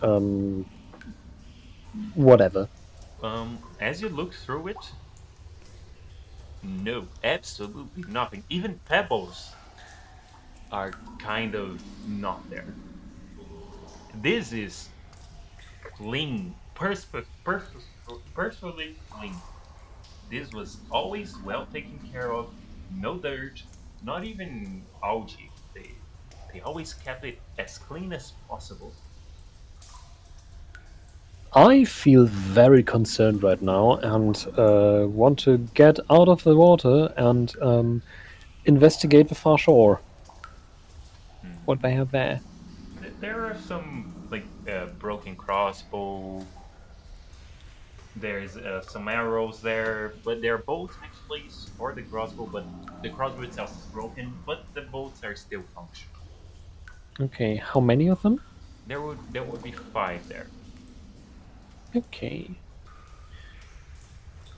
Whatever. As you look through it, no, absolutely nothing. Even pebbles are kind of not there. This is clean, perfectly clean. This was always well taken care of. No dirt, not even algae. They always kept it as clean as possible. I feel very concerned right now and want to get out of the water and investigate the far shore. What Hmm. they have there. There are some like broken crossbow. There's some arrows there, but they're bolts actually for the crossbow. But the crossbow itself is broken, but the bolts are still functional. Okay, how many of them? There would be 5 there. Okay.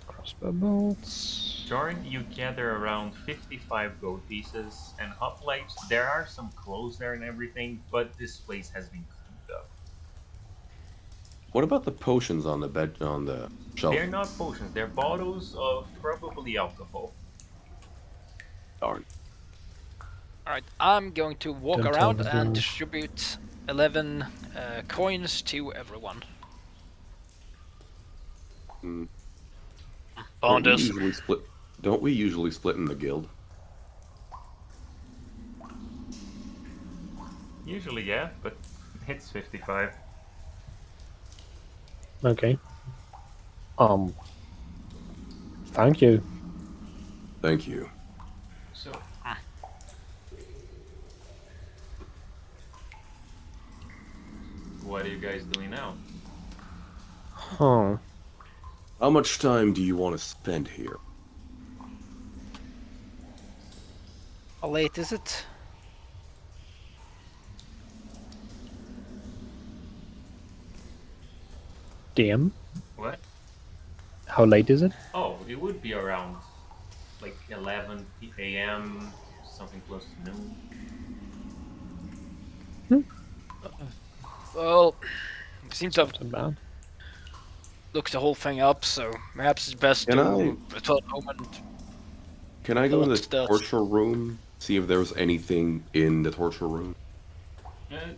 Crossbow bolts. Jorn, you gather around 55 gold pieces and hoplites. There are some clothes there and everything, but this place has been cleaned up. What about the potions on the bed on the shelf? They're not potions, they're bottles of probably alcohol. Darn. Alright, I'm going to walk Don't tell around the and dwarves. distribute 11 coins to everyone. Hmm. Found Don't we this. usually split? Don't we usually split in the guild? Usually, yeah, but it's 55. Okay. Thank you. Thank you. So, what are you guys doing now? Huh. How much time do you want to spend here? How late is it? DM, What? how late is it? Oh, it would be around like 11 a.m., something close to noon. Well, it seems to have Not so bad. looked the whole thing up, so perhaps it's best Can to return home and Can I go to Not the that. torture room? See if there's anything in the torture room?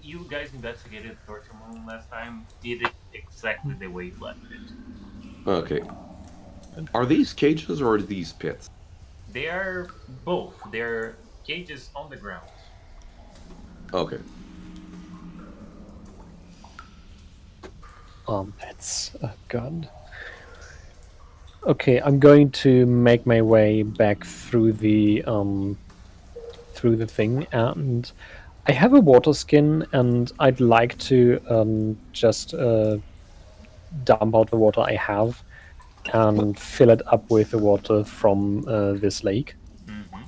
You guys investigated the torture room last time. Did it exactly the way you left it. Okay. Are these cages or are these pits? They are both. They're cages on the ground. Okay. Armpits. Oh god. Okay, I'm going to make my way back through the thing, and I have a water skin, and I'd like to just dump out the water I have and fill it up with the water from this lake. Mm-hmm.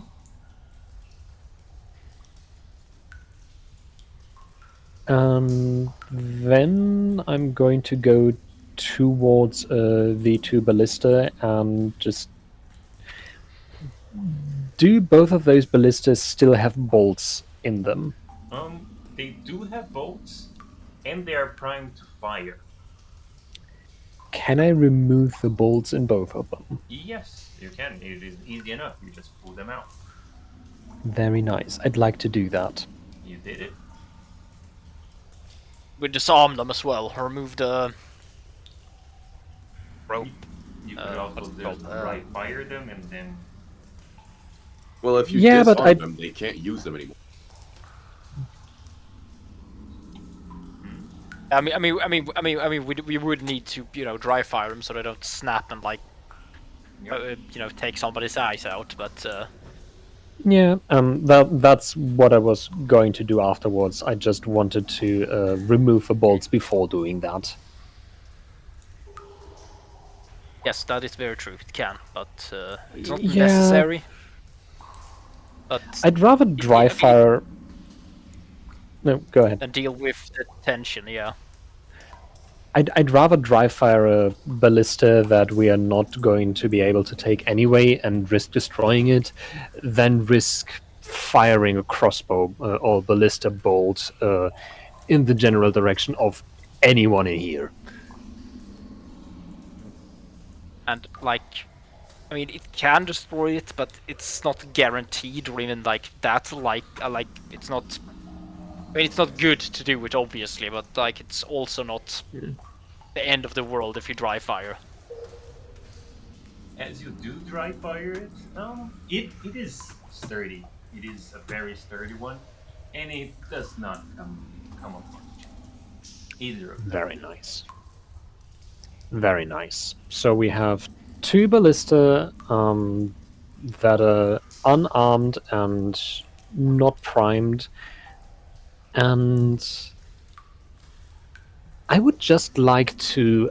And then I'm going to go towards the two ballista and just. Do both of those ballistas still have bolts in them? They do have bolts, and they are primed to fire. Can I remove the bolts in both of them? Yes, you can. It is easy enough. You just pull them out. Very nice. I'd like to do that. You did it. we disarm them as well. Remove the rope. You could also what's it just called? dry fire them and then. Well, if you Yeah, but disarm I- them, they can't use them anymore. We would need to, dry fire them so they don't snap and take somebody's eyes out. But Yeah, that's what I was going to do afterwards. I just wanted to remove the bolts before doing that. yes, that is very true. It can, but it's not Yeah. necessary. But I'd rather dry I mean- fire. No, go ahead. and deal with the tension. Yeah. I'd rather dry fire a ballista that we are not going to be able to take anyway and risk destroying it than risk firing a crossbow or ballista bolt in the general direction of anyone in here. And it can destroy it, but it's not guaranteed, or even like that. It's not. It's not good to do it, obviously, but it's also not the end of the world if you dry fire. As you do dry fire it, it is sturdy. It is a very sturdy one, and it does not come apart. Either of them. Very nice. Very nice. So we have two ballista that are unarmed and not primed. And I would just like to,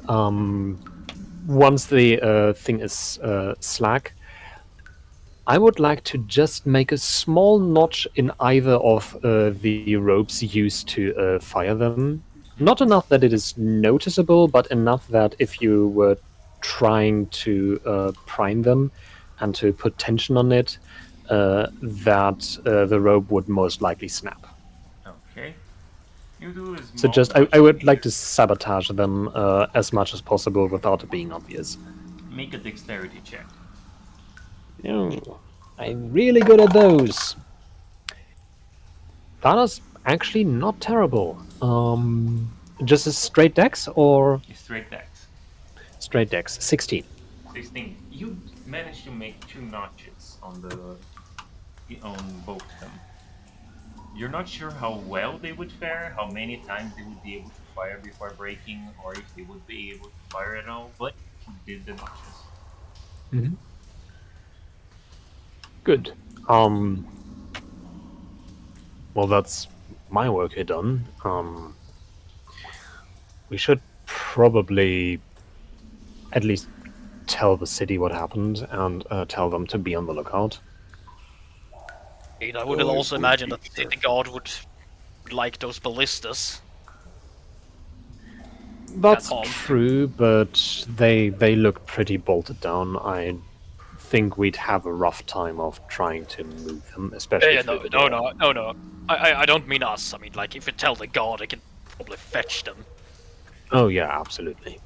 once the thing is slack, I would like to just make a small notch in either of the ropes used to fire them. Not enough that it is noticeable, but enough that if you were trying to prime them and to put tension on it, that the rope would most likely snap. Okay. You do a So small just, I notch would like here. to sabotage them as much as possible without it being obvious. Make a dexterity check. Oh, I'm really good at those. That is actually not terrible. Just a straight dex or Straight dex. straight dex? 16. 16. You managed to make 2 notches on both of them. You're not sure how well they would fare, how many times they would be able to fire before breaking, or if they would be able to fire at all, but did the notches. Mm-hmm. Good. Well, that's my work here done. We should probably at least tell the city what happened and tell them to be on the lookout. I would Oh, it also would imagine be, that the sir. city guard would like those ballistas. That's harm. true, but they look pretty bolted down. I think we'd have a rough time of trying to move them, especially Yeah, through no, the no, door. no, no, no. I don't mean us. I mean, like, if you tell the guard, they can probably fetch them. Oh yeah, absolutely.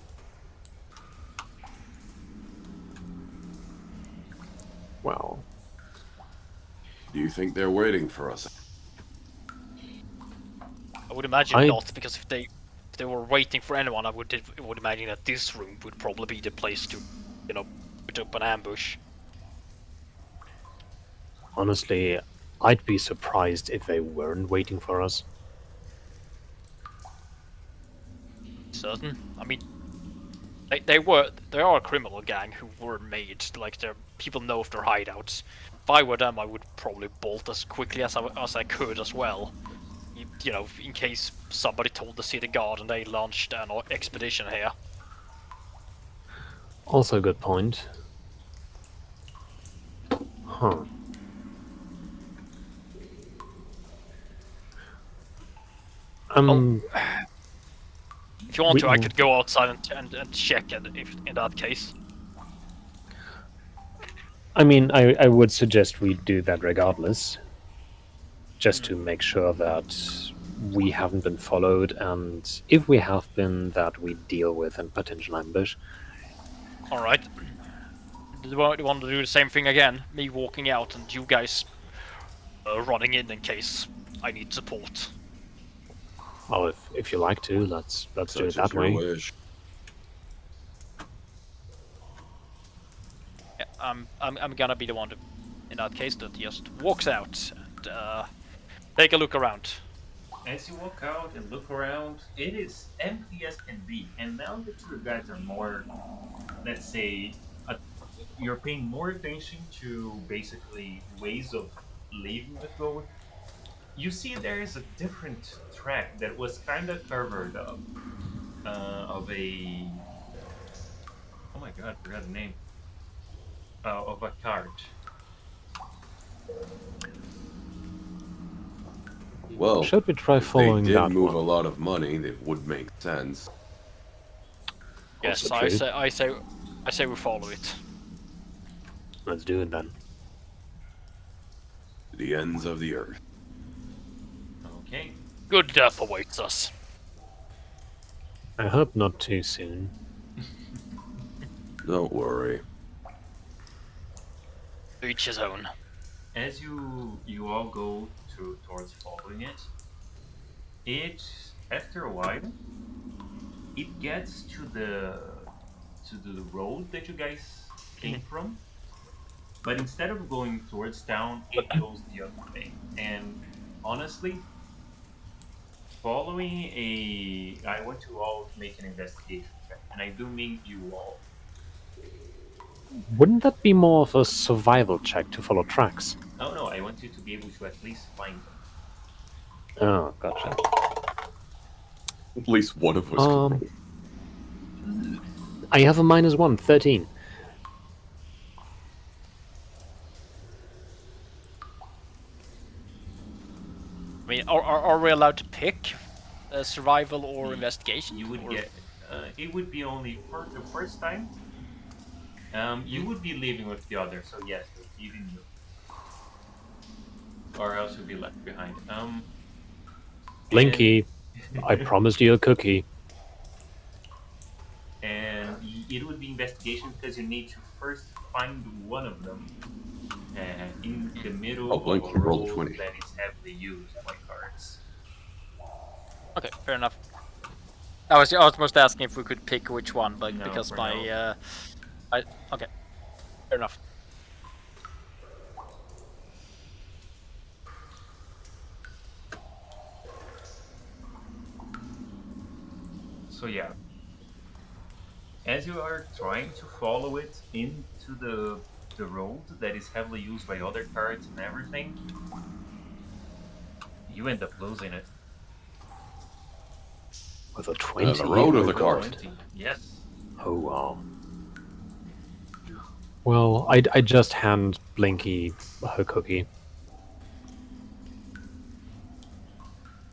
Well, Do you think they're waiting for us? I would imagine I- not, because if they were waiting for anyone, I would imagine that this room would probably be the place to, put up an ambush. honestly, I'd be surprised if they weren't waiting for us. Certain. I mean, they are a criminal gang who were made. Like, people know of their hideouts. If I were them, I would probably bolt as quickly as I could as well. In case somebody told the city guard and they launched an expedition here. Also a good point. Huh. If you want We- to, I could go outside and check it if in that case. I mean, I would suggest we do that regardless, just to make sure that we haven't been followed, and if we have been, that we deal with a potential ambush. All right. Do you want to do the same thing again? Me walking out and you guys running in case I need support. Well, if you like to, let's do it Such is that your way. wish. Yeah, I'm gonna be the one in that case that just walks out and take a look around. As you walk out and look around, it is empty as can be. And now that you guys are more, let's say, you're paying more attention to basically ways of leaving the goat, you see there is a different track that was kind of covered up of a. Oh my god, I forgot the name. Of a cart. Well, Should we try if following they did that move one? a lot of money, it would make sense. Yes, Also true. I say we follow it. Let's do it then. To the ends of the earth. Okay. Good death awaits us. I hope not too soon. Don't worry. To each his own. As you all go towards following it, after a while it gets to the road that you guys came from, but instead of going towards town, it goes the other way. And honestly, I want you all to make an investigation check, and I do mean you all. Wouldn't that be more of a survival check to follow tracks? Oh no, I want you to be able to at least find them. Oh, gotcha. At least one of us could roll. I have a -1, 13. I mean, are we allowed to pick survival or investigation? You would Or- get. It would be only for the first time. You would be leaving with the others, so yes, even you, or else you'll be left behind. Blinky, I promised you a cookie. And it would be investigation because you need to first find one of them in the middle Oh, of Blink, a you rolled road 20. that is heavily used by carts. Okay, fair enough. I was almost asking if we could pick which one, but No, because for my now. okay, fair enough. So yeah, as you are trying to follow it into the road that is heavily used by other carts and everything, you end up losing it. With a 20? The road or the With a cart? 20. Yes. Oh, wow. Well, I just hand Blinky her cookie.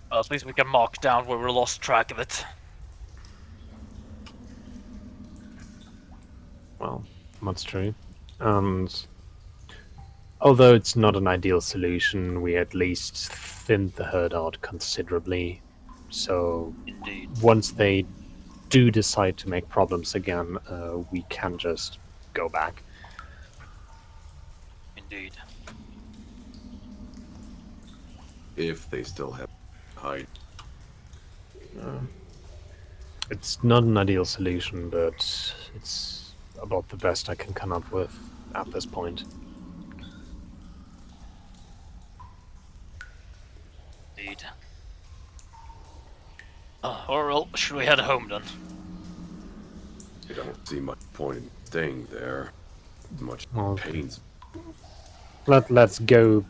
Well, at least we can mark down where we lost track of it. Well, that's true. And although it's not an ideal solution, we at least thinned the herd out considerably. So Indeed. once they do decide to make problems again, we can just go back. Indeed. If they still have hide. It's not an ideal solution, but it's about the best I can come up with at this point. Indeed. Well, should we head home then? I don't see much point in staying there. Much Well, pains. Let's go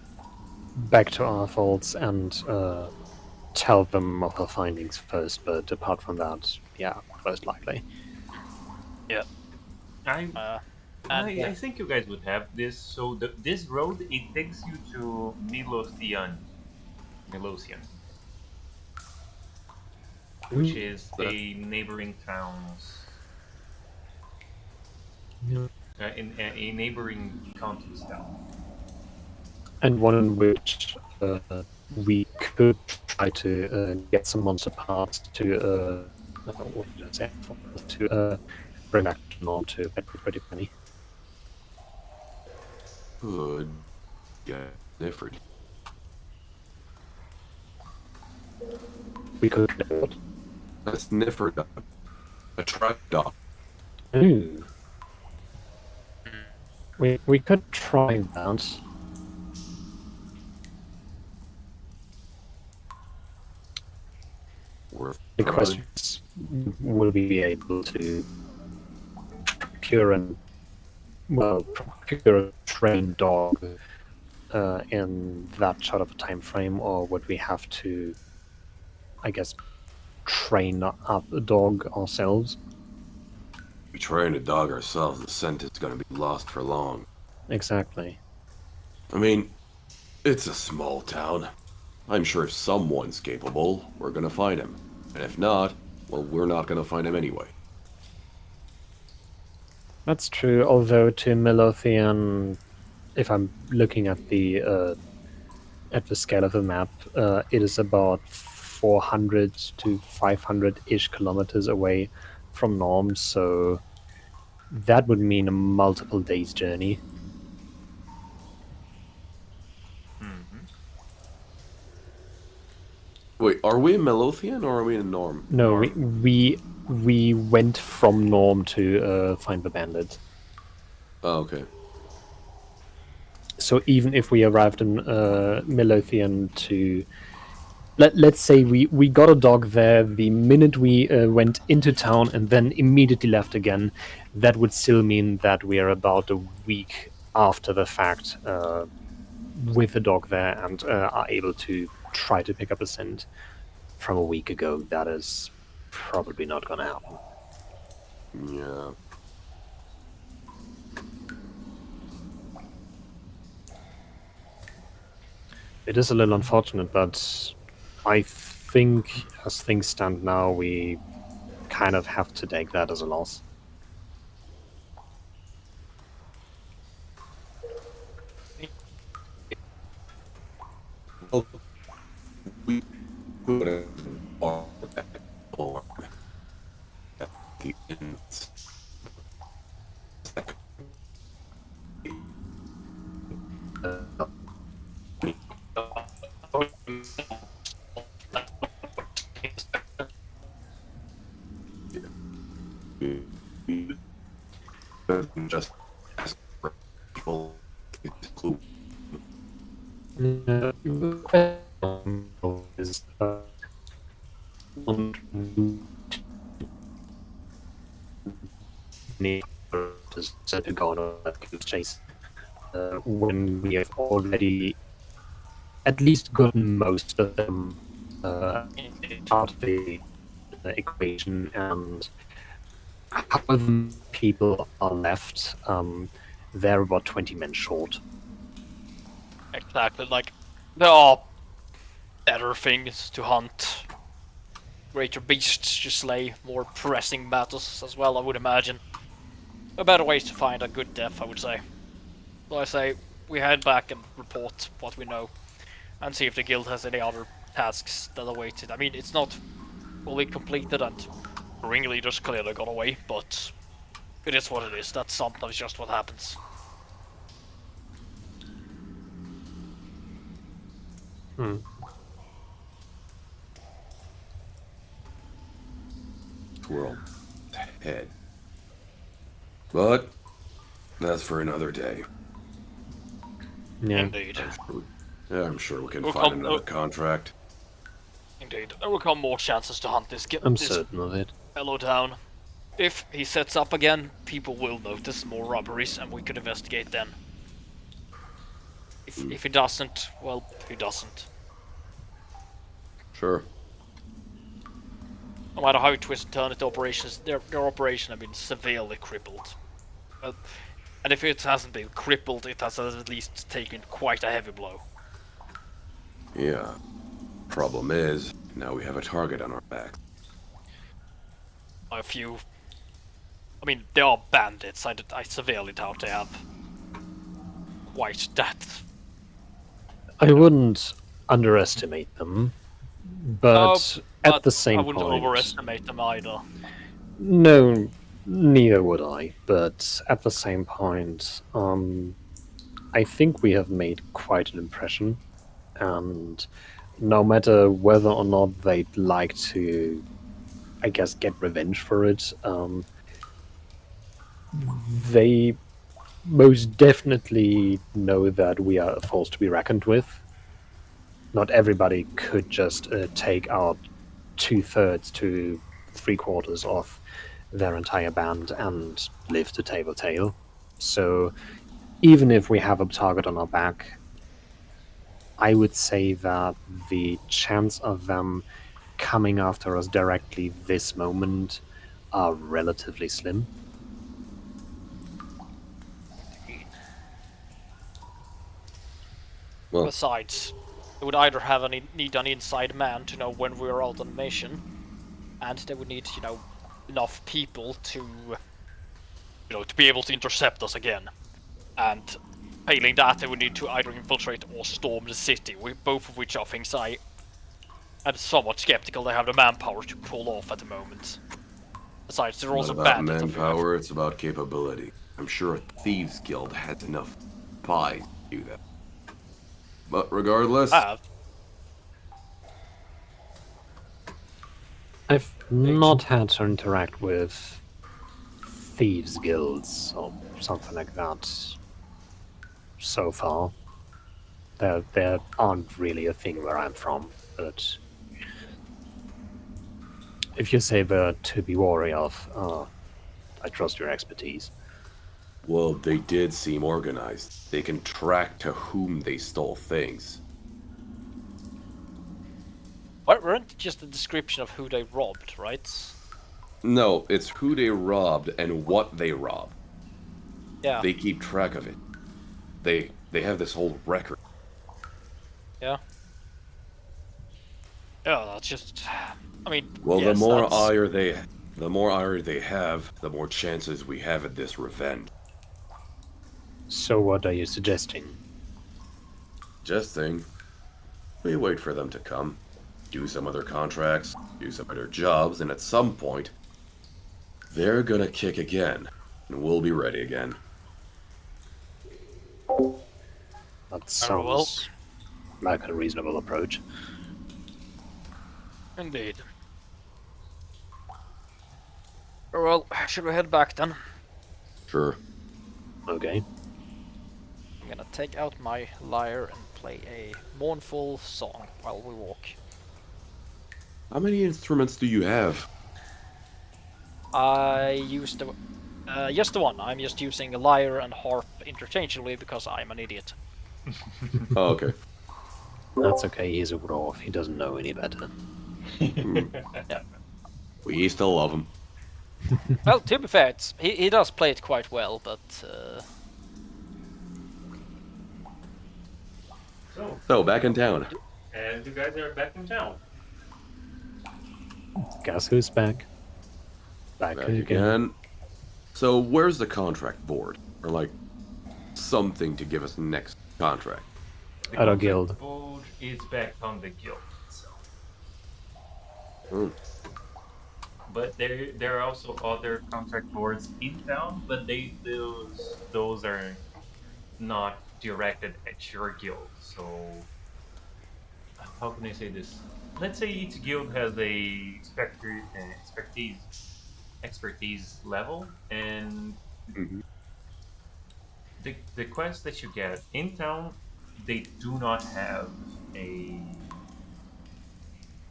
back to our folds and tell them of our findings first, but apart from that, yeah, most likely. Yeah. I And I think you guys would have this. So this road, it takes you to Milothian, which is a neighboring town's, Yeah. in a neighboring county's town. And one in which we could try to get some monster parts to what did I say? To bring back to norm to pay pretty penny. Good. Yeah, Nifford. We could do it. That's Nifford. A trap dog. Ooh. We could try that. Worth The trying. question is, will we be able to procure a trained dog in that sort of a time frame, or would we have to, I guess, train up a dog ourselves? If we train a dog ourselves, the scent is going to be lost for long. Exactly. I mean, it's a small town. I'm sure if someone's capable, we're going to find him. And if not, well, we're not going to find him anyway. That's true, although to Milothian, if I'm looking at the scale of the map, it is about 400 to 500-ish kilometers away from Norm, so that would mean a multiple days journey. Mm-hmm. Wait, are we in Melothian or are we in Norm? No, Norm. we went from Norm to find the bandit. Oh, okay. So even if we arrived in Milothian to... Let's say we got a dog there the minute we went into town and then immediately left again, that would still mean that we are about a week after the fact with the dog there and are able to try to pick up a scent from a week ago. That is probably not going to happen. Yeah. It is a little unfortunate, but I think as things stand now, we kind of have to take that as a loss. Well, we would have or at the end. We just ask for people to clue. The question is, need to go on a goose chase when we have already at least gotten most of them out of the equation, and however many people are left, they're about 20 men short. Exactly, like, there are better things to hunt. Greater beasts to slay, more pressing battles as well, I would imagine. A better ways to find a good death, I would say. So I say, we head back and report what we know, and see if the guild has any other tasks that await it. I mean, it's not fully completed, and the ringleaders clearly got away, but it is what it is. That's sometimes just what happens. World head. But that's for another day. Yeah. Indeed. Yeah, I'm sure we can We'll find come- another contract. Indeed. There will come more chances to hunt this I'm this certain of it. fellow down. If he sets up again, people will notice more robberies, and we could investigate then. If he doesn't, well, he doesn't. Sure. No matter how you twist and turn it, their operation have been severely crippled. And if it hasn't been crippled, it has at least taken quite a heavy blow. Yeah. Problem is, now we have a target on our back. A few. I mean, they are bandits. I severely doubt they have quite that. I wouldn't underestimate them, but at the same I wouldn't point, overestimate them either. no, neither would I. But at the same point, I think we have made quite an impression, and no matter whether or not they'd like to, I guess, get revenge for it, they most definitely know that we are a force to be reckoned with. Not everybody could just take out 2/3 to 3/4 of their entire band and live to tell the tale. So even if we have a target on our back, I would say that the chance of them coming after us directly this moment are relatively slim. Well, Besides, they would either need an inside man to know when we're out on mission, and they would need, enough people to, to be able to intercept us again. And failing that, they would need to either infiltrate or storm the city, both of which are things I am somewhat skeptical they have the manpower to pull off at the moment. Besides, they're not also about bandits. manpower, it's about capability. I'm sure a thieves guild has enough spies to do that. But regardless, I've not had to interact with thieves guilds or something like that so far. There aren't really a thing where I'm from, but if you say they're to be wary of, I trust your expertise. well, they did seem organized. They can track to whom they stole things. Weren't it just a description of who they robbed, right? No, it's who they robbed and what they robbed. Yeah. They keep track of it. They have this whole record. Yeah. Yeah, that's just. I mean. Well, yes, the more that's... ire they have, the more chances we have at this revenge. So what are you suggesting? Just think, we wait for them to come, do some other contracts, do some other jobs, and at some point, they're gonna kick again, and we'll be ready again. That sounds like a reasonable approach. Indeed. Well, should we head back then? Sure. Okay. I'm gonna take out my lyre and play a mournful song while we walk. How many instruments do you have? I used Just the one. I'm just using a lyre and harp interchangeably because I'm an idiot. Oh, okay. That's okay, he's a dwarf, he doesn't know any better. We still love him. Well, to be fair, he does play it quite well, but So, back in town. And you guys are back in town. Guess who's back? Back again. So, where's the contract board? Or, like, something to give us next contract? The At our contract guild. board is back on the guild itself. Hmm. But there are also other contract boards in town, but those are not directed at your guild. So how can I say this? Let's say each guild has a expertise level, and Mhm. the quests that you get in town, they do not have a,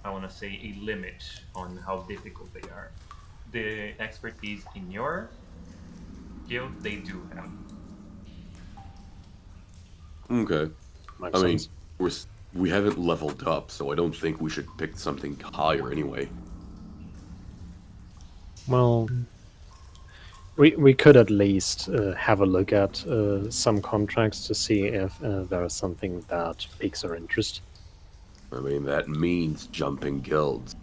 I want to say, a limit on how difficult they are. The expertise in your guild, they do have. Okay. Makes I mean, sense. we haven't leveled up, so I don't think we should pick something higher anyway. Well, we could at least have a look at some contracts to see if there is something that piques our interest. I mean, that means jumping guilds.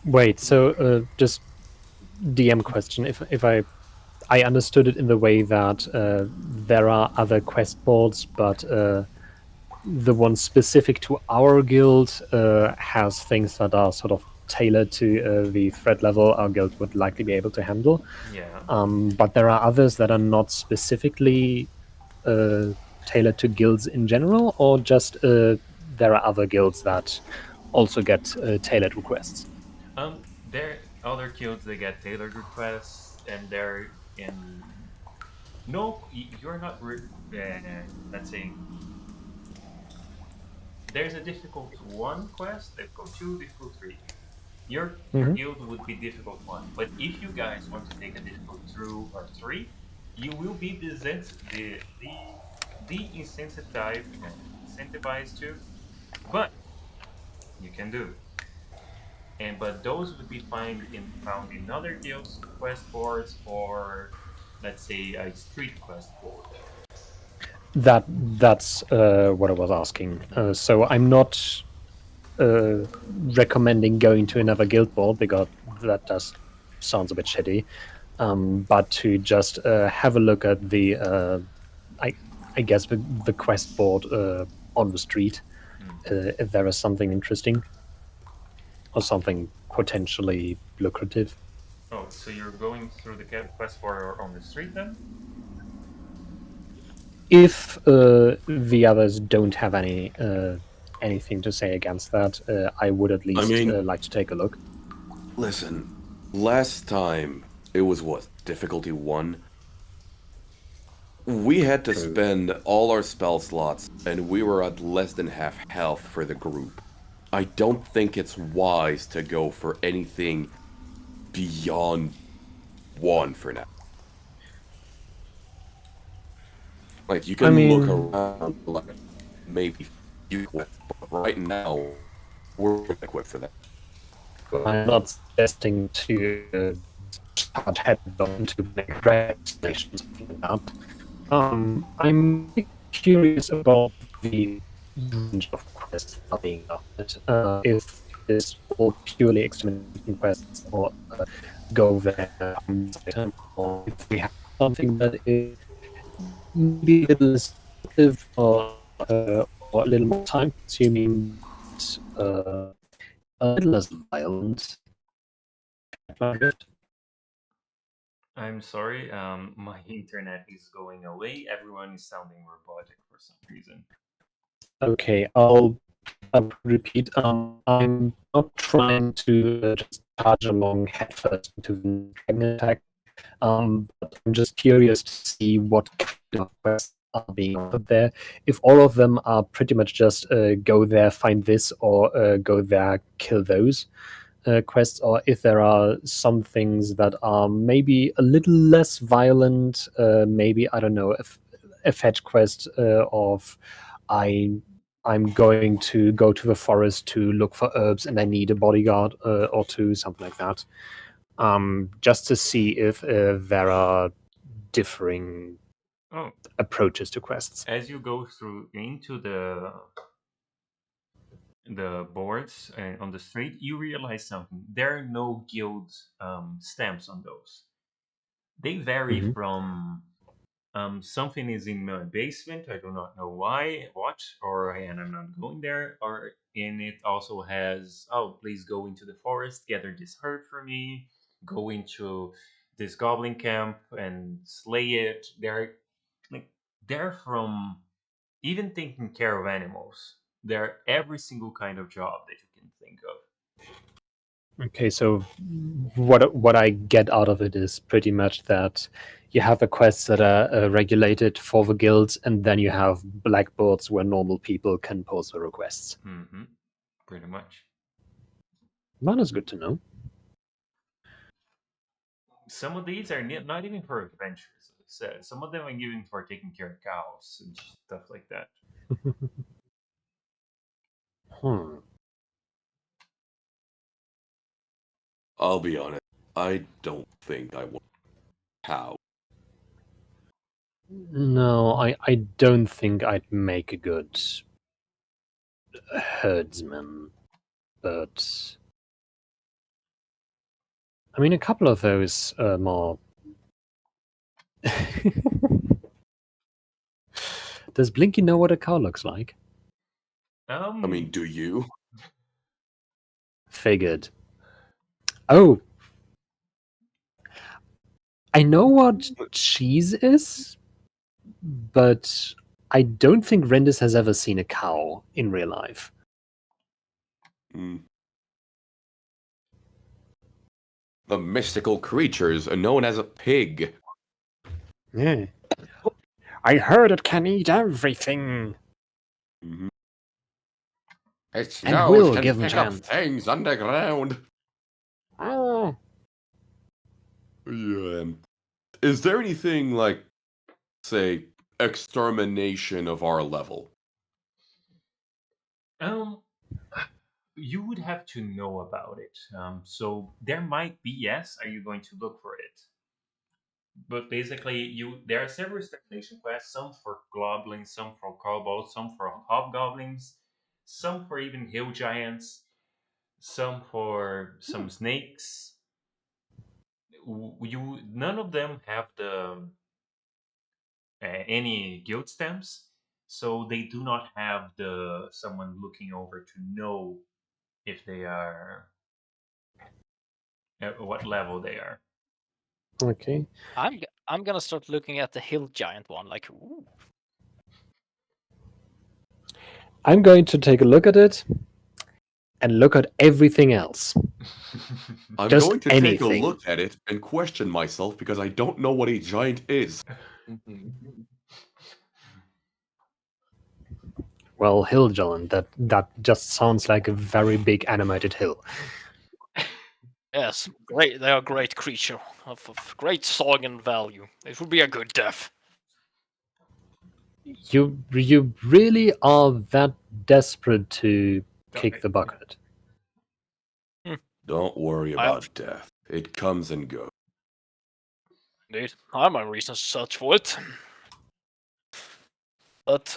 Wait, so just DM question. If I understood it in the way that there are other quest boards, but the one specific to our guild has things that are sort of tailored to the threat level our guild would likely be able to handle. Yeah. But there are others that are not specifically tailored to guilds in general, or just there are other guilds that also get tailored requests. There other guilds they get tailored requests, and they're in. No, you're not. Let's say there's a difficult 1 quest, difficult 2, difficult 3. Your guild would be difficult 1, but if you guys want to take a difficult 2 or 3, you will be incentivized to, but you can do it. But those would be found in other guilds quest boards, or let's say a street quest board. That's what I was asking. So I'm not recommending going to another guild board because that does sounds a bit shitty. But to just have a look at the, I guess the quest board on the street, if there is something interesting or something potentially lucrative. Oh, so you're going through the quest board on the street then? If the others don't have anything to say against that, I would at least like to take a look. Listen, last time it was what, difficulty 1? We had to spend all our spell slots, and we were at less than half health for the group. I don't think it's wise to go for anything beyond 1 for now. Like, you can look around, like, maybe few quests, but right now, we're equipped for that. I'm not suggesting to start heading on to make recommendations like that. I'm curious about the range of quests that are being offered. If it's all purely exclamation quests, or go there, or if we have something that is maybe a little less effective, or a little more time consuming, a little less violent. I'm sorry, my internet is going away. Everyone is sounding robotic for some reason. Okay, I'll repeat. I'm not trying to just charge along headfirst into the dragon attack. But I'm just curious to see what kind of quests are being offered there. If all of them are pretty much just go there, find this, or go there, kill those, quests, or if there are some things that are maybe a little less violent. Maybe, I don't know, a fetch quest of I'm going to go to the forest to look for herbs and I need a bodyguard or two, something like that. Just to see if there are differing Oh, approaches to quests. as you go through into the boards on the street, you realize something. There are no guild stamps on those. They vary Mhm. from something is in my basement. I do not know why, what, and I'm not going there. And it also has, oh, please go into the forest, gather this herb for me. Go into this goblin camp and slay it. Like they're from even taking care of animals. They're every single kind of job that you can think of. Okay, so what I get out of it is pretty much that you have the quests that are regulated for the guilds, and then you have blackboards where normal people can post the requests. Mm-hmm. Pretty much. That is good to know. Some of these are not even for adventures. So some of them are even for taking care of cows and stuff like that. Hmm. I'll be honest. I don't think I want cow. No, I don't think I'd make a good herdsman, but I mean, a couple of those more. Does Blinky know what a cow looks like? I mean, do you? Figured. Oh, I know what cheese is, but I don't think Rendis has ever seen a cow in real life. Hmm. The mystical creatures are known as a pig. Yeah. I heard it can eat everything. Mm-hmm. Its And nose will can give 'em pick up chance. things underground. Oh. Yeah. Is there anything like, say, extermination of our level? You would have to know about it. So there might be, yes. Are you going to look for it? But basically, there are several stagnation quests. Some for goblins, some for kobolds, some for hobgoblins, some for even hill giants, some for some snakes. None of them have any guild stamps, so they do not have the someone looking over to know if they are at what level they are. Okay. I'm gonna start looking at the hill giant one. Like, ooh, I'm going to take a look at it and look at everything else. I'm Just going to take a anything. look at it and question myself because I don't know what a giant is. Well, hill giant, that just sounds like a very big animated hill. yes, great. They are great creature of great song and value. It would be a good death. You really are that desperate to kick the bucket? Don't worry I'm- about death. It comes and goes. Indeed, I have my reasons to search for it, but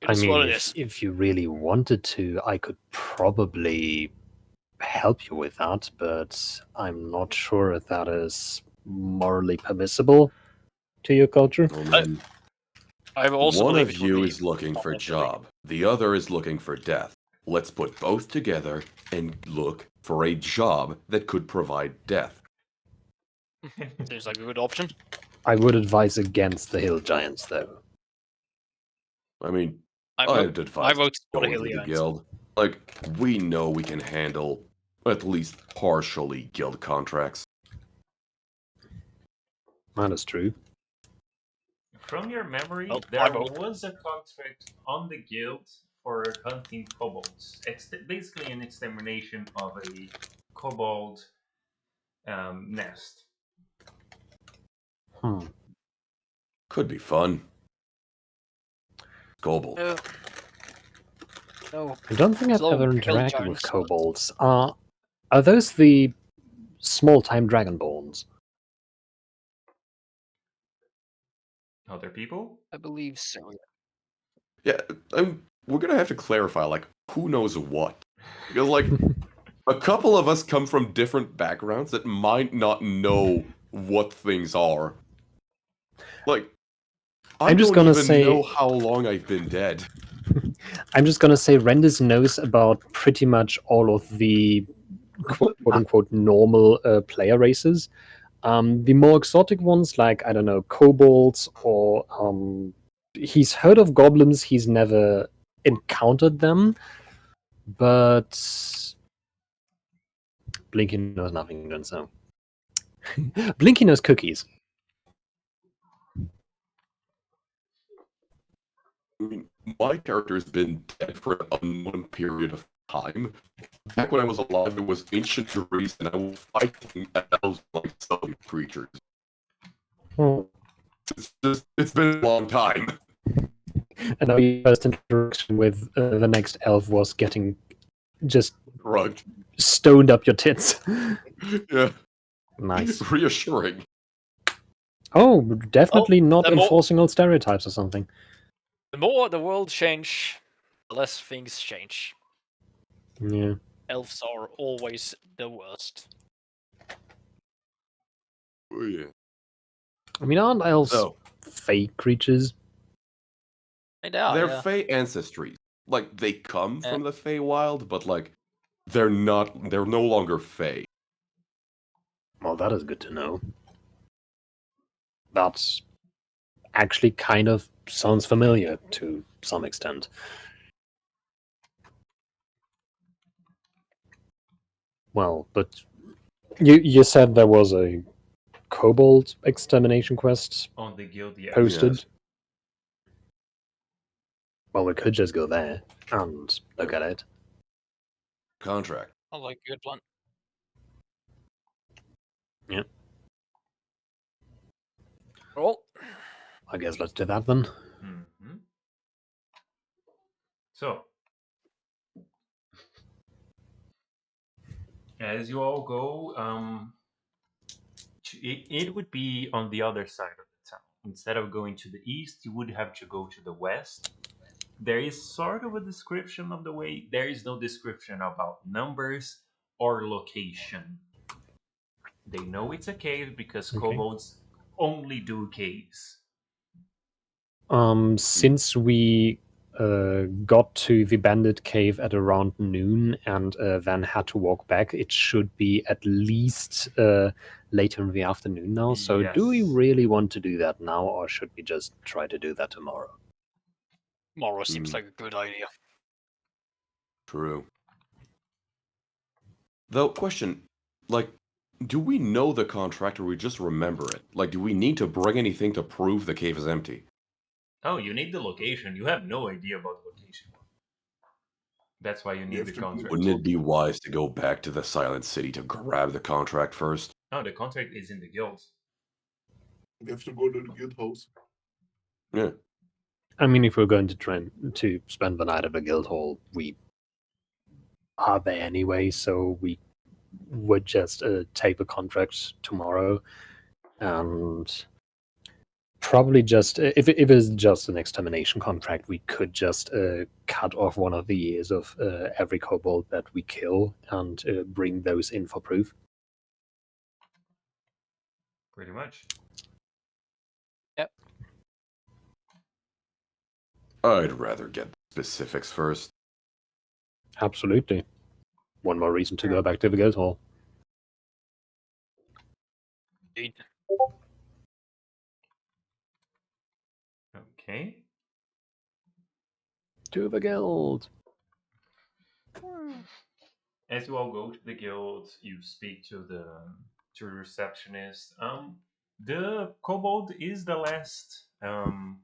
it I is what mean, it is. if you really wanted to, I could probably help you with that, but I'm not sure if that is morally permissible to your culture. Oh, man. I also One believe of it would you be is looking for morally job. The other is looking for death. Let's put both together and look for a job that could provide death. Seems like a good option. I would advise against the hill giants, though. I mean, I I'd advise vote for the going hill to the giants. guild. Like, we know we can handle at least partially guild contracts. That is true. From your memory, Well, I there vote. was a contract on the guild for hunting kobolds. Basically an extermination of a kobold nest. Could be fun. Kobold. No. I don't think I've Slow ever hill interacted with giants. kobolds. Are those the small-time dragonborns? Other people? I believe so. Yeah, we're gonna have to clarify, like, who knows what. Because, like, a couple of us come from different backgrounds that might not know what things are. Like, I I'm just don't gonna even say- know how long I've been dead. I'm just gonna say Rendis knows about pretty much all of the quote-unquote normal player races. The more exotic ones, like, I don't know, kobolds, or he's heard of goblins, he's never encountered them, but Blinky knows nothing, then so. Blinky knows cookies. I mean, my character's been dead for an unknown period of time. Back when I was alive, it was ancient Greece, and I was fighting elves like some creatures. It's been a long time. And now your first interaction with the next elf was getting just Right. stoned up your tits. Yeah. Nice. Reassuring. Oh, definitely not the more- enforcing old stereotypes or something. The more the world change, the less things change. Yeah. Elves are always the worst. Oh, yeah. I mean, aren't elves So, fake creatures? And yeah, they're yeah. Fey ancestries. Like, they come from the Feywild, but, like, they're no longer Fey. Well, that is good to know. That's actually kind of sounds familiar to some extent. Well, but you said there was a kobold extermination quest On the guild, yes. posted. Yes. Well, we could just go there and look at it. Contract. I like a good one. Yeah. Well, I guess let's do that then. Mm-hmm. So, as you all go, it would be on the other side of the town. Instead of going to the east, you would have to go to the west. There is sort of a description of the way. There is no description about numbers or location. They know it's a cave because Okay. kobolds only do caves. Since we got to the bandit cave at around noon and then had to walk back, it should be at least later in the afternoon now. So do we Yes. really want to do that now, or should we just try to do that tomorrow? tomorrow seems like a good idea. True. Though, question, like, do we know the contract or we just remember it? Like, do we need to bring anything to prove the cave is empty? Oh, you need the location. You have no idea about the location. That's why you need have the to contract. Wouldn't it be wise to go back to the Silent City to grab the contract first? No, the contract is in the guilds. We have to go to the guild house. Yeah. I mean, if we're going to try to spend the night at the guild hall, we are there anyway, so we would just take a contract tomorrow, and probably just if it is just an extermination contract, we could just cut off one of the ears of every kobold that we kill and bring those in for proof. Pretty much. Yep. I'd rather get the specifics first. Absolutely. One more reason to go back to the guild hall. Indeed. Okay. To the guild. As you all go to the guild, you speak to the receptionist. The kobold is the last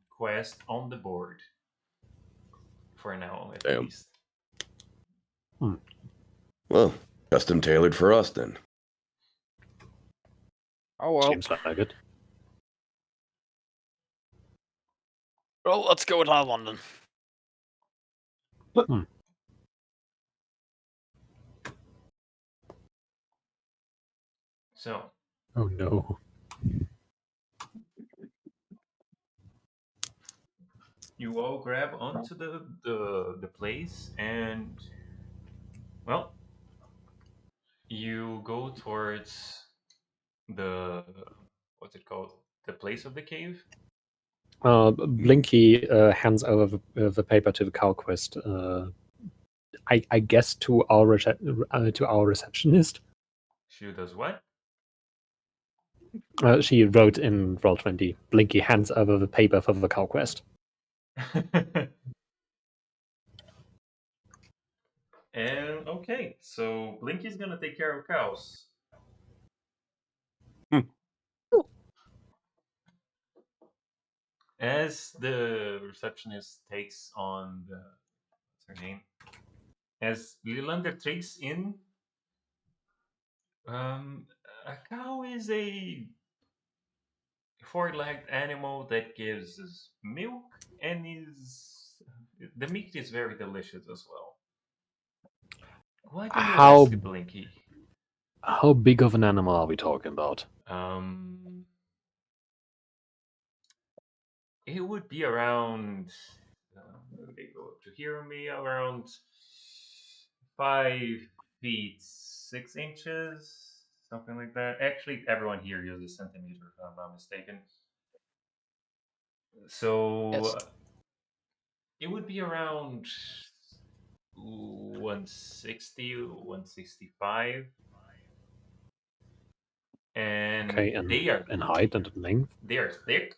quest on the board for now, at Damn. least. Well, Custom tailored for us, then. Oh well. Seems like it. Well, let's go with that one then. So Oh no. you all grab onto the place, and well, you go towards the what's it called? The place of the cave. Blinky hands over the paper to the CalQuest. I guess to our receptionist. She does what? She wrote in Roll20. Blinky hands over the paper for the CalQuest. And okay, so Blinky's gonna take care of cows. As the receptionist takes on the what's her name? As Lilander takes in, a cow is a four-legged animal that gives us milk and is the meat is very delicious as well. Why do you How ask, Blinky? how big of an animal are we talking about? It would be around. They go up to here, me around 5 feet 6 inches, something like that. Actually, everyone here uses centimeter, if I'm not mistaken. So Yes. it would be around 160, 165. And Okay, and they are in height and in length. they are thick,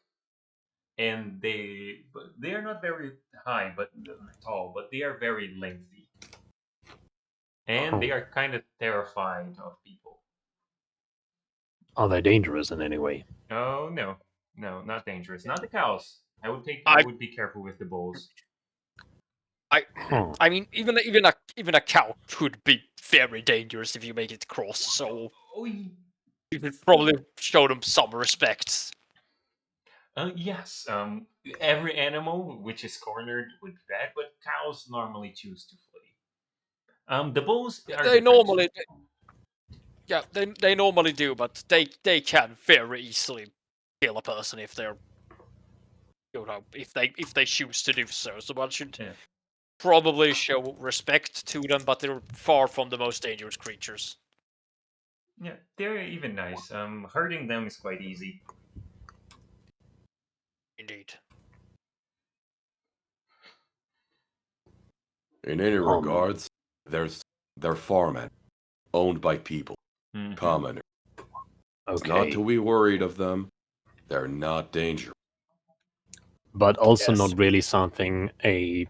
and they are not very high but tall, but they are very lengthy, and they Huh. are kind of terrified of people. Are they dangerous in any way? Oh no, no, not dangerous. Not the cows. I I would be careful with the bulls. Huh. I mean, even a cow could be very dangerous if you make it cross. So Oh, you should probably show them some respect. yes. Every animal which is cornered would be bad, but cows normally choose to flee. The bulls are They different. normally, yeah, they normally do, but they can very easily kill a person if they're, if they choose to do so. So one should Yeah. probably show respect to them, but they're far from the most dangerous creatures. Yeah, they're even nice. Hurting them is quite easy. Indeed. In any regards, they're farming, owned by people, Mhm. commoners. Okay. Not to be worried of them. They're not dangerous. But also Yes. not really something a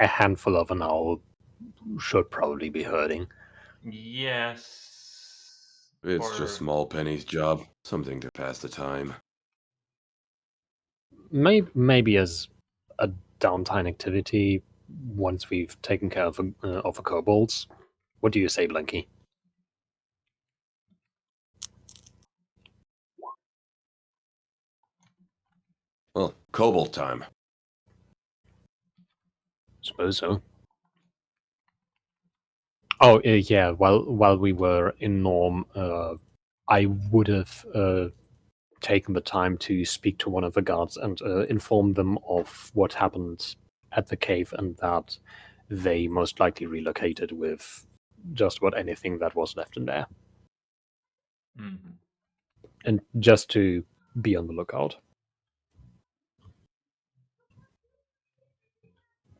handful of an owl should probably be hurting. Yes. It's just For small Penny's job, something to pass the time. Maybe as a downtime activity once we've taken care of the kobolds. What do you say, Blinky? Well, Cobalt time. Suppose so. Oh, yeah. While we were in Norm, I would have taken the time to speak to one of the guards and inform them of what happened at the cave and that they most likely relocated with just about anything that was left in there. Mhm. And just to be on the lookout.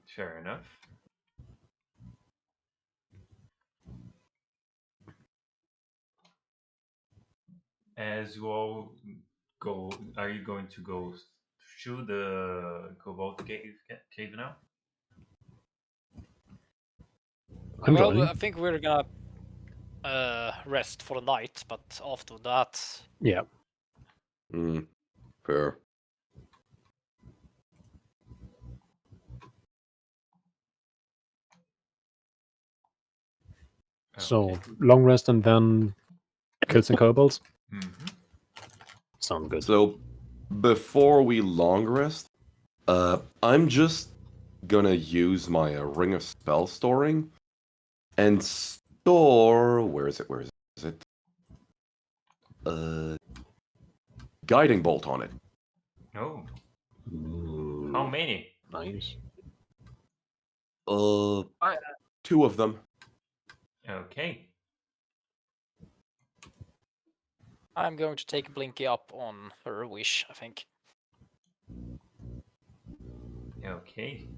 Fair enough. As you all go, are you going to go through the Cobalt cave now? I'm Well, joining. I think we're gonna rest for the night, but after that, Yeah. Fair. So Okay. long rest and then kill some kobolds. Mhm. Sound good. So, before we long rest, I'm just gonna use my ring of spell storing and store. Where is it? Where is it? Guiding bolt on it. Oh, Ooh, how many? nice. Two of them. Okay. I'm going to take Blinky up on her wish, I think. Okay.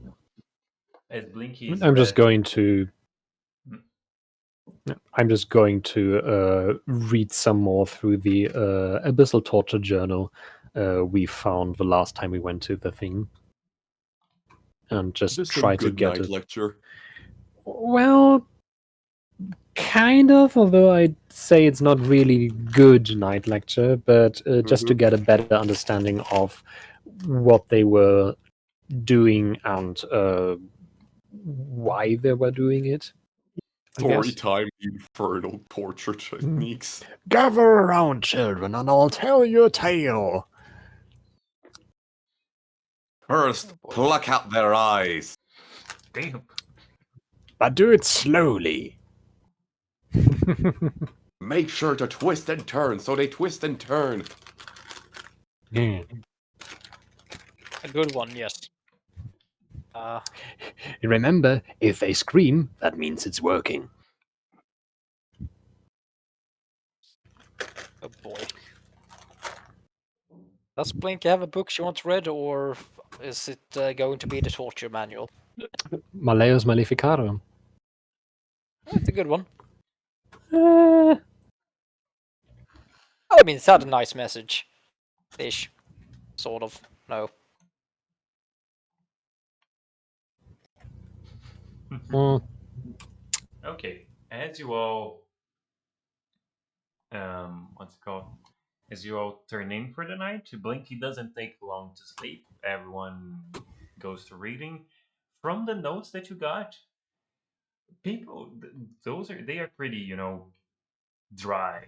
As Blinky is I'm just going to. Mm. I'm just going to read some more through the Abyssal Torture Journal we found the last time we went to the thing, and just Just try some to good get night it. lecture. Well, kind of, although I'd say it's not really good night lecture, but just to get a better understanding of what they were doing and why they were doing it. I Story guess. time, infernal torture techniques. Gather around, children, and I'll tell you a tale. First, Oh boy. pluck out their eyes. Damn. But do it slowly. Make sure to twist and turn, so they twist and turn. Yeah. A good one, yes. Remember, if they scream, that means it's working. Oh boy. Does Blinky have a book she wants read, or is it going to be the torture manual? Maleus Maleficarum. That's a good one. Uh, I mean, it's had a nice message. Ish. Sort of. No. well, Okay. As you all what's it called? As you all turn in for the night, Blinky doesn't take long to sleep. Everyone goes to reading. From the notes that you got, people they are pretty, dry.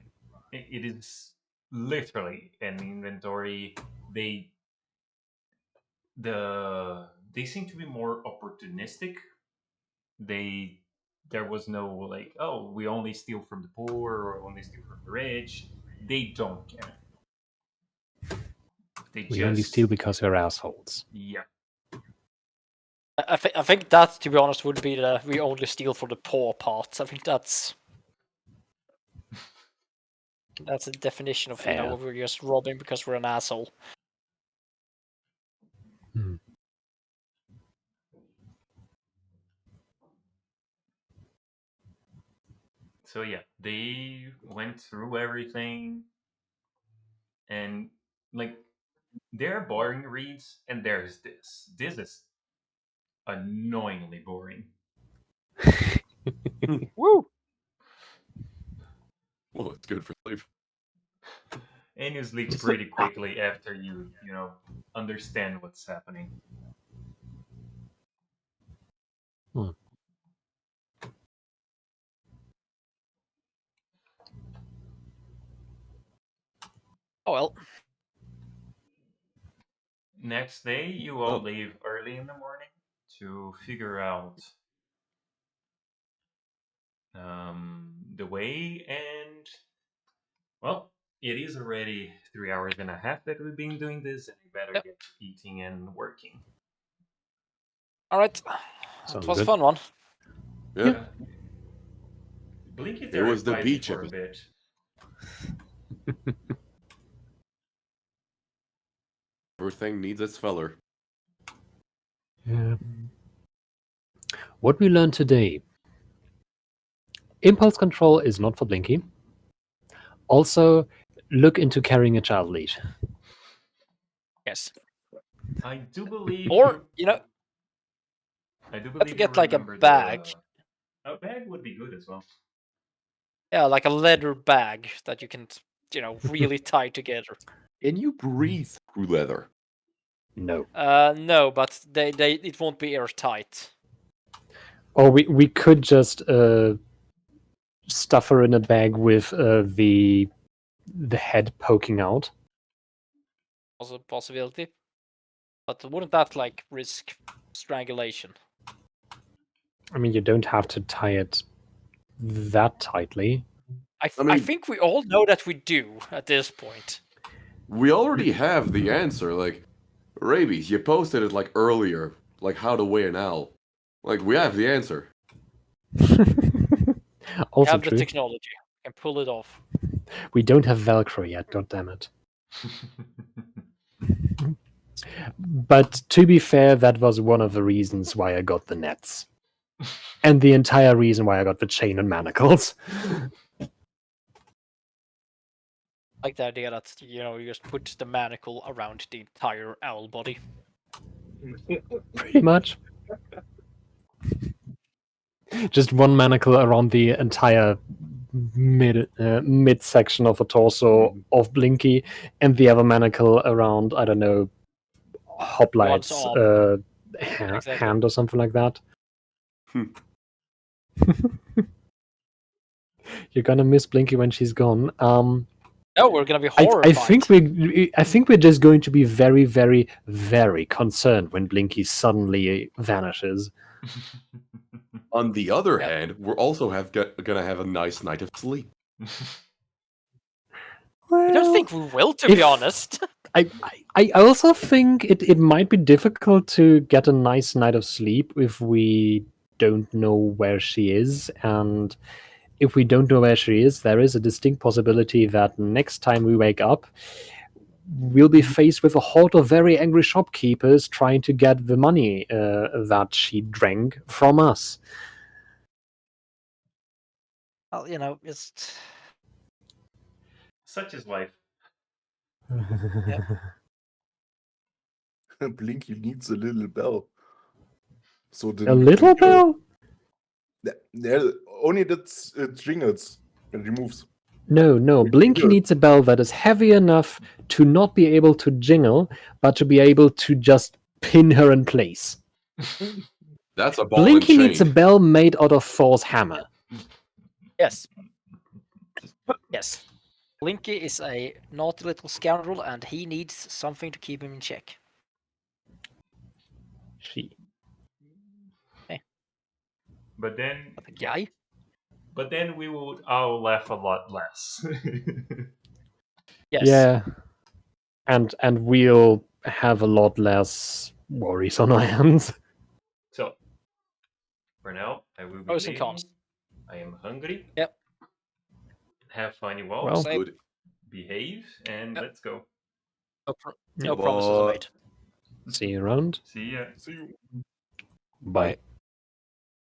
It is literally an inventory. They seem to be more opportunistic. They There was no like, oh, we only steal from the poor or only steal from the rich. They don't care. They we only steal just because we're assholes. yeah. I think that, to be honest, would be the we only steal for the poor parts. I think that's a definition of, Fair. we're just robbing because we're an asshole. Hmm. So yeah, they went through everything, and like there are boring reads, and there's this. This is annoyingly boring, Woo! Well, it's good for sleep. and you sleep Just pretty quickly after you understand what's happening. Hmm. Oh well. Next day, you all Oh. leave early in the morning to figure out the way, and well, it is already 3 hours and a half that we've been doing this, and we better Yep. get to eating and working. All right. That Sounds was a good. fun one. Yeah. Blinky It was the terrified me beach for a episode. bit. Everything needs its feller. Yeah. What we learned today. Impulse control is not for Blinky. Also, look into carrying a child leash. Yes. I do believe Or I do don't believe you forget like a remember bag. a bag would be good as well. Yeah, like a leather bag that you can, really tie together. Can you breathe through leather? No. No, but it won't be airtight. Or we could just stuff her in a bag with the head poking out. Also a possibility. But wouldn't that like risk strangulation? I mean, you don't have to tie it that tightly. I mean- think we all know that we do at this point. We already have the answer. Like, Rabies, you posted it like earlier, like how to weigh an owl. Like, we have the answer. We Also have the true. technology and pull it off. We don't have Velcro yet, god damn it. But to be fair, that was one of the reasons why I got the nets. And the entire reason why I got the chain and manacles. Like the idea that you just put the manacle around the entire owl body. Pretty much. Just one manacle around the entire mid section of the torso of Blinky, and the other manacle around, I don't know, Hoplight's arm. Exactly. hand or something like that. You're gonna miss Blinky when she's gone. No, we're gonna be horrified. I think we're just going to be very, very, very concerned when Blinky suddenly vanishes. On the other Yep. hand, we're also gonna have a nice night of sleep. I don't think we will, to be honest. I also think it might be difficult to get a nice night of sleep if we don't know where she is. And if we don't know where she is, there is a distinct possibility that next time we wake up, we'll be faced with a horde of very angry shopkeepers trying to get the money that she drank from us. Well, it's Such is life. Blinky needs a little bell. So the A little bell? Yeah, only that it jingles and removes. No. Blinky needs a bell that is heavy enough to not be able to jingle, but to be able to just pin her in place. That's a ball Blinky and needs a chain. bell made out of Thor's hammer. yes. Yes. Blinky is a naughty little scoundrel, and he needs something to keep him in check. She. But then, But the guy? we would all laugh a lot less. Yes. Yeah. And we'll have a lot less worries on our hands. So, for now, I will be Pros and leaving. cons. I am hungry. Yep. Have fun, you all. Well, Same. Good. Behave, and Yep. let's go. No promises are made. see you around. See ya. See you. Bye.